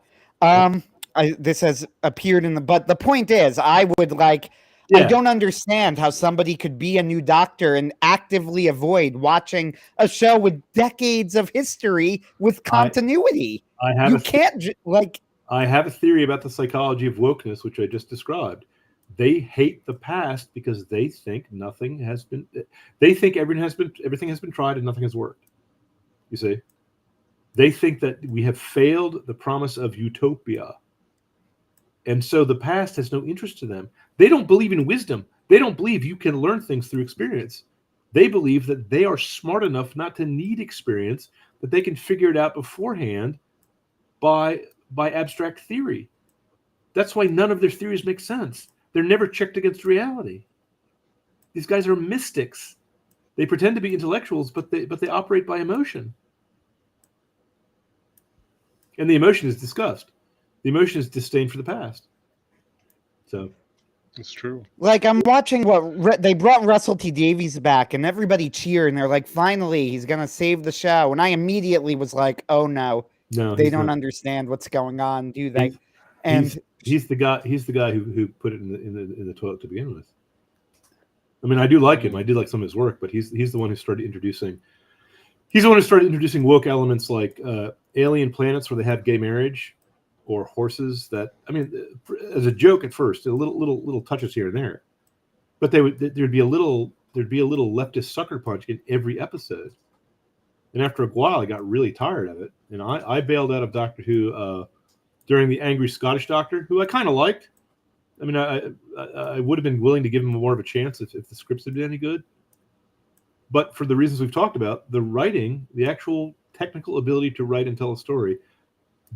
This has appeared in but the point is, I would like. Yeah. I don't understand how somebody could be a new Doctor and actively avoid watching a show with decades of history with continuity. I have a theory about the psychology of wokeness, which I just described. They hate the past because they think nothing has been. They think everything has been tried and nothing has worked. You see, they think that we have failed the promise of utopia. And so the past has no interest to them. They don't believe in wisdom. They don't believe you can learn things through experience. They believe that they are smart enough not to need experience, that they can figure it out beforehand by abstract theory. That's why none of their theories make sense. They're never checked against reality. These guys are mystics. They pretend to be intellectuals, but they operate by emotion. And the emotion is disgust. The emotion is disdain for the past. So it's true. Like, I'm watching they brought Russell T Davies back, and everybody cheered, and they're like, "Finally, he's gonna save the show." And I immediately was like, "Oh no, they don't understand what's going on, do they?" He's the guy who put it in the toilet to begin with. I mean, I do like him. I do like some of his work, but he's the one who started introducing. He's the one who started introducing woke elements like alien planets where they have gay marriage, or horses that, I mean, as a joke at first, a little touches here and there, but there'd be a little leftist sucker punch in every episode, and after a while, I got really tired of it, and I bailed out of Doctor Who during the Angry Scottish Doctor, who I kind of liked. I mean, I would have been willing to give him more of a chance if the scripts had been any good, But for the reasons we've talked about, the writing, the actual technical ability to write and tell a story,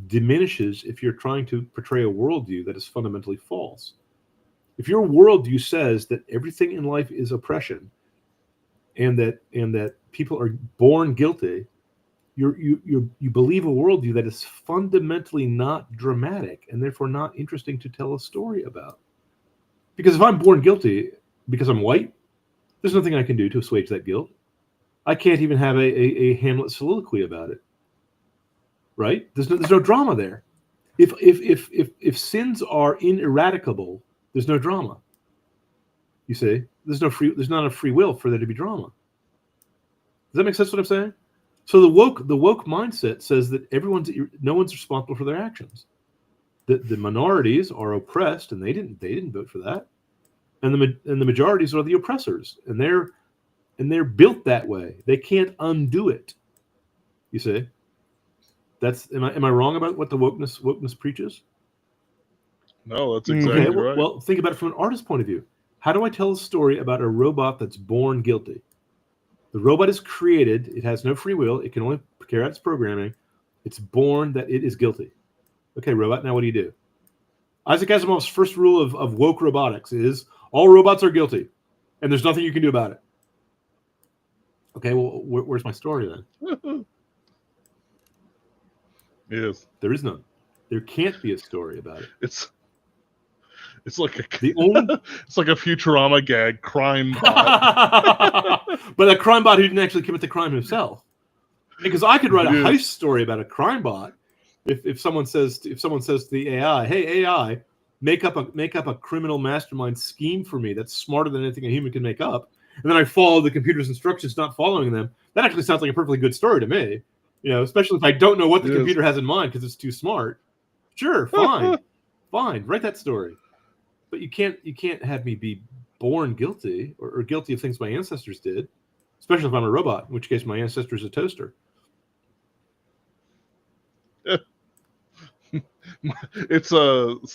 diminishes if you're trying to portray a worldview that is fundamentally false. If your worldview says that everything in life is oppression, and that people are born guilty, you believe a worldview that is fundamentally not dramatic and therefore not interesting to tell a story about. Because if I'm born guilty because I'm white, there's nothing I can do to assuage that guilt. I can't even have a Hamlet soliloquy about it. Right? There's no drama there. If sins are ineradicable, there's no drama. You see, there's not a free will for there to be drama. Does that make sense? What I'm saying? So the woke mindset says that no one's responsible for their actions. The minorities are oppressed, and they didn't vote for that, and the majorities are the oppressors, and they're built that way. They can't undo it. You see. Am I wrong about what the wokeness preaches? No, that's exactly right. Well, think about it from an artist's point of view. How do I tell a story about a robot that's born guilty? The robot is created. It has no free will. It can only carry out its programming. It's born that it is guilty. Okay, robot, now what do you do? Isaac Asimov's first rule of woke robotics is all robots are guilty, and there's nothing you can do about it. Okay, well, where's my story then? Yes. There is none. There can't be a story about it. It's like it's like a Futurama gag, crime bot. But a crime bot who didn't actually commit the crime himself. Because I could write a heist story about a crime bot if someone says to the AI, "Hey AI, make up a criminal mastermind scheme for me that's smarter than anything a human can make up," and then I follow the computer's instructions, not following them. That actually sounds like a perfectly good story to me. Especially if I don't know what the computer has in mind because it's too smart. Sure, fine, fine, write that story. But you can't have me be born guilty or guilty of things my ancestors did, especially if I'm a robot, in which case my ancestor is a toaster. It's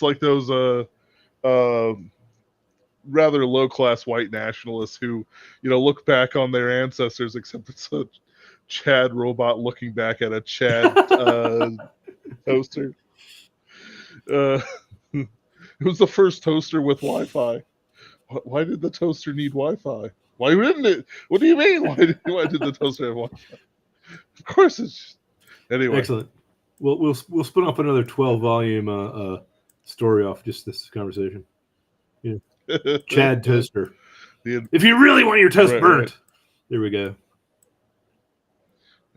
like those rather low class white nationalists who look back on their ancestors, except it's a Chad robot looking back at a Chad toaster. It was the first toaster with Wi-Fi. Why did the toaster need Wi-Fi? Why didn't it? What do you mean? Why did the toaster have Wi-Fi? Of course it's anyway. Excellent. We'll spin off another 12-volume story off just this conversation. Yeah. Chad toaster. If you really want your toast burnt, there we go.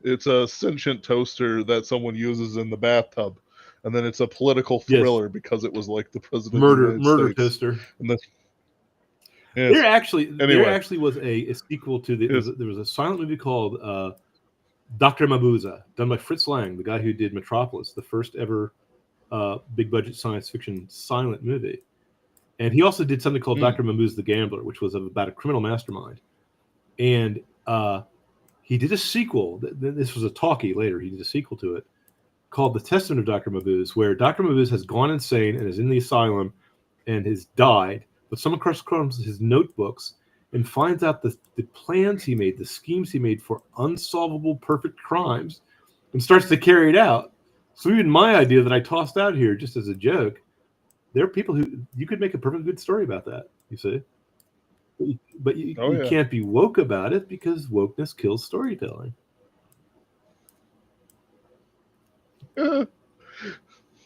It's a sentient toaster that someone uses in the bathtub, and then it's a political thriller because it was like the president murder of the United States. Toaster. And then, there actually was a sequel to there was a silent movie called Dr. Mabuse, done by Fritz Lang, the guy who did Metropolis, the first ever big budget science fiction silent movie. And he also did something called Dr. Mabuse the Gambler, which was about a criminal mastermind. And he did a sequel. This was a talkie later. He did a sequel to it called The Testament of Dr. Mabuse, where Dr. Mabuse has gone insane and is in the asylum and has died. But someone comes his notebooks and finds out the plans he made, the schemes he made for unsolvable perfect crimes, and starts to carry it out. So even my idea that I tossed out here just as a joke, there are people who you could make a perfect good story about that, you see. But you can't be woke about it because wokeness kills storytelling.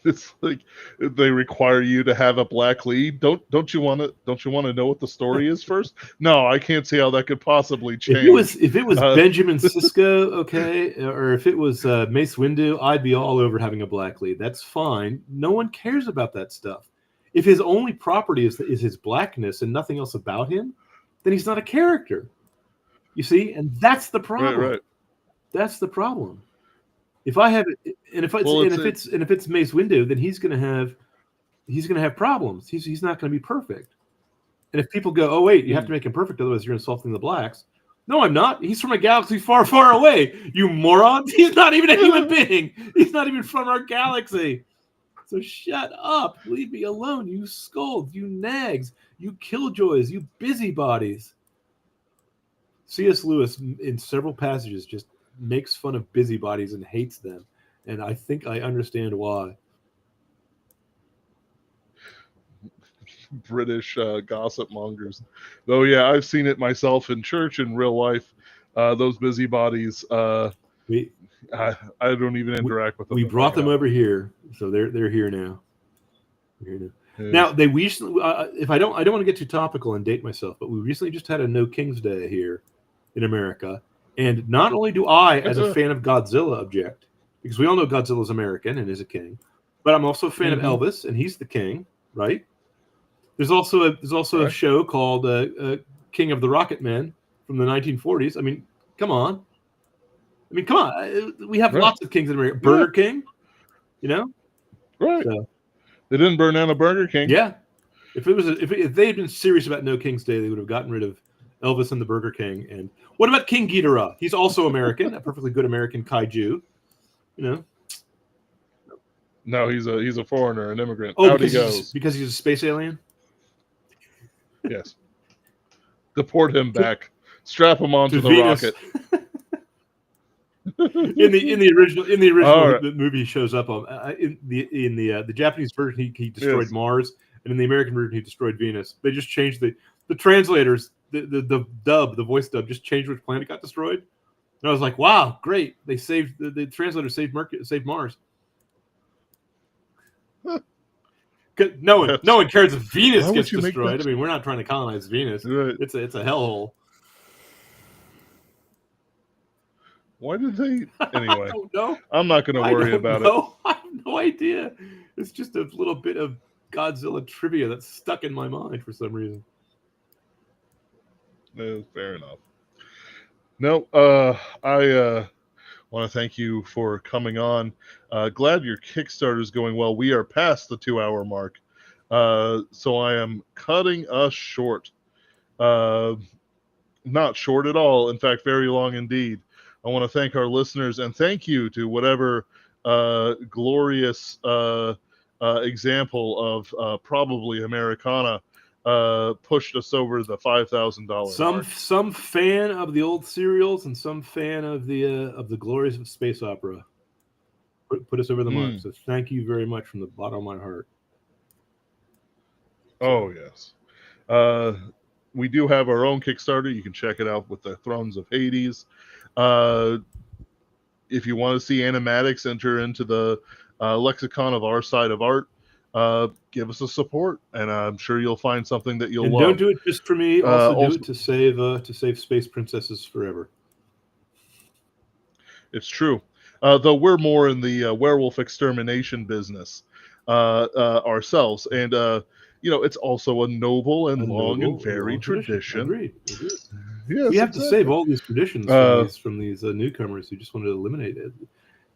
It's like they require you to have a black lead. Don't you want to know what the story is first? No, I can't see how that could possibly change. If it was Benjamin Sisko, okay, or if it was Mace Windu, I'd be all over having a black lead. That's fine. No one cares about that stuff. If his only property is his blackness and nothing else about him, then he's not a character. You see, and that's the problem. Right. That's the problem. If I have, and if it's Mace Windu, then he's gonna have problems. He's not gonna be perfect. And if people go, oh wait, you have to make him perfect, otherwise you're insulting the blacks. No, I'm not. He's from a galaxy far, far away. You moron! He's not even a human being. He's not even from our galaxy. So shut up. Leave me alone. You scolds. You nags. You killjoys. You busybodies. C.S. Lewis, in several passages, just makes fun of busybodies and hates them. And I think I understand why. British gossip mongers. Though, yeah, I've seen it myself in church in real life. Those busybodies, I don't even interact with them. We brought them over here, so they're here now. They're here now. Yeah. Now they recently, if I don't want to get too topical and date myself, but we recently just had a No King's Day here in America, and not only do I, as a fan of Godzilla, object, because we all know Godzilla's American and is a king, but I'm also a fan of Elvis, and he's the king, right? There's also a show called King of the Rocket Men from the 1940s. I mean, come on. We have lots of kings in America. Burger King, you know, right? So, they didn't burn down a Burger King. Yeah, if they had been serious about No King's Day, they would have gotten rid of Elvis and the Burger King. And what about King Ghidorah? He's also American, a perfectly good American kaiju. You know. No, he's a foreigner, an immigrant. Oh, Out he goes. Because he's a space alien. Yes. Deport him back. Strap him onto the Venus. rocket. in the original right. the movie shows up on in the Japanese version he destroyed Mars, and in the American version he destroyed Venus. They just changed the translators, the voice dub just changed which planet got destroyed. And I was like, wow, great! They saved the translator saved Mars. No one cares if Venus gets destroyed. I mean, we're not trying to colonize Venus. Right. It's a hellhole. Why did they? Anyway, I don't know. I'm not going to worry about it. I have no idea. It's just a little bit of Godzilla trivia that's stuck in my mind for some reason. Fair enough. No, I want to thank you for coming on. Glad your Kickstarter is going well. We are past the 2-hour mark, so I am cutting us short. Not short at all. In fact, very long indeed. I want to thank our listeners and thank you to whatever glorious example of probably Americana pushed us over the $5,000 mark. Some fan of the old serials and some fan of the glories of space opera put us over the mark. So thank you very much from the bottom of my heart. Oh yes, we do have our own Kickstarter. You can check it out with the Thrones of Hades. If you want to see animatics enter into the lexicon of our side of art, give us a support, and I'm sure you'll find something that you'll love. Don't do it just for me. Also do it to save space princesses forever. It's true. Though we're more in the werewolf extermination business ourselves, and it's also a noble and long and varied tradition. Agreed. Yes, we have to save all these traditions from these newcomers who just want to eliminate it.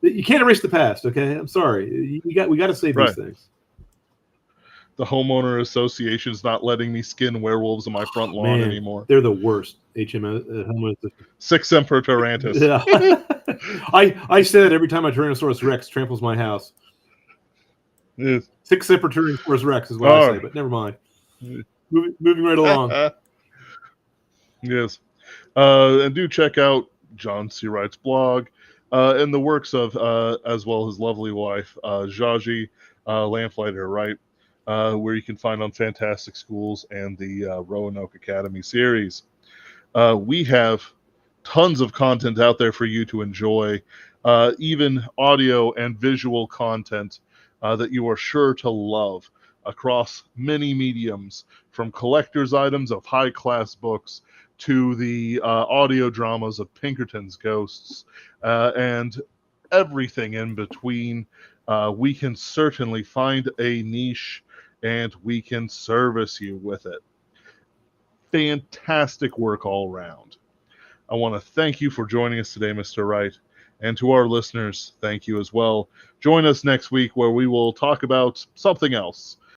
You can't erase the past, okay? I'm sorry. We got to save these things. The homeowner association's not letting me skin werewolves on my front lawn anymore. They're the worst. Homeowners. Sic Semper Tyrantus. Yeah. I say that every time a Tyrannosaurus Rex tramples my house. Yes. Sic Semper Tyrannosaurus Rex is what I say, but never mind. Moving right along. Yes. And do check out John C. Wright's blog and the works of, as well his lovely wife, Zhaji Lamplighter Wright, where you can find on Fantastic Schools and the Roanoke Academy series. We have tons of content out there for you to enjoy, even audio and visual content that you are sure to love across many mediums, from collector's items of high-class books to the audio dramas of Pinkerton's Ghosts, and everything in between. We can certainly find a niche, and we can service you with it. Fantastic work all around. I want to thank you for joining us today, Mr. Wright. And to our listeners, thank you as well. Join us next week where we will talk about something else.